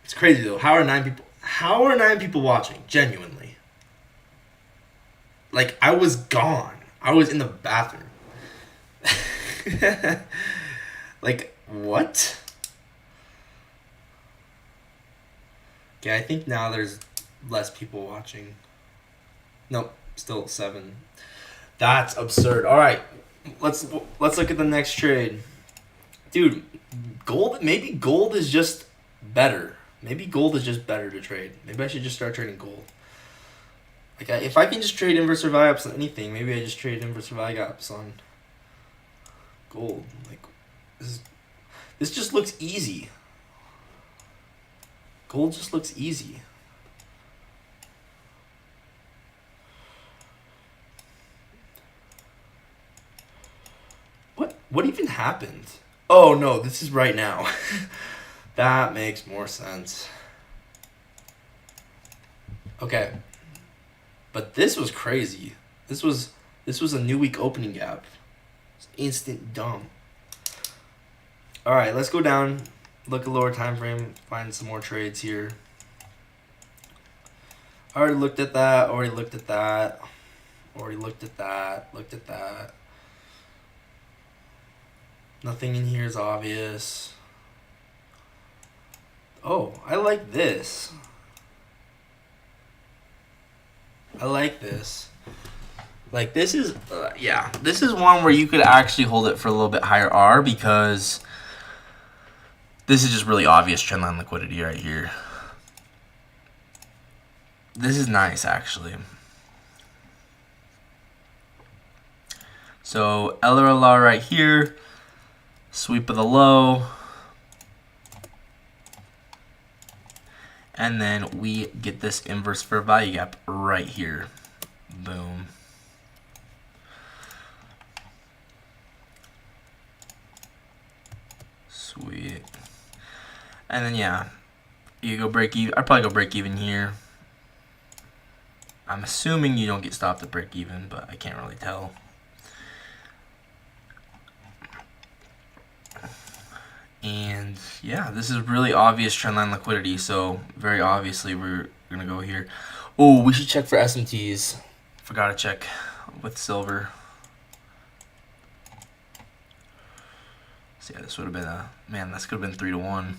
It's crazy though. How are 9 people? How are 9 people watching? Genuinely. Like, I was gone. I was in the bathroom. Like, what? Okay, I think now there's less people watching. Nope, still 7. That's absurd. All right, let's look at the next trade, dude. Gold. Maybe gold is just better. Maybe gold is just better to trade. Maybe I should just start trading gold. Like, if I can just trade inverse or VIOPS on anything, maybe I just trade inverse or VIOPS on gold. Like, this just looks easy. Gold just looks easy. What even happened? Oh no, this is right now. That makes more sense. Okay. But this was crazy. This was a new week opening gap. It's instant dumb. Alright, let's go down. Look at lower time frame, find some more trades here. Already looked at that, already looked at that, already looked at that, looked at that. Nothing in here is obvious. Oh, I like this. I like this. Like this is, yeah, this is one where you could actually hold it for a little bit higher R because this is just really obvious trendline liquidity right here. This is nice actually. So LRLR right here, sweep of the low, and then we get this inverse fair value gap right here. Boom. Sweet. And then yeah, you go break even. I'd probably go break even here. I'm assuming you don't get stopped at break even, but I can't really tell. And yeah, this is really obvious trendline liquidity, so very obviously we're gonna go here. Oh, we should check for SMTs. Forgot to check with silver. So yeah, this would have been a, man, this could have been 3-1.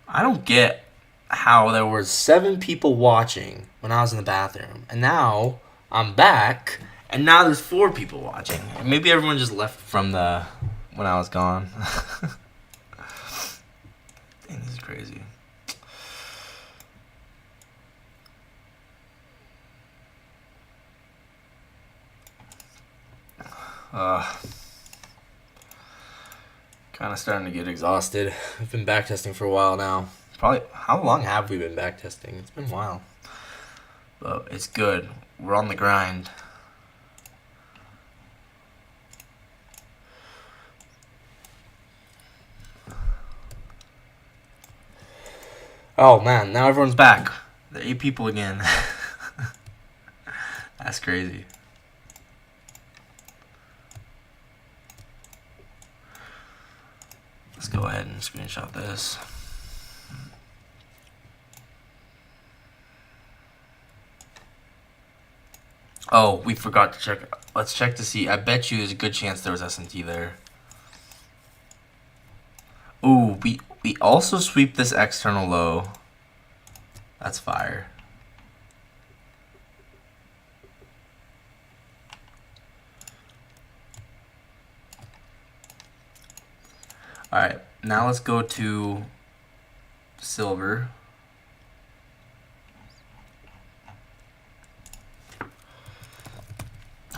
I don't get how there were 7 people watching when I was in the bathroom, and now I'm back. And now there's 4 people watching. Maybe everyone just left from the when I was gone. Dang, this is crazy. Kind of starting to get exhausted. I've been backtesting for a while now. Probably, how long have we been backtesting? It's been a while. But it's good. We're on the grind. Oh man, now everyone's back. The 8 people again. That's crazy. Let's go ahead and screenshot this. Oh, we forgot to check. Let's check to see. I bet you there's a good chance there was SMT there. Ooh, we also sweep this external low. That's fire. All right, now let's go to silver.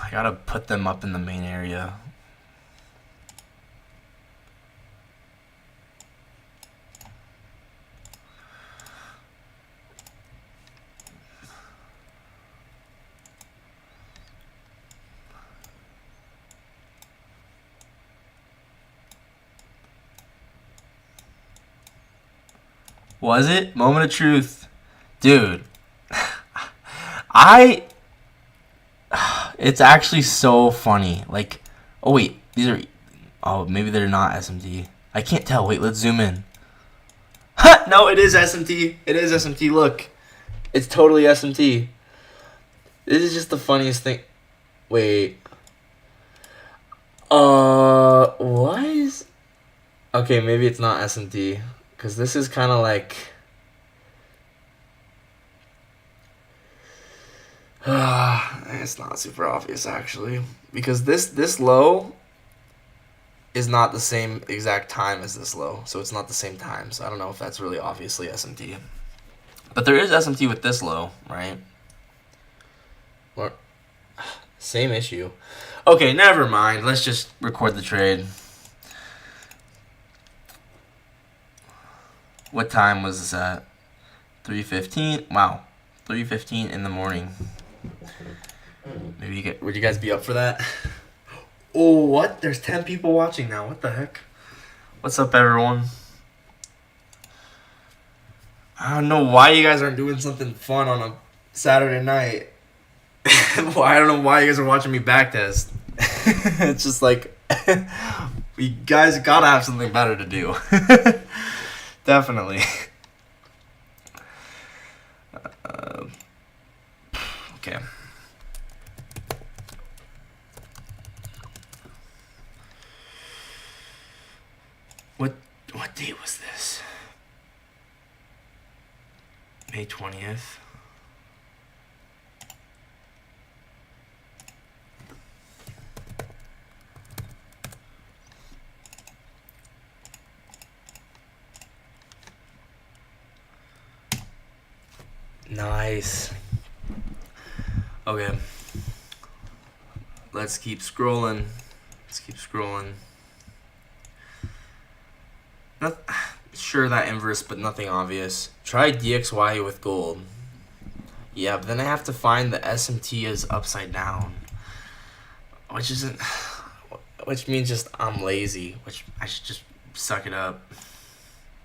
I gotta put them up in the main area. Was it? Moment of truth. Dude. It's actually so funny. Like, oh wait, these are, oh, maybe they're not SMT. I can't tell. Wait, let's zoom in. No, it is SMT. It is SMT. Look. It's totally SMT. This is just the funniest thing. Wait. What is... Okay, maybe it's not SMT. Because this is kind of like... it's not super obvious, actually. Because this low is not the same exact time as this low. So it's not the same time. So I don't know if that's really obviously SMT. But there is SMT with this low, right? Or, same issue. Okay, never mind. Let's just record the trade. What time was this at? 3:15. Wow, 3:15 in the morning. Maybe would you guys be up for that? Oh, what? There's 10 people watching now. What the heck? What's up, everyone? I don't know why you guys aren't doing something fun on a Saturday night. Well, I don't know why you guys are watching me backtest. It's just like, you guys gotta have something better to do. Definitely. Okay. date was this? May 20th. Nice. Okay. Let's keep scrolling. Sure, that inverse, but nothing obvious. Try DXY with gold. Yeah, but then I have to find the SMT is upside down. Which means just I'm lazy, which I should just suck it up.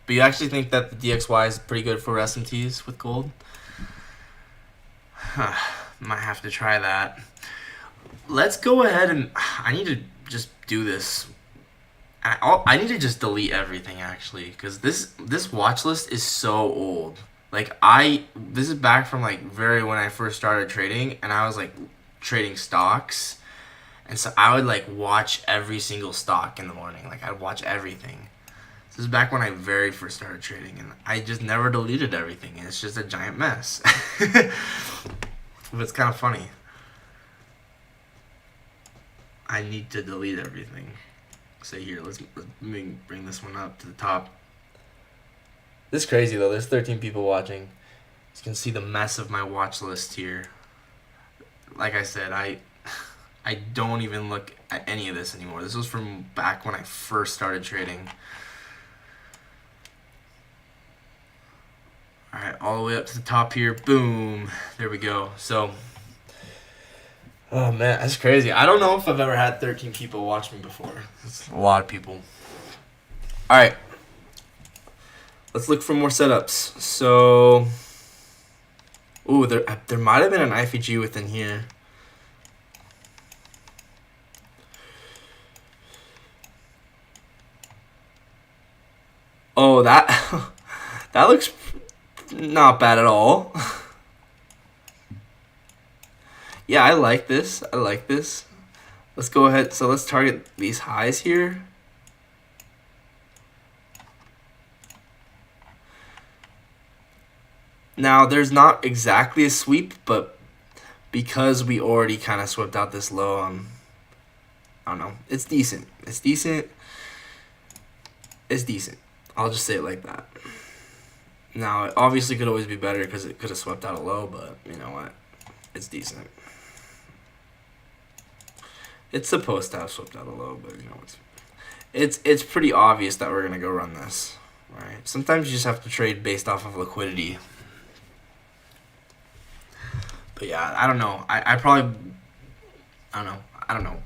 But you actually think that the DXY is pretty good for SMTs with gold? Might have to try that. Let's go ahead and I need to just do this. I need to just delete everything actually, because this watch list is so old. Like this is back from like when I first started trading, and I was like trading stocks, and so I would like watch every single stock in the morning. Like I'd watch everything. This is back when I very first started trading, and I just never deleted everything, and it's just a giant mess. But it's kind of funny. I need to delete everything. So here, let's bring this one up to the top. This is crazy though. There's 13 people watching. You can see the mess of my watch list here. Like I said, I don't even look at any of this anymore. This was from back when I first started trading. Alright, all the way up to the top here. Boom. There we go. So, oh man, that's crazy. I don't know if I've ever had 13 people watch me before. That's a lot of people. Alright. Let's look for more setups. So, ooh, there might have been an IFG within here. Oh, that looks not bad at all. Yeah, I like this. Let's go ahead. So let's target these highs here. Now, there's not exactly a sweep, but because we already kind of swept out this low, I don't know. It's decent. I'll just say it like that. Now, it obviously could always be better because it could have swept out a low, but you know what? It's decent. It's supposed to have swept out a low, but you know it's pretty obvious that we're gonna go run this, right? Sometimes you just have to trade based off of liquidity. But yeah, I don't know. I probably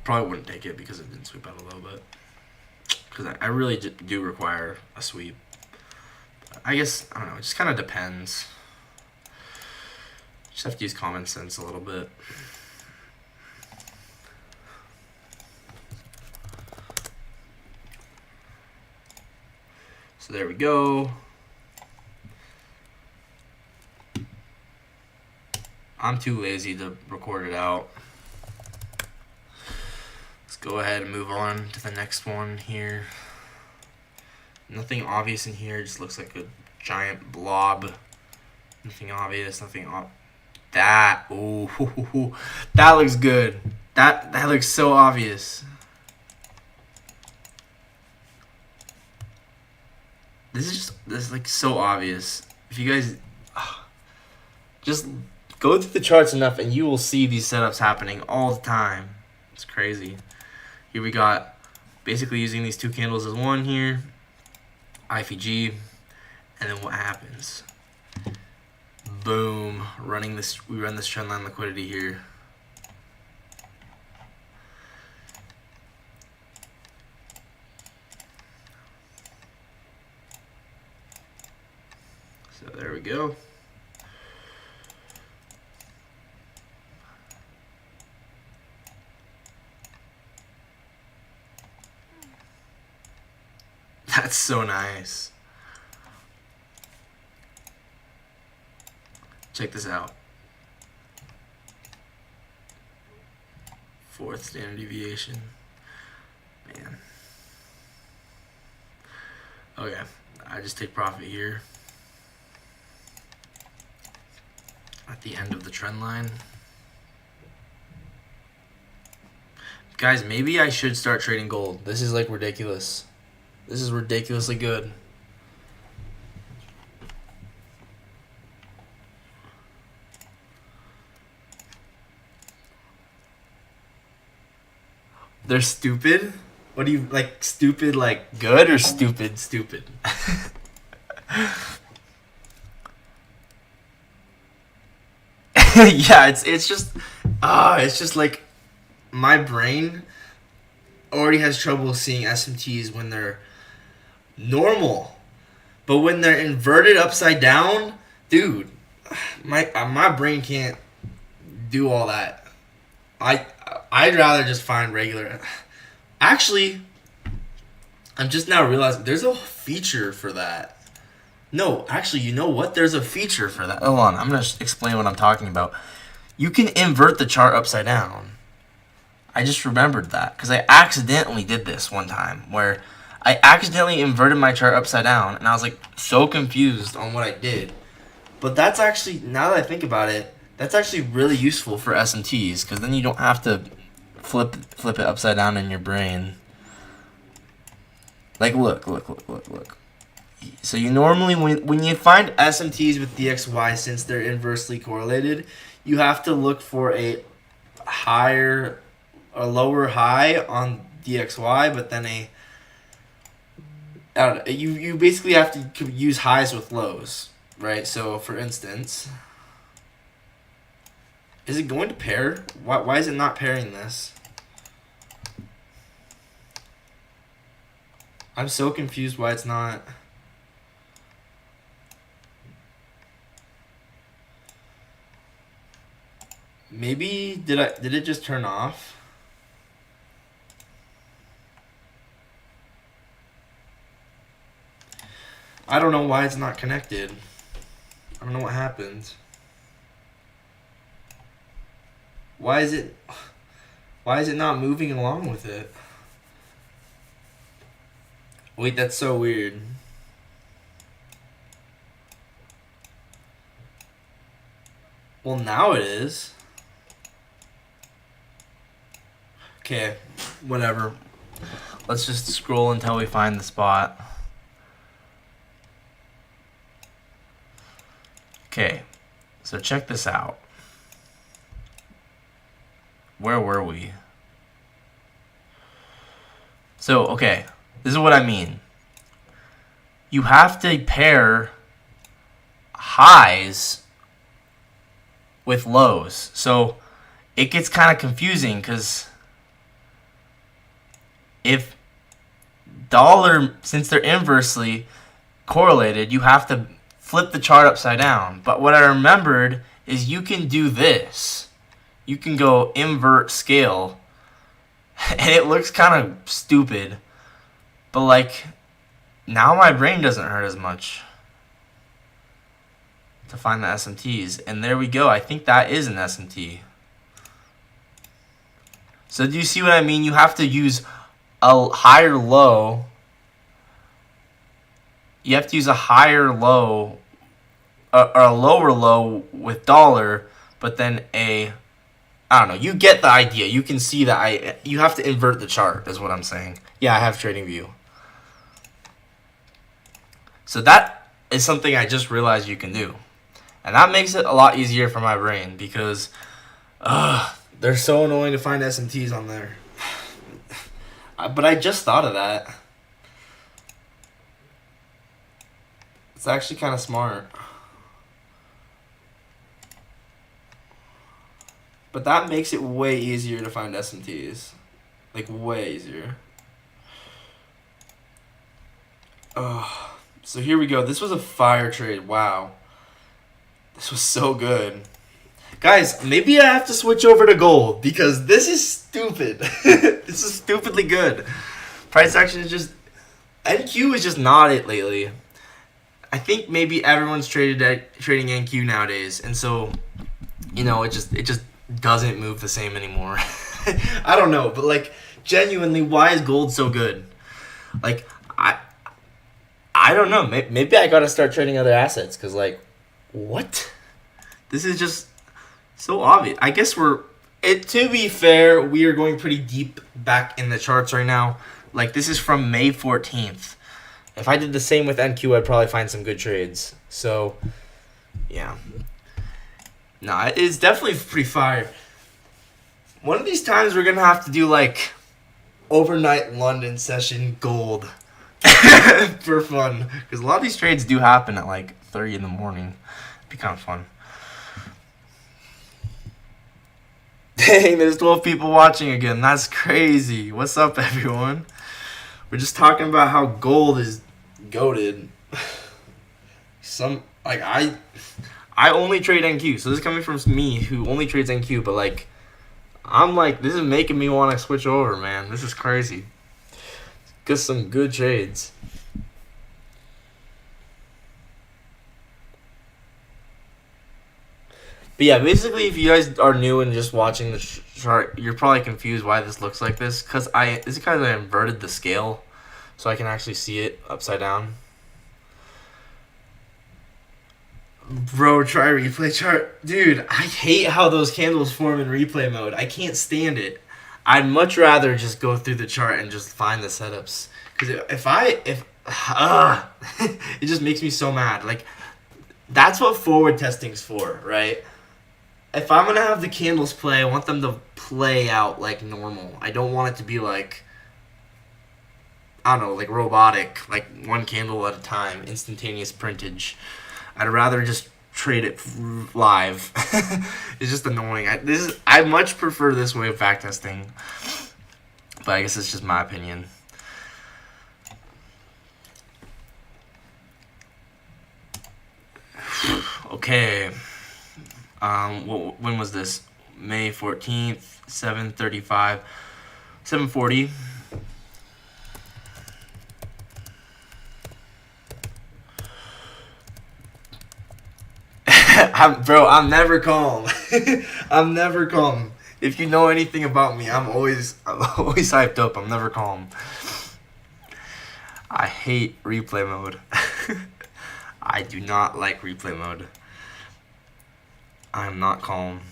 probably wouldn't take it because it didn't sweep out a low, but because I really do require a sweep. I guess, I don't know, it just kind of depends. Just have to use common sense a little bit. So there we go. I'm too lazy to record it out. Let's go ahead and move on to the next one here. Nothing obvious in here. Just looks like a giant blob. Nothing obvious. That. Ooh, that looks good. That looks so obvious. This is like so obvious. If you guys just go through the charts enough, and you will see these setups happening all the time. It's crazy. Here we got basically using these two candles as one here. IFG, and then what happens? Boom! We run this trendline liquidity here. So there we go. That's so nice. Check this out. Fourth standard deviation. Man. Okay, I just take profit here at the end of the trend line. Guys, maybe I should start trading gold. This is like ridiculous. This is ridiculously good. They're stupid? What do you like? Stupid like good or stupid stupid? Yeah, it's just like my brain already has trouble seeing SMTs when they're normal, but when they're inverted upside down, dude, my brain can't do all that. I'd rather just find regular. Actually, I'm just now realizing there's a feature for that. No, actually, you know what? There's a feature for that. Hold on, I'm gonna explain what I'm talking about. You can invert the chart upside down. I just remembered that because I accidentally did this one time where I accidentally inverted my chart upside down, and I was like so confused on what I did. But that's actually, now that I think about it, that's actually really useful for SMTs because then you don't have to flip it upside down in your brain. Like look. So you normally, when you find SMTs with DXY, since they're inversely correlated, you have to look for a lower high on DXY, but then you basically have to use highs with lows, right? So for instance, is it going to pair? Why is it not pairing this? I'm so confused why it's not. Maybe did it just turn off? I don't know why it's not connected. I don't know what happened. Why is it not moving along with it? Wait, that's so weird. Well, now it is. Okay, whatever. Let's just scroll until we find the spot. Okay, so check this out. Where were we? So, okay, this is what I mean. You have to pair highs with lows. So it gets kind of confusing because if dollar, since they're inversely correlated, you have to flip the chart upside down. But what I remembered is you can do this. You can go invert scale. And it looks kind of stupid. But like, now my brain doesn't hurt as much to find the SMTs. And there we go. I think that is an SMT. So do you see what I mean? You have to use a higher low. You have to use a higher low or a lower low with dollar, but then I don't know. You get the idea. You can see that you have to invert the chart is what I'm saying. Yeah, I have TradingView. So that is something I just realized you can do. And that makes it a lot easier for my brain because they're so annoying to find SMTs on there. But I just thought of that. It's actually kind of smart. But that makes it way easier to find SMTs. Like, way easier. So here we go. This was a fire trade. Wow. This was so good. Guys, maybe I have to switch over to gold because this is stupid. This is stupidly good. Price action is just... NQ is just not it lately. I think maybe everyone's trading NQ nowadays. And so, you know, it just doesn't move the same anymore. I don't know. But, like, genuinely, why is gold so good? Like, I don't know. Maybe I gotta start trading other assets because, like, what? This is just so obvious. I guess to be fair, we are going pretty deep back in the charts right now. Like, this is from May 14th. If I did the same with NQ, I'd probably find some good trades. So, yeah. No, it's definitely pretty fire. One of these times we're going to have to do, like, overnight London session gold for fun. Because a lot of these trades do happen at, like, 30 in the morning. It'd be kind of fun. Dang, there's 12 people watching again. That's crazy. What's up, everyone? We're just talking about how gold is goated. I only trade NQ, so this is coming from me who only trades NQ, but like, I'm like, this is making me want to switch over, man. This is crazy. Get some good trades. But yeah, basically, if you guys are new and just watching the chart, you're probably confused why this looks like this. This is because I inverted the scale, so I can actually see it upside down. Bro, try replay chart. Dude, I hate how those candles form in replay mode. I can't stand it. I'd much rather just go through the chart and just find the setups. Because it just makes me so mad. Like, that's what forward testing's for, right? If I'm going to have the candles play, I want them to play out like normal. I don't want it to be like, I don't know, like robotic, like one candle at a time, instantaneous printage. I'd rather just trade it live. It's just annoying. I much prefer this way of backtesting, but I guess it's just my opinion. Okay. When was this? May 14th, 7:35, 7:40. I'm never calm. I'm never calm. If you know anything about me, I'm always hyped up. I'm never calm. I hate replay mode. I do not like replay mode. I'm not calm.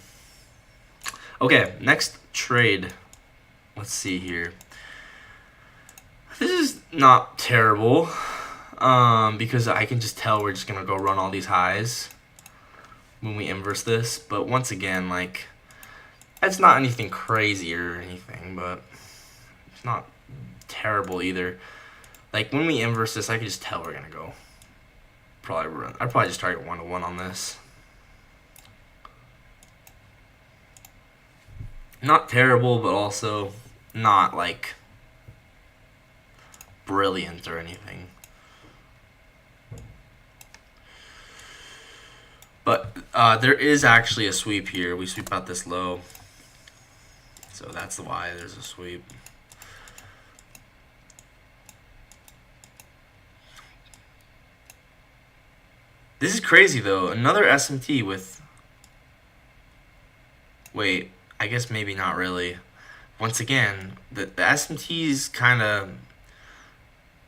Okay, next trade. Let's see here. This is not terrible. Because I can just tell we're just gonna go run all these highs when we inverse this. But once again, like, it's not anything crazy or anything, but it's not terrible either. Like, when we inverse this, I can just tell we're gonna go. I'd probably just target 1-to-1 on this. Not terrible, but also not, like, brilliant or anything. But there is actually a sweep here. We sweep out this low. So that's why there's a sweep. This is crazy, though. Another SMT with... Wait, I guess maybe not really. Once again, the SMT is kind of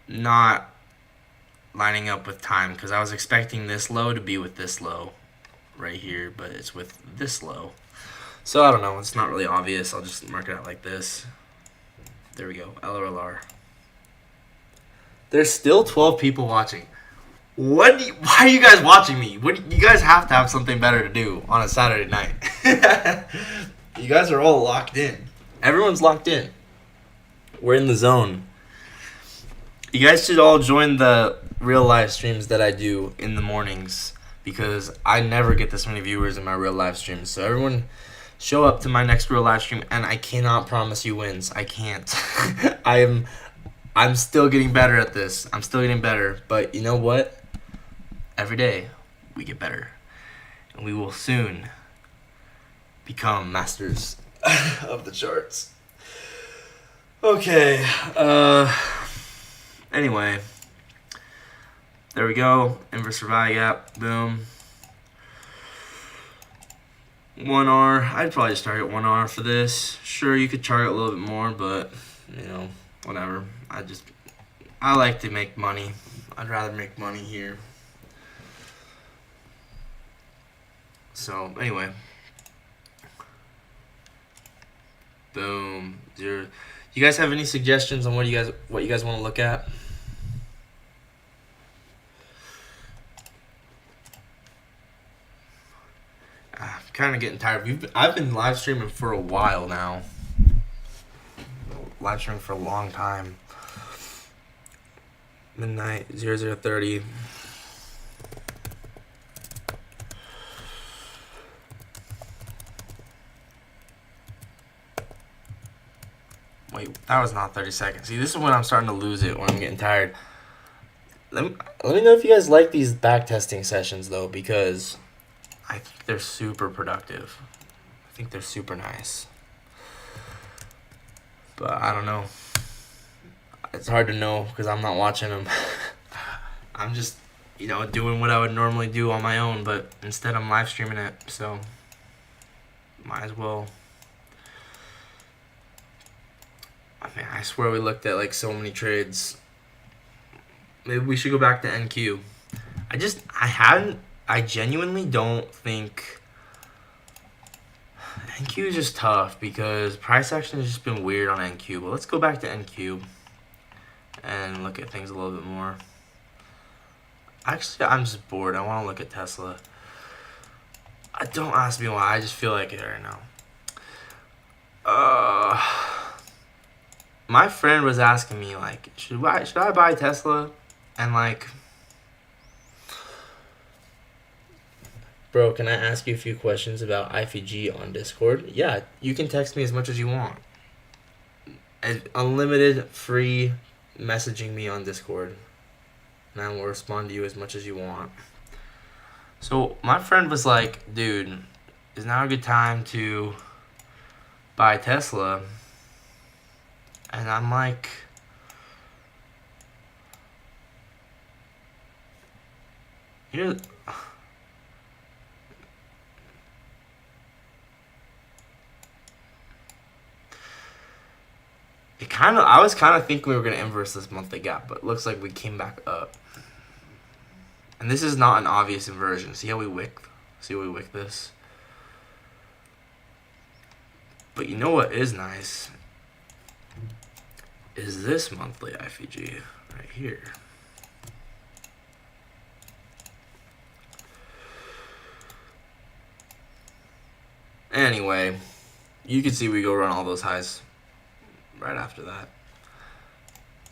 not lining up with time, because I was expecting this low to be with this low right here, but it's with this low. So I don't know. It's not really obvious. I'll just mark it out like this. There we go. LRLR. There's still 12 people watching. Why are you guys watching me? You guys have to have something better to do on a Saturday night. You guys are all locked in. Everyone's locked in. We're in the zone. You guys should all join the real live streams that I do in the mornings, because I never get this many viewers in my real live streams. So everyone show up to my next real live stream, and I cannot promise you wins. I can't. I'm still getting better at this. I'm still getting better. But you know what? Every day we get better. And we will soon become masters of the charts. Okay. Anyway. There we go. Inverse value gap. Boom. 1R. I'd probably just target 1R for this. Sure, you could target a little bit more, but, you know, whatever. I like to make money. I'd rather make money here. So anyway, boom. You guys have any suggestions on what you guys want to look at? I'm kind of getting tired. I've been live streaming for a while now. Live streaming for a long time. Midnight 00:30. Wait, that was not 30 seconds. See, this is when I'm starting to lose it, when I'm getting tired. Let me know if you guys like these backtesting sessions, though, because I think they're super productive. I think they're super nice. But I don't know. It's hard to know because I'm not watching them. I'm just, doing what I would normally do on my own, but instead I'm live streaming it, so might as well. I mean, I swear we looked at like so many trades. Maybe we should go back to NQ. I genuinely don't think NQ is just tough because price action has just been weird on NQ. But let's go back to NQ and look at things a little bit more. Actually, I'm just bored. I want to look at Tesla. Don't ask me why. I just feel like it right now. My friend was asking me, like, should I buy Tesla? And, like, bro, can I ask you a few questions about IFG on Discord? Yeah, you can text me as much as you want. Unlimited free messaging me on Discord. And I will respond to you as much as you want. So, my friend was like, dude, is now a good time to buy Tesla? And I'm like, it I was kind of thinking we were going to inverse this monthly gap, but it looks like we came back up. And this is not an obvious inversion. See how we wick this? But you know what is nice? Is this monthly IFG right here. Anyway, you can see we go run all those highs right after that.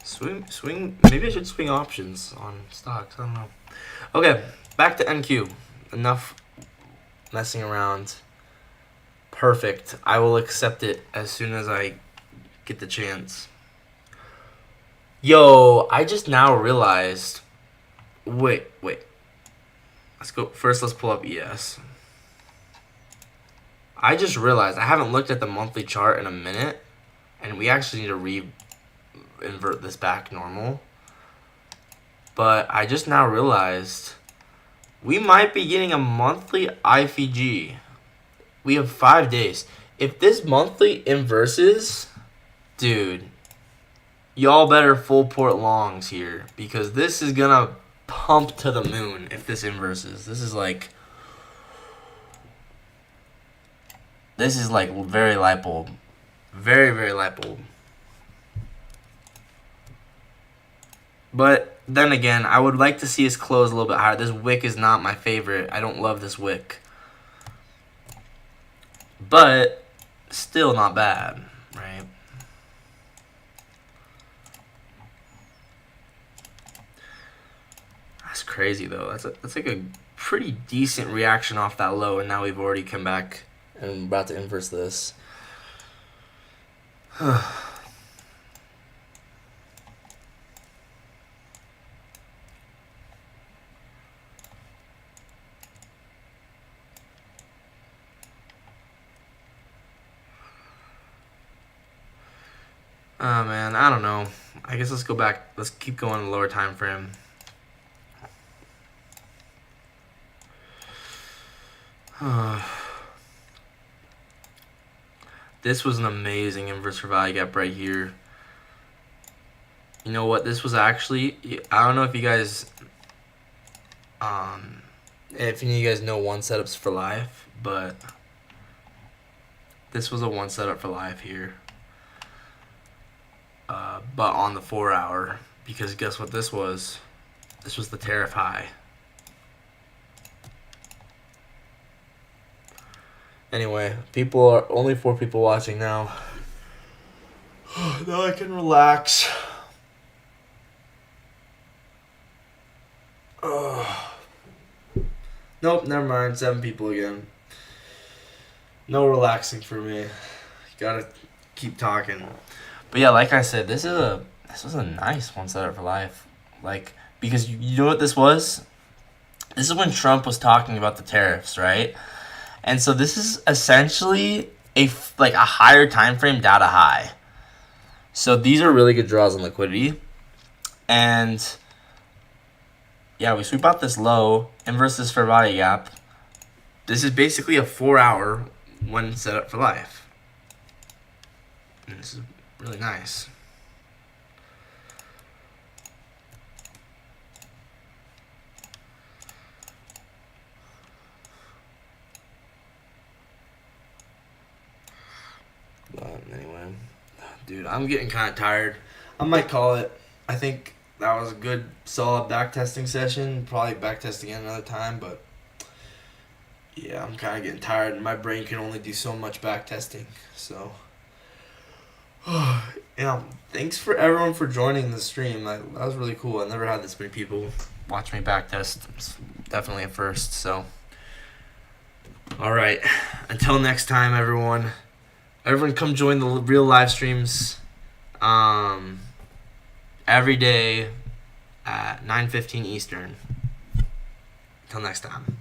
Swing. Maybe I should swing options on stocks. I don't know. Okay, back to NQ. Enough messing around. Perfect. I will accept it as soon as I get the chance. Yo, I just now realized. Wait. Let's go. First, let's pull up ES. I just realized I haven't looked at the monthly chart in a minute, and we actually need to invert this back normal. But I just now realized we might be getting a monthly IFG. We have 5 days. If this monthly inverses, dude, y'all better full port longs here because this is gonna pump to the moon if this inverses. This is like very light bulb. Very, very light bulb. But then again, I would like to see us close a little bit higher. This wick is not my favorite. I don't love this wick. But still not bad, right? That's crazy though. That's like a pretty decent reaction off that low, and now we've already come back and I'm about to inverse this. Oh man, I don't know. I guess let's go back. Let's keep going in the lower time frame. This was an amazing inverse for value gap right here. You know what? This was actually, I don't know if you guys, if any of you guys know one setups for live, but this was a one setup for live here. But on the 4-hour, because guess what this was? This was the tariff high. Anyway, people are only 4 people watching now. Now I can relax. Nope, never mind. 7 people again. No relaxing for me. Gotta keep talking. But yeah, like I said, this was a nice one setup for life. Like, because you know what this was? This is when Trump was talking about the tariffs, right? And so this is essentially a higher time frame data high. So these are really good draws on liquidity. And yeah, we sweep out this low, inverse this fair value gap. This is basically a 4-hour one setup for life. And this is really nice. But anyway, dude, I'm getting kind of tired. I might call it. I think that was a good, solid backtesting session. Probably backtest again another time, but yeah, I'm kind of getting tired. My brain can only do so much backtesting. So, yeah, thanks for everyone for joining the stream. That was really cool. I never had this many people watch me backtest. It's definitely a first. So, all right, until next time, everyone. Everyone come join the real live streams every day at 9:15 Eastern. Until next time.